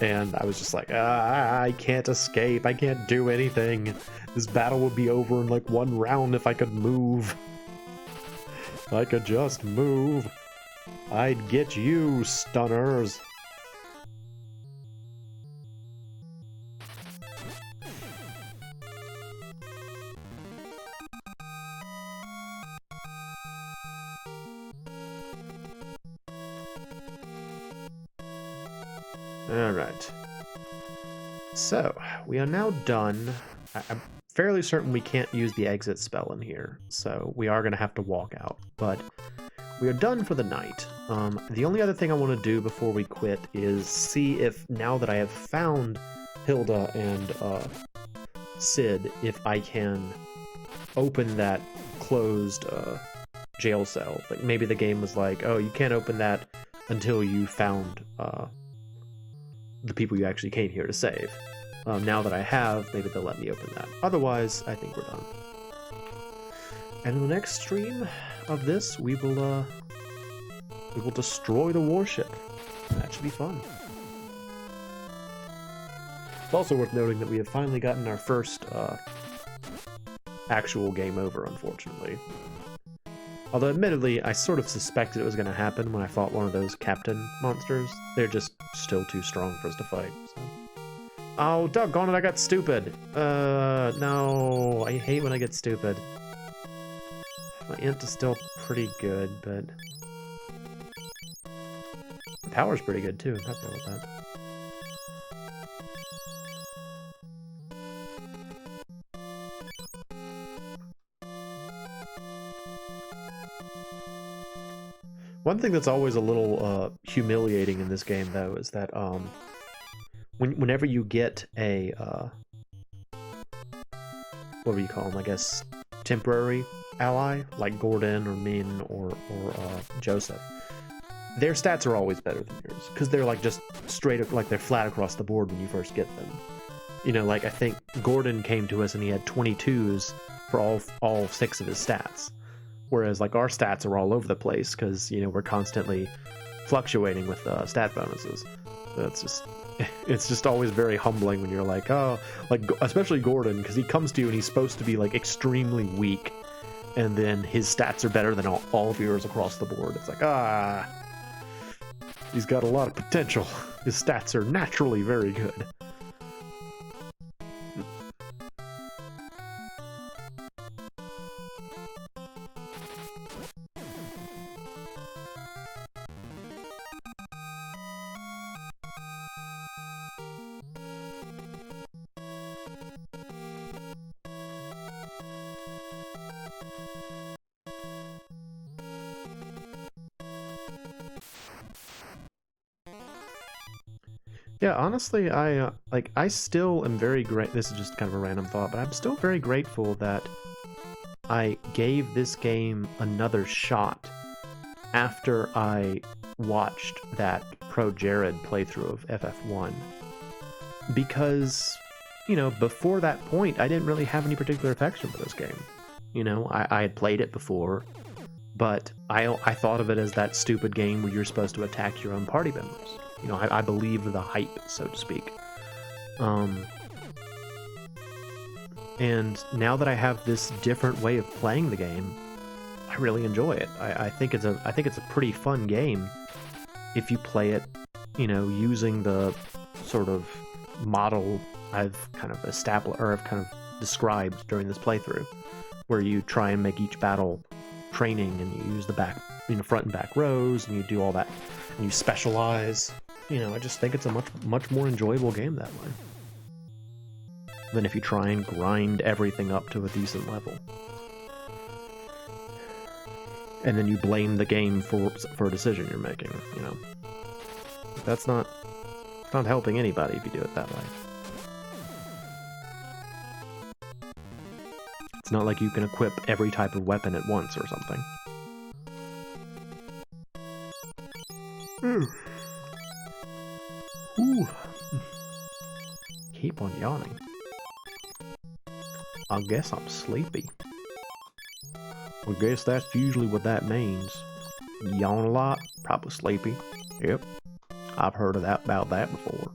[SPEAKER 1] And I was just like, I can't escape, I can't do anything. This battle would be over in like one round if I could move. If I could just move, I'd get you, stunners. Alright. So, we are now done. I'm fairly certain we can't use the exit spell in here, so we are going to have to walk out. But we are done for the night. The only other thing I want to do before we quit is see if, now that I have found Hilda and Sid, if I can open that closed jail cell. Like, maybe the game was like, oh, you can't open that until you found the people you actually came here to save. Now that I have, maybe they'll let me open that. Otherwise, I think we're done. And in the next stream of this, we will destroy the warship. That should be fun. It's also worth noting that we have finally gotten our first actual game over, unfortunately. Although, admittedly, I sort of suspected it was going to happen when I fought one of those captain monsters. They're just still too strong for us to fight. So. Oh, doggone it, I got stupid. No, I hate when I get stupid. My int is still pretty good, but... the power's pretty good, too. I'm happy with that. One thing that's always a little humiliating in this game, though, is that whenever you get a what do you call them? I guess temporary ally like Gordon or Min or Joseph, their stats are always better than yours because they're like just straight, like they're flat across the board when you first get them. You know, like I think Gordon came to us and he had 22s for all 6 of his stats. Whereas, like, our stats are all over the place because, you know, we're constantly fluctuating with stat bonuses. So it's just always very humbling when you're like, oh, like, especially Gordon, because he comes to you and he's supposed to be, like, extremely weak, and then his stats are better than all of yours across the board. It's like, he's got a lot of potential. His stats are naturally very good. Yeah, honestly, I still am very great. This is just kind of a random thought, but I'm still very grateful that I gave this game another shot after I watched that Pro Jared playthrough of FF1. Because, you know, before that point, I didn't really have any particular affection for this game. You know, I had played it before, but I thought of it as that stupid game where you're supposed to attack your own party members. You know, I believe the hype, so to speak. And now that I have this different way of playing the game, I really enjoy it. I think it's a pretty fun game if you play it, you know, using the sort of model I've kind of established, or I've kind of described during this playthrough, where you try and make each battle training, and you use the back, front and back rows, and you do all that, and you specialize. I just think it's a much more enjoyable game that way than if you try and grind everything up to a decent level. And then you blame the game for a decision you're making, That's not helping anybody if you do it that way. It's not like you can equip every type of weapon at once or something. Ooh. Keep on yawning. I guess I'm sleepy. I guess that's usually what that means. Yawn a lot, probably sleepy. Yep, I've heard about that before.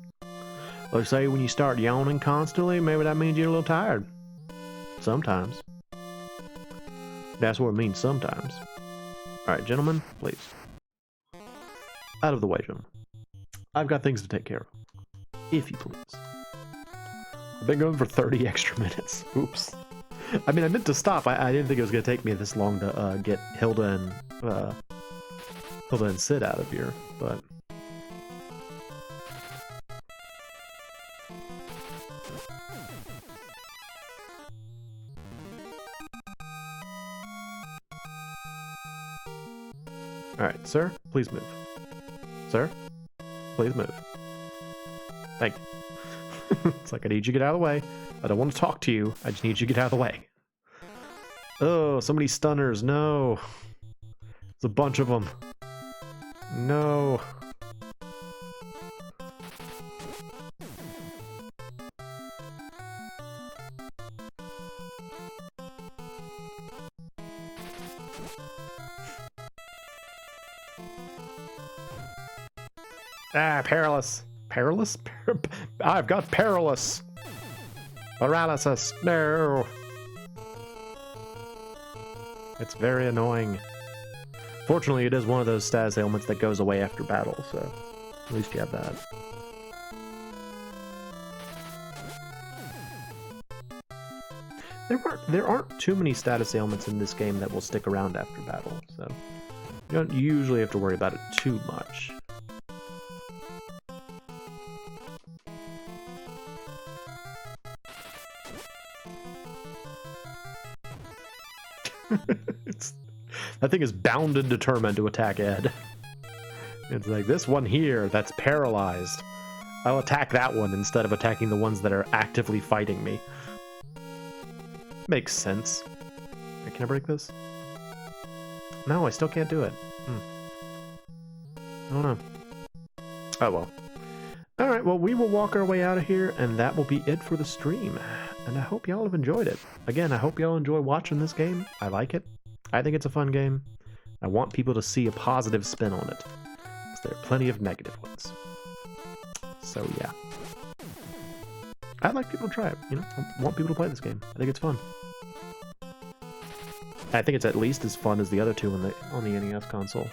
[SPEAKER 1] They say when you start yawning constantly, maybe that means you're a little tired. Sometimes. That's what it means sometimes. Alright, gentlemen, please. Out of the way, gentlemen. I've got things to take care of. If you please. I've been going for 30 extra minutes. Oops. I mean, I meant to stop. I didn't think it was going to take me this long to get Hilda and Sid out of here, but... Alright, sir, please move. Sir, please move. Thank you. It's like, I need you to get out of the way. I don't want to talk to you. I just need you to get out of the way. Oh, so many stunners. No. There's a bunch of them. No. Ah, perilous. Perilous? I've got perilous. Paralysis. No. It's very annoying. Fortunately, it is one of those status ailments that goes away after battle, so at least you have that. There aren't too many status ailments in this game that will stick around after battle, so you don't usually have to worry about it too much. That thing is bound and determined to attack Ed. It's like, this one here that's paralyzed, I'll attack that one instead of attacking the ones that are actively fighting me. Makes sense. Wait, can I break this? No, I still can't do it. I don't know. Oh well. Alright, well, we will walk our way out of here, and that will be it for the stream. And I hope y'all have enjoyed it. Again, I hope y'all enjoy watching this game. I like it. I think it's a fun game. I want people to see a positive spin on it, because there are plenty of negative ones. So yeah. I'd like people to try it, I want people to play this game. I think it's fun. I think it's at least as fun as the other two on the NES console.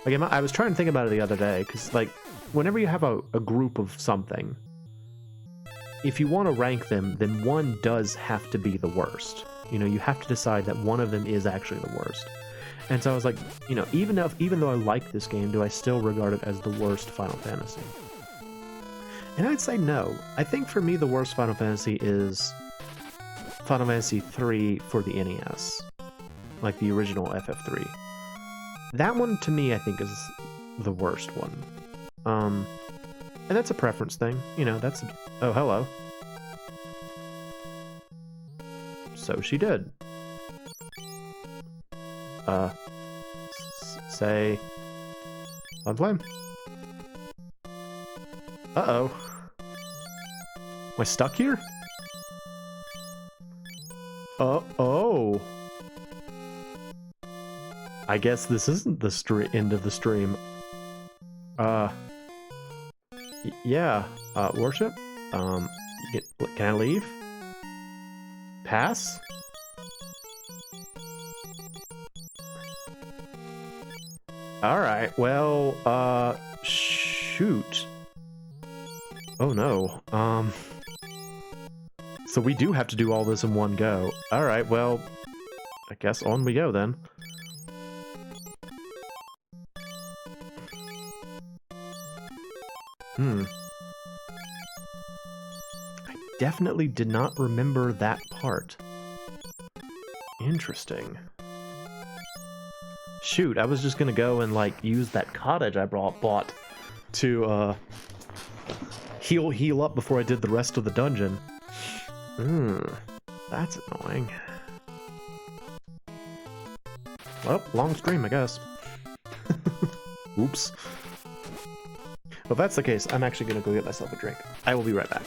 [SPEAKER 1] Like, I was trying to think about it the other day, because, like, whenever you have a group of something, if you want to rank them, then one does have to be the worst. You have to decide that one of them is actually the worst. And so I was like, even though I like this game, do I still regard it as the worst Final Fantasy? And I'd say no. I think for me the worst Final Fantasy is Final Fantasy III for the NES. Like the original FF3. That one, to me, I think is the worst one. And that's a preference thing. Oh, hello. So she did. Say... On flame. Uh-oh. Am I stuck here? Oh. I guess this isn't the end of the stream. Yeah. Worship? Can I leave? Pass? Alright, well, shoot. Oh no. So we do have to do all this in one go. Alright, well, I guess on we go then. I definitely did not remember that part. Interesting. Shoot, I was just gonna go and, like, use that cottage I bought to, heal up before I did the rest of the dungeon. That's annoying. Well, long stream, I guess. Oops. Well, if that's the case, I'm actually gonna go get myself a drink. I will be right back.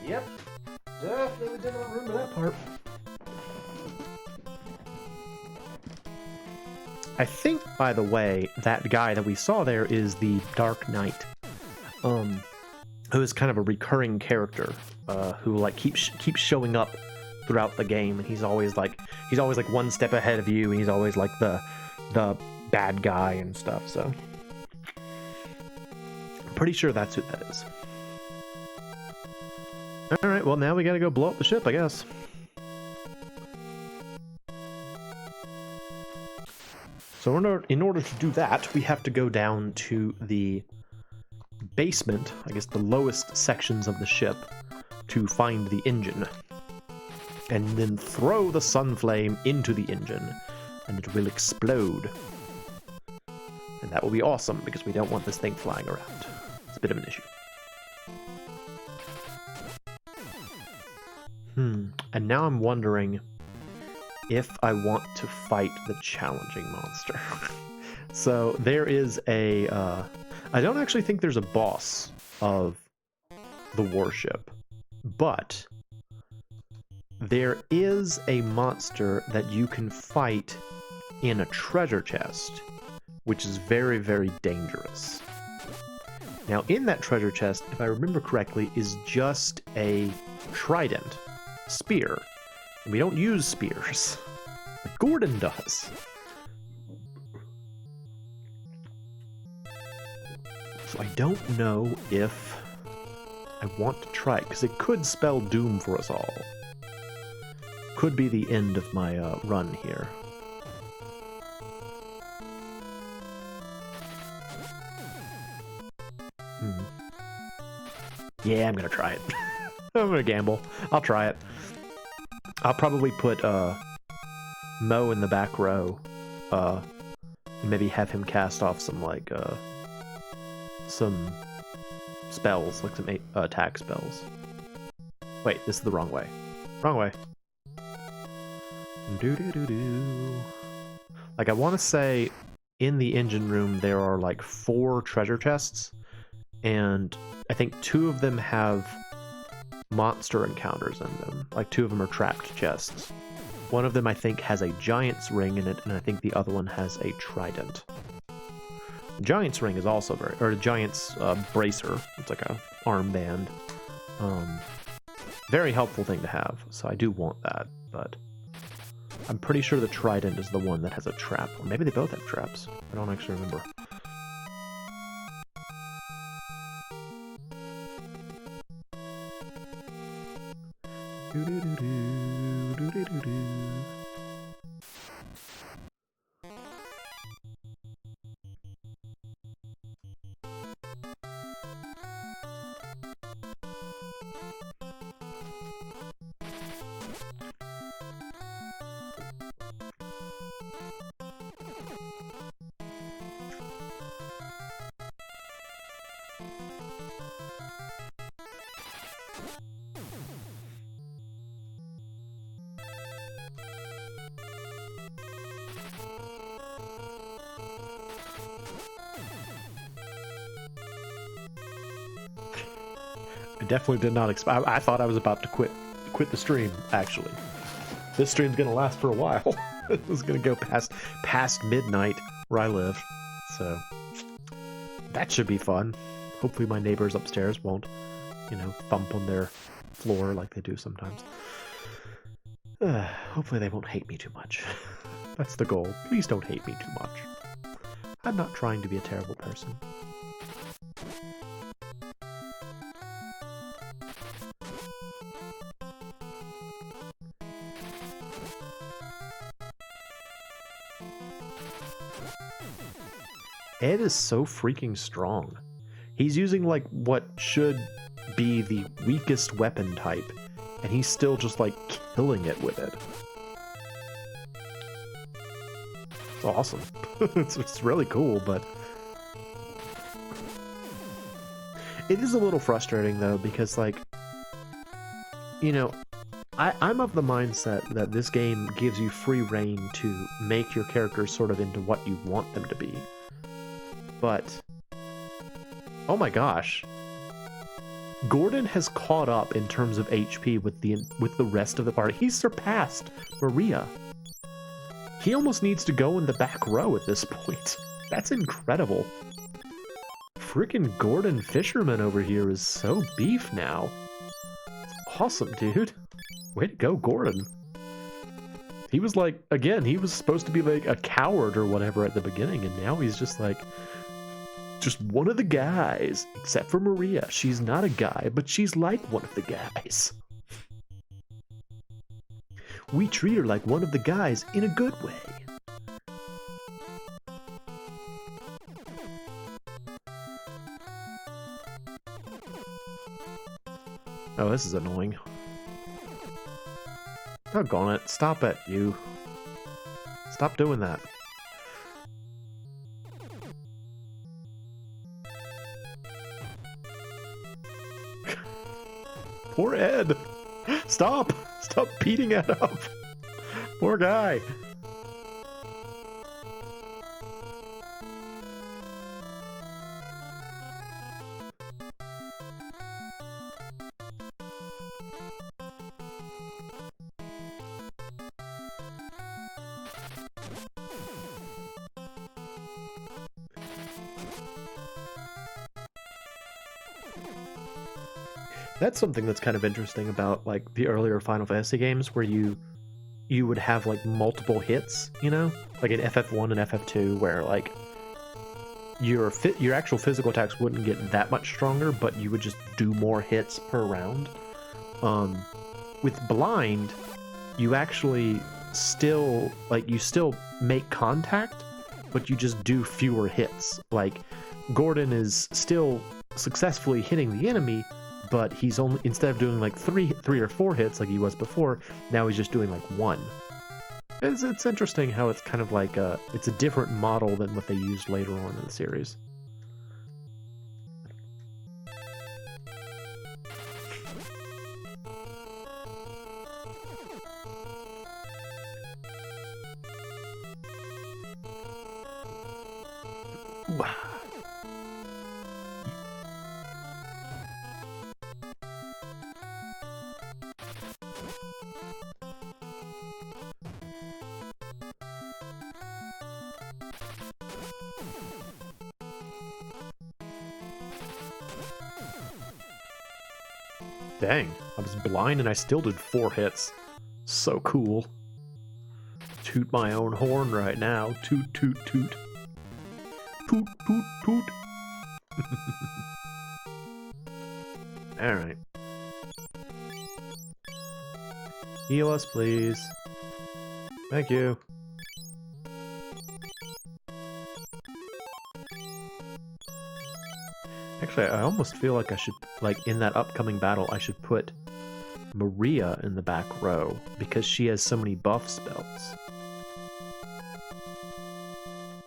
[SPEAKER 1] Yep, definitely did not remember that part. I think, by the way, that guy that we saw there is the Dark Knight, who is kind of a recurring character, who like keeps showing up throughout the game, and he's always like one step ahead of you, and he's always like the bad guy and stuff. So I'm pretty sure that's who that is. Alright, well, now we gotta go blow up the ship, I guess. So in order to do that, we have to go down to the basement, I guess the lowest sections of the ship, to find the engine. And then throw the sunflame into the engine, and it will explode. And that will be awesome, because we don't want this thing flying around. It's a bit of an issue. And now I'm wondering if I want to fight the challenging monster. So there is a... I don't actually think there's a boss of the warship, but there is a monster that you can fight in a treasure chest, which is very, very dangerous. Now, in that treasure chest, if I remember correctly, is just a trident. Spear. And we don't use spears. But Gordon does. So I don't know if I want to try it, because it could spell doom for us all. Could be the end of my run here. Yeah, I'm gonna try it. I'm gonna gamble. I'll try it. I'll probably put Mo in the back row. Maybe have him cast off some like some spells, like some attack spells. Wait, this is the wrong way. Wrong way. Like, I want to say in the engine room there are like 4 treasure chests, and I think 2 of them have monster encounters in them. Like, 2 of them are trapped chests. One of them I think has a giant's ring in it, and I think the other one has a trident. The giant's ring is also or a giant's bracer. It's like a armband. Very helpful thing to have, so I do want that, but I'm pretty sure the trident is the one that has a trap. Or maybe they both have traps. I don't actually remember. I definitely did not expect. I thought I was about to quit the stream. Actually, this stream's gonna last for a while. It's gonna go past midnight where I live, so that should be fun. Hopefully, my neighbors upstairs won't, thump on their floor like they do sometimes. Hopefully, they won't hate me too much. That's the goal. Please don't hate me too much. I'm not trying to be a terrible person. Ed is so freaking strong. He's using like what should be the weakest weapon type, and he's still just like killing it with it. It's awesome. It's really cool, but it is a little frustrating though, because like, I'm of the mindset that this game gives you free reign to make your characters sort of into what you want them to be. But, oh my gosh, Gordon has caught up in terms of HP with the rest of the party. He's surpassed Maria. He almost needs to go in the back row at this point. That's incredible. Freaking Gordon Fisherman over here is so beef now. Awesome, dude. Way to go, Gordon. He was like, again, he was supposed to be like a coward or whatever at the beginning, and now he's just like, just one of the guys, except for Maria. She's not a guy, but she's like one of the guys. We treat her like one of the guys in a good way. Oh, this is annoying. Doggone it. Stop it, you. Stop doing that. Poor Ed. Stop. Stop beating Ed up. Poor guy. That's something that's kind of interesting about like the earlier Final Fantasy games, where you would have like multiple hits, like in FF1 and FF2, where like your actual physical attacks wouldn't get that much stronger, but you would just do more hits per round. With Blind, you actually still make contact, but you just do fewer hits. Like Gordon is still successfully hitting the enemy, but he's only, instead of doing like three or four hits like he was before, now he's just doing like one. It's interesting how it's kind of like it's a different model than what they used later on in the series. Wow. Dang, I was blind and I still did 4 hits. So cool. Toot my own horn right now. Toot, toot, toot. Toot, toot, toot. Alright. Heal us, please. Thank you. Actually, I almost feel like I should, like, in that upcoming battle, I should put Maria in the back row, because she has so many buff spells.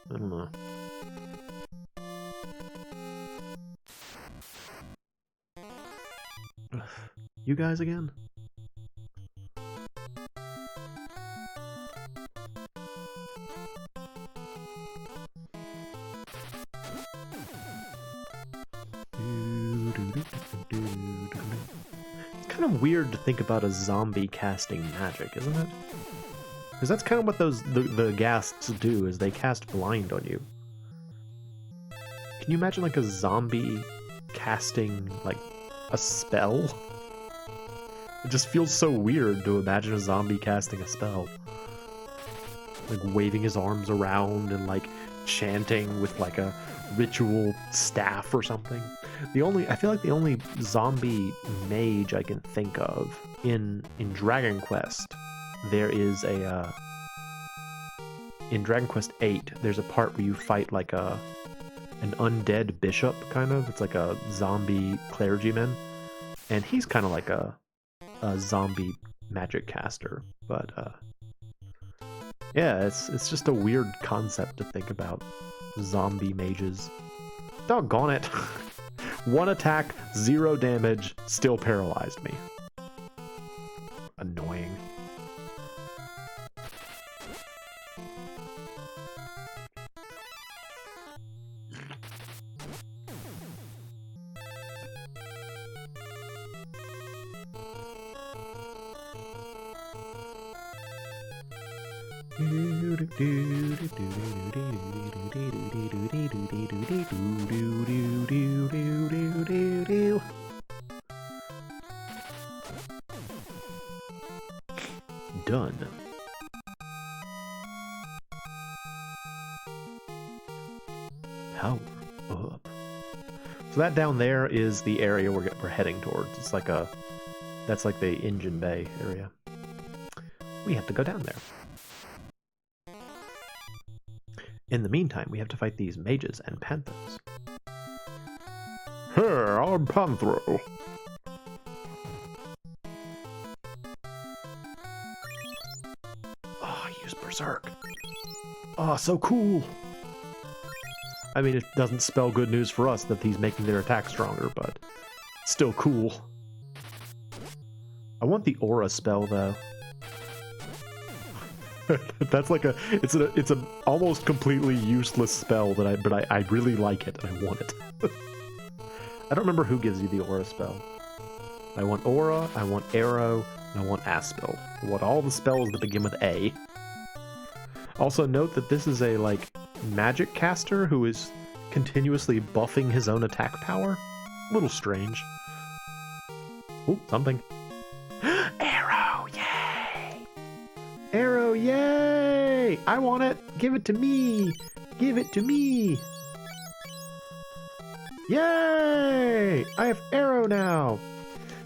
[SPEAKER 1] I don't know. You guys again? weird to think about a zombie casting magic, isn't it? Because that's kind of what the ghasts do, is they cast blind on you. Can you imagine like a zombie casting like a spell? It just feels so weird to imagine a zombie casting a spell. Like waving his arms around and like chanting with like a ritual staff or something. I feel like the only zombie mage I can think of in Dragon Quest, there is in Dragon Quest 8, there's a part where you fight like an undead bishop, kind of. It's like a zombie clergyman, and he's kind of like a zombie magic caster. But yeah, it's just a weird concept to think about. Zombie mages. Doggone it. 1 attack, 0 damage, still paralyzed me. Annoying. Done. Power up. So that down there is the area we're heading towards. It's like that's like the engine bay area. We have to go down there. In the meantime, we have to fight these mages and panthers. Hey, I'm Panthro. Oh, use Berserk. Oh, so cool. I mean, it doesn't spell good news for us that he's making their attack stronger, but still cool. I want the aura spell, though. That's like it's a almost completely useless spell that but I really like it and I want it. I don't remember who gives you the aura spell. I want aura, I want arrow, and I want aspel. I want all the spells that begin with A. Also note that this is a like magic caster who is continuously buffing his own attack power. A little strange. Oh, something. Arrow, yay! Arrow, yay! I want it! Give it to me! Give it to me! Yay! I have arrow now!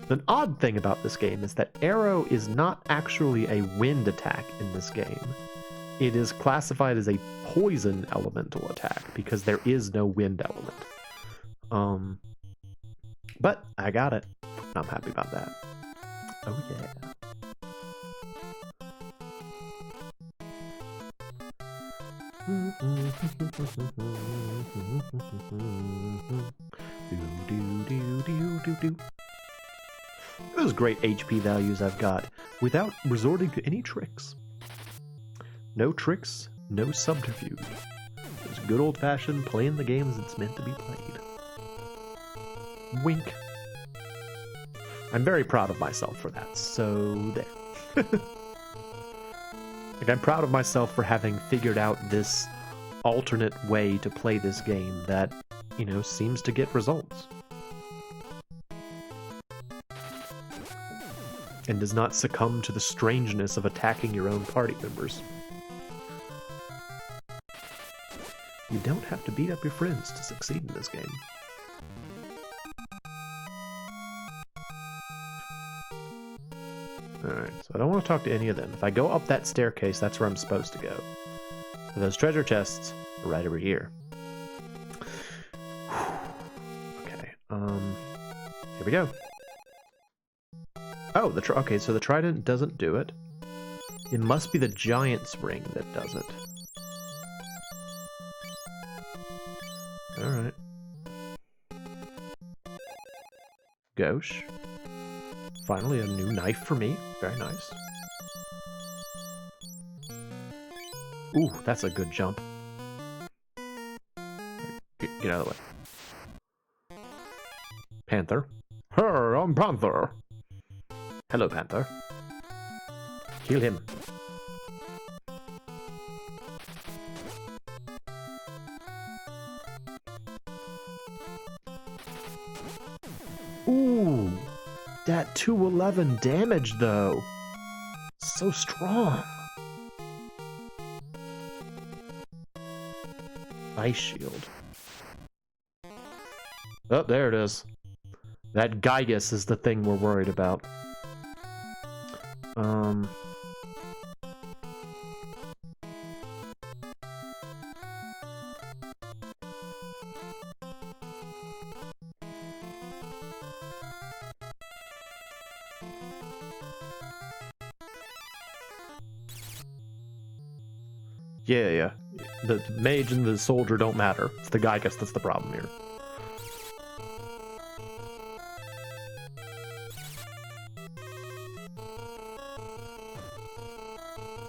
[SPEAKER 1] An odd thing about this game is that arrow is not actually a wind attack in this game. It is classified as a poison elemental attack because there is no wind element. But I got it. I'm happy about that. Oh yeah. Those great HP values I've got without resorting to any tricks. No tricks, no subterfuge. It's good old-fashioned playing the game as it's meant to be played. Wink. I'm very proud of myself for that, so there. Like, I'm proud of myself for having figured out this alternate way to play this game that, you know, seems to get results. And does not succumb to the strangeness of attacking your own party members. You don't have to beat up your friends to succeed in this game. Alright, so I don't want to talk to any of them. If I go up that staircase, that's where I'm supposed to go. Those treasure chests are right over here. Okay, here we go. Oh, okay, so the trident doesn't do it. It must be the giant's ring that does it. Alright. Gauche. Finally, a new knife for me. Very nice. Ooh, that's a good jump. Get out of the way. Panther. Her, I'm Panther. Hello, Panther. Heal him. Ooh, that 211 damage though. So strong. Ice shield. Oh, there it is. That Gygus is the thing we're worried about. Yeah. The mage and the soldier don't matter. It's the Gygus that's the problem here.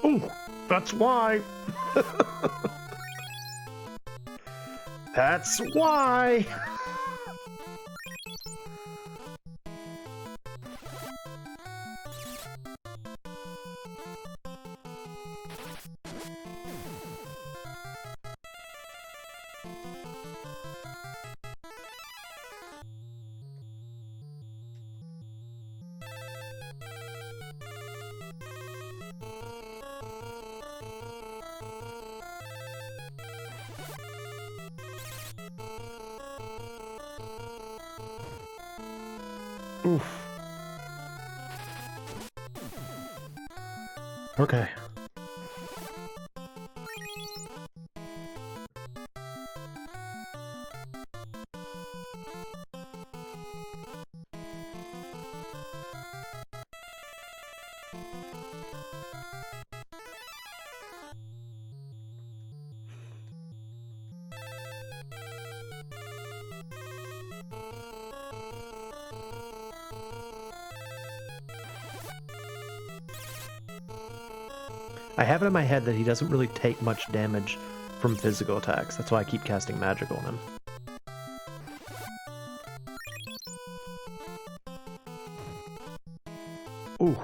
[SPEAKER 1] Oh, that's why. That's why. Oof. Okay. I have it in my head that he doesn't really take much damage from physical attacks. That's why I keep casting magic on him. Ooh.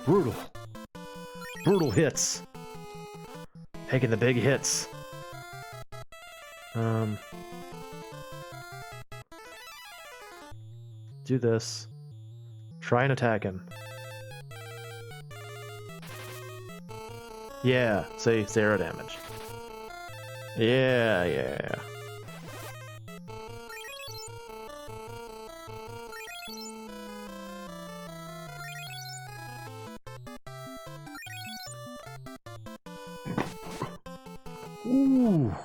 [SPEAKER 1] Brutal. Brutal hits. Taking the big hits. Do this. Try and attack him. Yeah, see, 0 damage. Yeah. Ooh.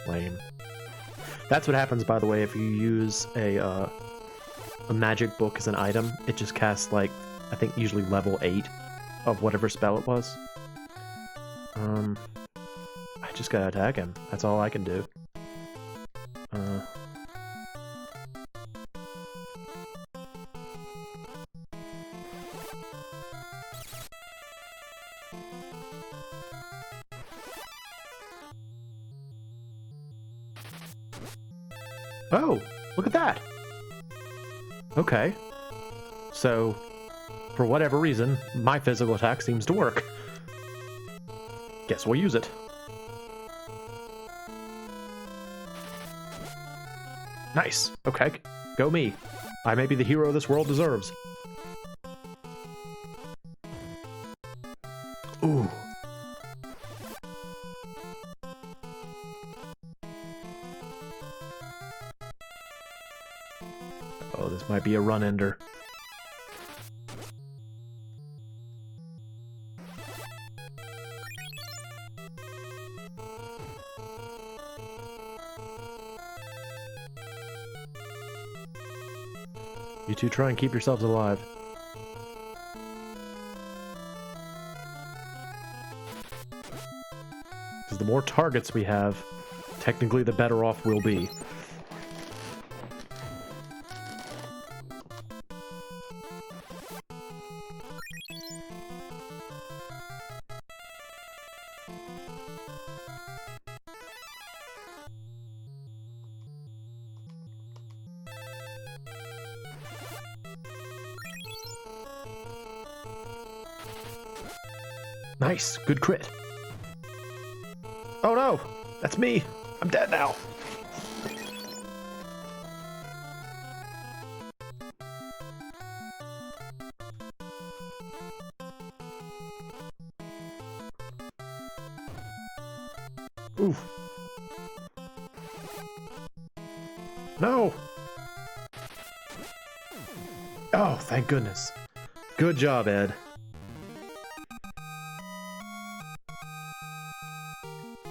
[SPEAKER 1] Lame. That's what happens, by the way, if you use a magic book as an item. It just casts, like, I think usually level 8 of whatever spell it was. I just gotta attack him. That's all I can do. Oh, look at that. Okay. So, for whatever reason, my physical attack seems to work. Guess we'll use it. Nice. Okay. Go me. I may be the hero this world deserves. Ooh. Oh, this might be a run ender. You two try and keep yourselves alive. Because the more targets we have, technically the better off we'll be. Nice, good crit. Oh no, that's me. I'm dead now. Oof. No. Oh, thank goodness. Good job, Ed.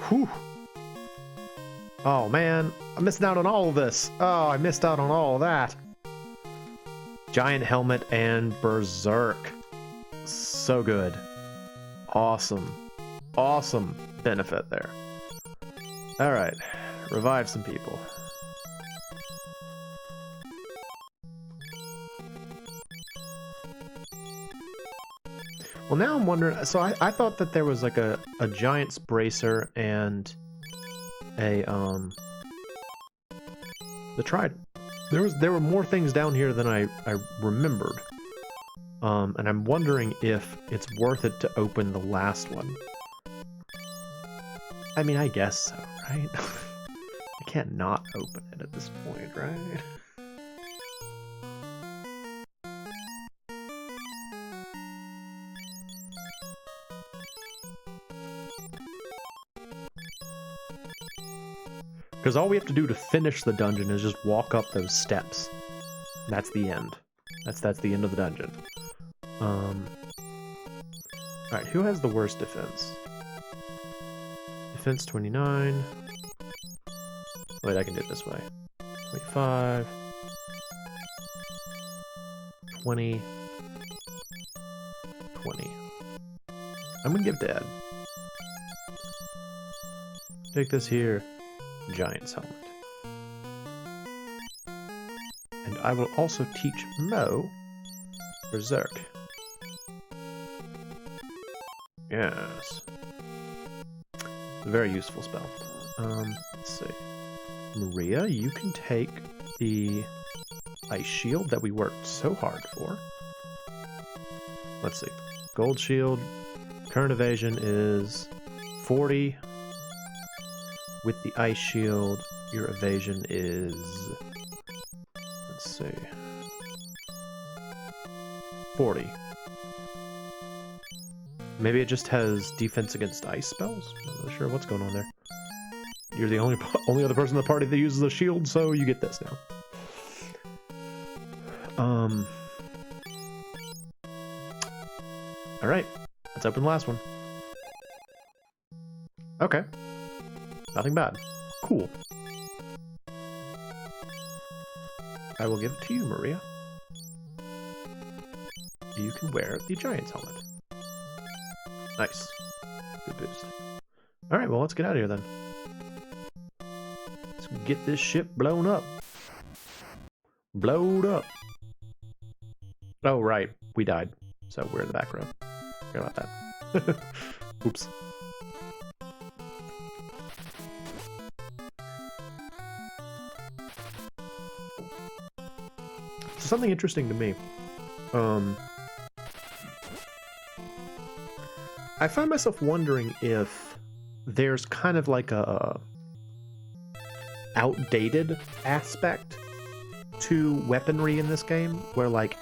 [SPEAKER 1] Whew. Oh man, I'm missing out on all of this. Oh, I missed out on all of that. Giant helmet and berserk. So good. Awesome. Awesome benefit there. Alright, revive some people. Well, now I'm wondering, so I thought that there was like a giant's bracer and a the trident. There were more things down here than I remembered. And I'm wondering if it's worth it to open the last one. I mean, I guess so, right? I can't not open it at this point, right? Because all we have to do to finish the dungeon is just walk up those steps. That's the end. That's the end of the dungeon. Alright, who has the worst defense? Defense 29. Wait, I can do it this way. 25. 20. 20. I'm gonna give to Ed. Take this here. Giant's helmet. And I will also teach Moe Berserk. Yes. It's a very useful spell. Let's see. Maria, you can take the ice shield that we worked so hard for. Let's see. Gold shield. Current evasion is 40. With the ice shield, your evasion is, let's see, 40. Maybe it just has defense against ice spells? I'm not sure what's going on there. You're the only other person in the party that uses the shield, so you get this now. Alright, let's open the last one. Okay. Nothing bad. Cool. I will give it to you, Maria. You can wear the giant's helmet. Nice. Good boost. Alright, well, let's get out of here then. Let's get this ship blown up. Blowed up. Oh, right. We died. So we're in the back row. Forgot about that. Oops. Something interesting to me. I find myself wondering if there's kind of like a outdated aspect to weaponry in this game, where like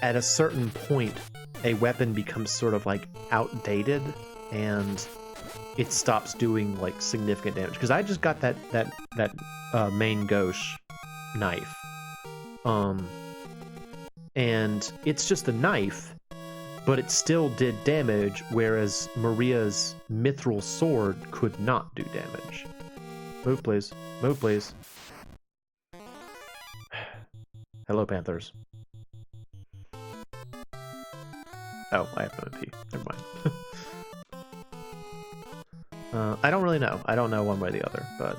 [SPEAKER 1] at a certain point a weapon becomes sort of like outdated and it stops doing like significant damage. Because I just got that main gauche knife. And it's just a knife, but it still did damage, whereas Maria's mithril sword could not do damage. Move, please. Move, please. Hello, Panthers. Oh, I have no MP. Never mind. I don't really know. I don't know one way or the other, but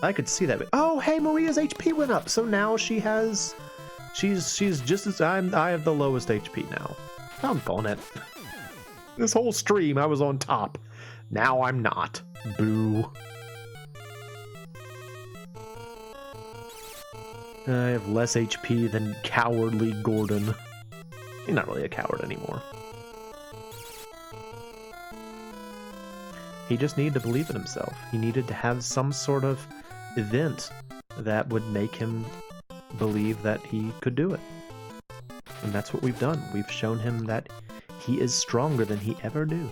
[SPEAKER 1] I could see that. Oh, hey, Maria's HP went up, so now she has. She's just as I have the lowest HP now. I'm on it. This whole stream I was on top. Now I'm not. Boo. I have less HP than cowardly Gordon. He's not really a coward anymore. He just needed to believe in himself. He needed to have some sort of event that would make him believe that he could do it. And that's what we've done. We've shown him that he is stronger than he ever knew.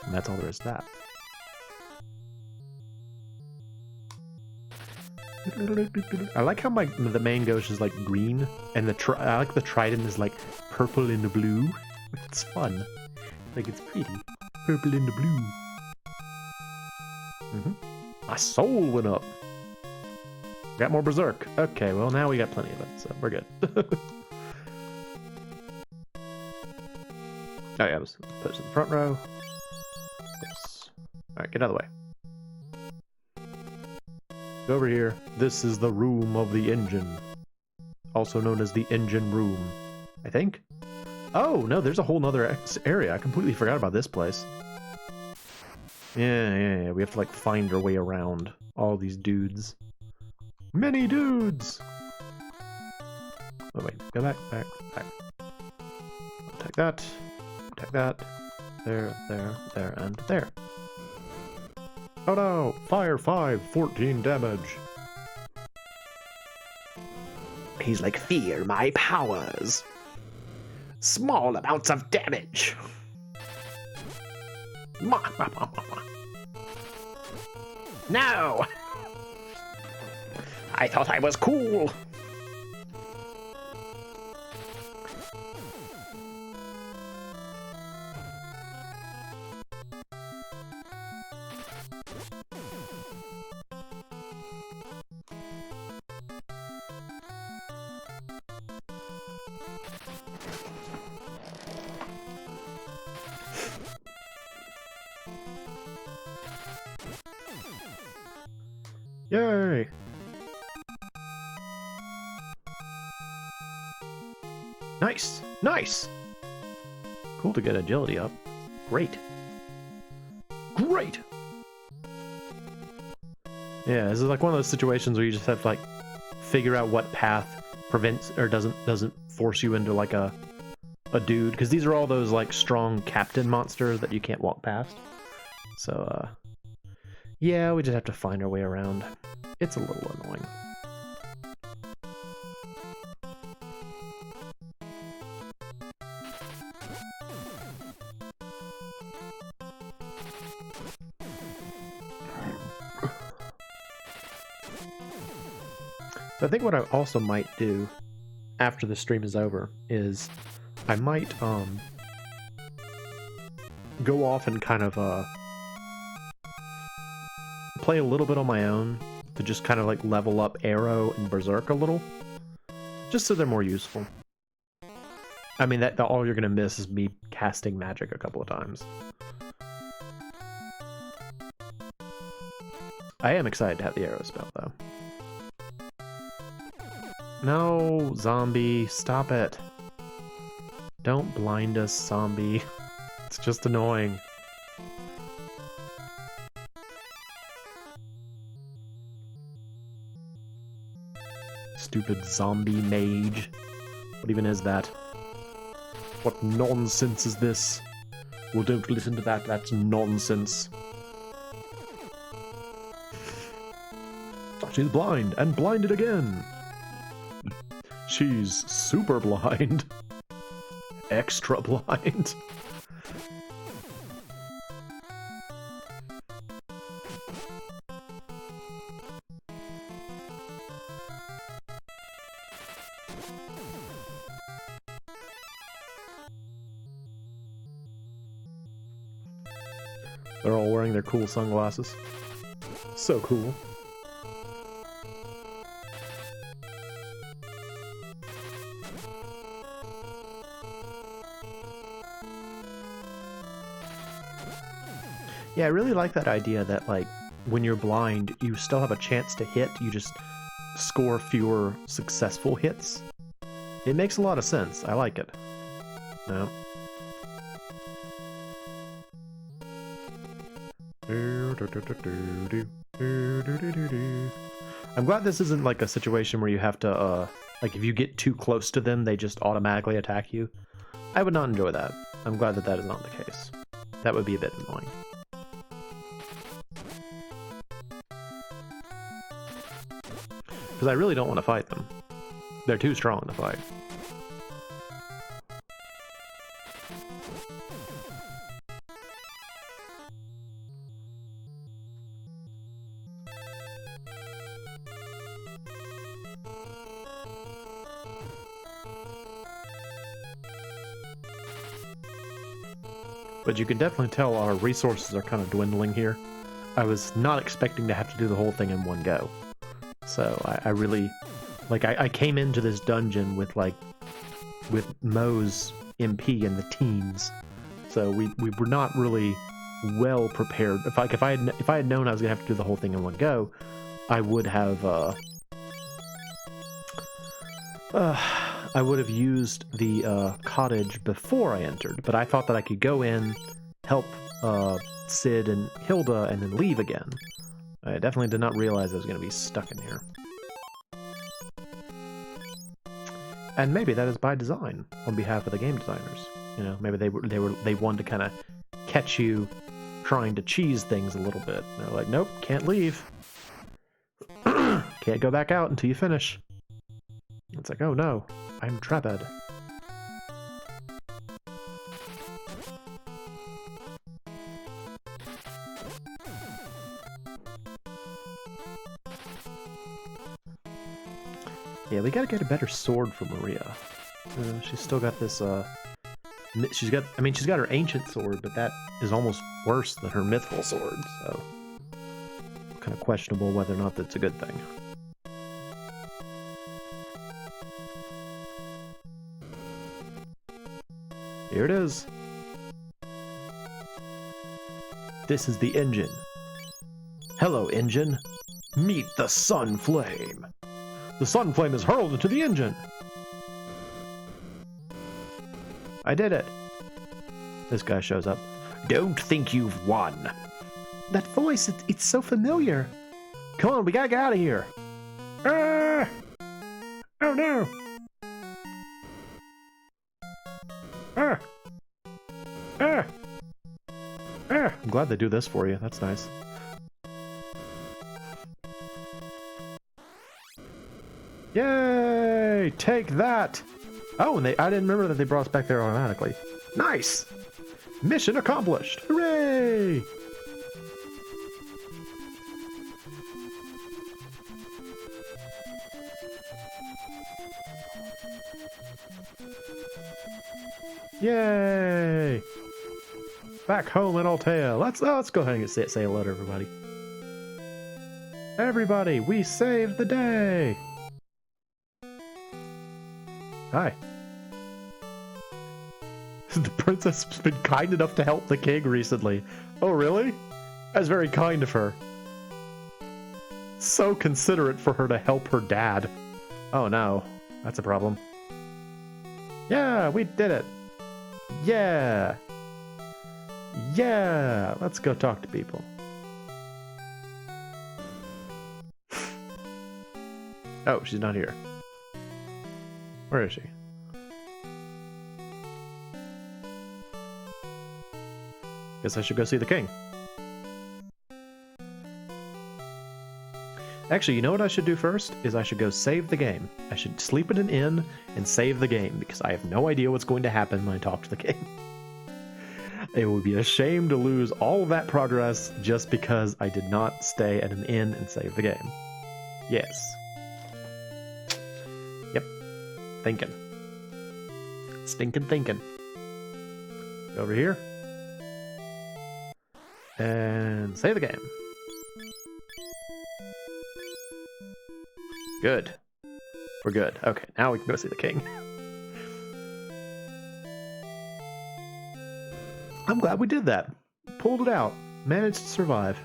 [SPEAKER 1] And that's all there is to that. I like how the main ghost is like green, and I like the trident is like purple and blue. It's fun. Like it's pretty. Purple and blue. My soul went up. Got more berserk. Okay, well now we got plenty of it, so we're good. Oh yeah, let's put this in the front row. Yes. Alright, get out of the way. Go over here. This is the room of the engine. Also known as the engine room. I think? Oh, no, there's a whole nother area. I completely forgot about this place. Yeah. We have to, like, find our way around all these dudes. Many dudes! Oh, wait. Go back. Take that. Take that. There, and there. Oh no! Fire 5, 14 damage. He's like, fear my powers. Small amounts of damage. No! I thought I was cool. Yay! Nice! Cool to get agility up. Great! Yeah, this is like one of those situations where you just have to like figure out what path prevents or doesn't force you into like a dude, because these are all those like strong captain monsters that you can't walk past. So yeah, we just have to find our way around. It's a little annoying. So I think what I also might do after the stream is over is I might go off and kind of play a little bit on my own to just kind of like level up Arrow and Berserk a little, just so they're more useful. I mean, that all you're gonna miss is me casting magic a couple of times. I am excited to have the Arrow spell though. No, zombie, stop it. Don't blind us, zombie. It's just annoying. Stupid zombie mage. What even is that? What nonsense is this? Well, don't listen to that. That's nonsense. She's blind, and blinded again. She's super blind. Extra blind. They're all wearing their cool sunglasses. So cool. Yeah, I really like that idea that, like, when you're blind, you still have a chance to hit, you just score fewer successful hits. It makes a lot of sense. I like it. No. I'm glad this isn't like a situation where you have to, like, if you get too close to them, they just automatically attack you. I would not enjoy that. I'm glad that that is not the case. That would be a bit annoying. Because I really don't want to fight them. They're too strong to fight. But you can definitely tell our resources are kind of dwindling here. I was not expecting to have to do the whole thing in one go. So I really, like, I came into this dungeon with, like, with Moe's MP in the teens. So we were not really well prepared. If I had known I was gonna have to do the whole thing in one go, I would have used the cottage before I entered, but I thought that I could go in, help Sid and Hilda, and then leave again. I definitely did not realize I was going to be stuck in here. And maybe that is by design on behalf of the game designers. You know, maybe they wanted to kind of catch you trying to cheese things a little bit. They're like, nope, can't leave. Can't go back out until you finish. It's like, oh no, I'm trapped. Yeah, we gotta get a better sword for Maria. She's still got this, she's got her ancient sword, but that is almost worse than her mythical sword, so kind of questionable whether or not that's a good thing. Here it is. This is the engine. Hello, engine. Meet the Sun Flame. The Sun Flame is hurled into the engine. I did it. This guy shows up. Don't think you've won. That voice, it's so familiar. Come on, we gotta get out of here. Ah! Oh no. Ah! Ah! Ah! I'm glad they do this for you. That's nice. Yay! Take that! Oh, and I didn't remember that they brought us back there automatically. Nice! Mission accomplished! Hooray! Yay! Back home in Altea. Let's go ahead and say hello to everybody. Everybody, we saved the day! Hi. The princess has been kind enough to help the king recently. Oh, really? That's very kind of her. So considerate for her to help her dad. Oh no, that's a problem. Yeah, we did it. Yeah. Yeah, let's go talk to people. Oh, she's not here. Where is she? Guess I should go see the king. Actually, you know what I should do first? Is I should go save the game. I should sleep in an inn and save the game, because I have no idea what's going to happen when I talk to the king. It would be a shame to lose all of that progress just because I did not stay at an inn and save the game. Yes. Yep. Thinking. Stinking thinking. Go over here. And save the game. Good. We're good. Okay, now we can go see the king. I'm glad we did that. Pulled it out. managed to survive.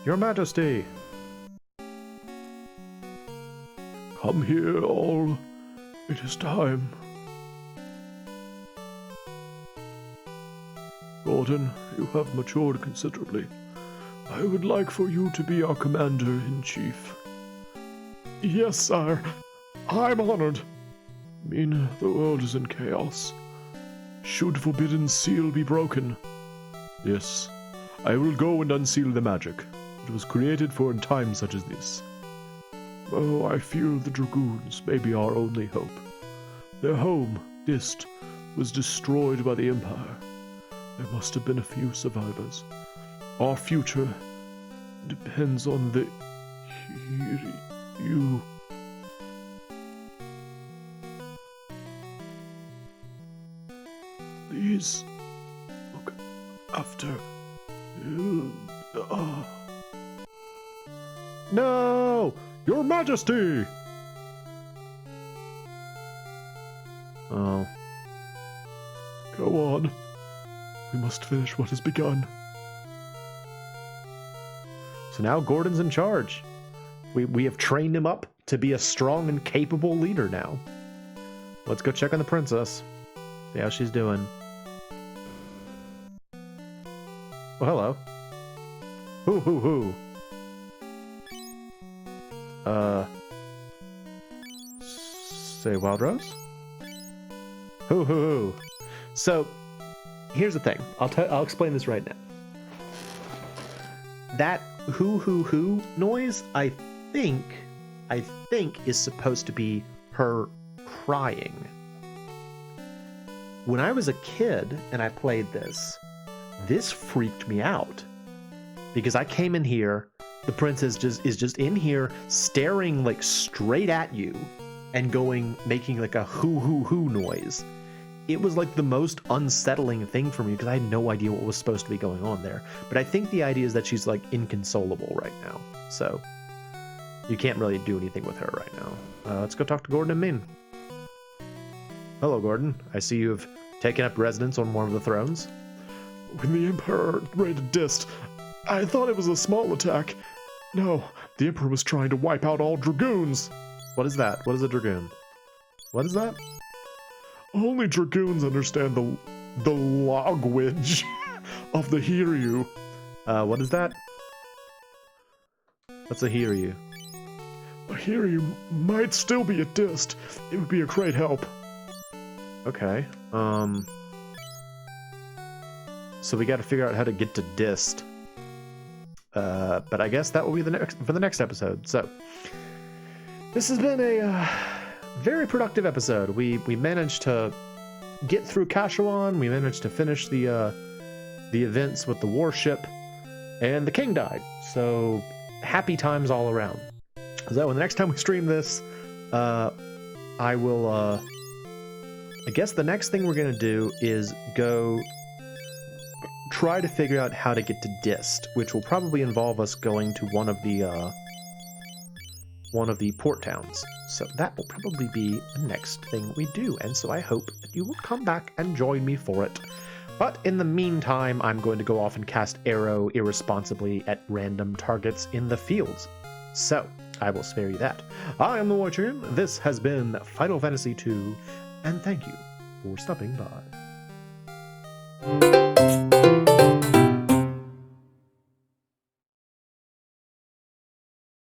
[SPEAKER 1] Your Majesty!
[SPEAKER 2] Come here, all. It is time. Gordon, you have matured considerably. I would like for you to be our commander-in-chief. Yes, sire. I'm honored. I mean, the world is in chaos. Should forbidden seal be broken? Yes, I will go and unseal the magic. It was created for a time such as this. Oh, I fear the Dragoons may be our only hope. Their home, Dist, was destroyed by the Empire. There must have been a few survivors. Our future depends on the... you. Please look after...
[SPEAKER 1] No! Your Majesty! Oh.
[SPEAKER 2] Go on. We must finish what has begun.
[SPEAKER 1] So now Gordon's in charge. We have trained him up to be a strong and capable leader now. Let's go check on the princess. See how she's doing. Oh, hello. Hoo. Say Wild Rose? Hoo. So, here's the thing. I'll explain this right now. That hoo noise, I think is supposed to be her crying. When I was a kid and I played this freaked me out. Because I came in here, the princess is just in here staring like straight at you and making like a hoo noise. It was like the most unsettling thing for me because I had no idea what was supposed to be going on there. But I think the idea is that she's like inconsolable right now. So you can't really do anything with her right now. Let's go talk to Gordon and Min. Hello, Gordon. I see you've taken up residence on one of the thrones.
[SPEAKER 2] When the Emperor raided Dist, I thought it was a small attack. No, the Emperor was trying to wipe out all Dragoons.
[SPEAKER 1] What is that? What is a Dragoon? What is that?
[SPEAKER 2] Only Dragoons understand the language of the Hiryu.
[SPEAKER 1] What is that? What's a Hiryu?
[SPEAKER 2] A Hiryu might still be at Dist. It would be a great help.
[SPEAKER 1] Okay. So we got to figure out how to get to Dist. But I guess that will be for the next episode. So this has been a very productive episode. We managed to get through Kashuan. We managed to finish the events with the warship, and the king died. So happy times all around. So the next time we stream this, I will. I guess the next thing we're gonna do is go try to figure out how to get to Dist, which will probably involve us going to one of the port towns. So that will probably be the next thing we do, and so I hope that you will come back and join me for it. But in the meantime, I'm going to go off and cast arrow irresponsibly at random targets in the fields. So I will spare you that. I am the MoeChicken. This has been Final Fantasy II, and thank you for stopping by.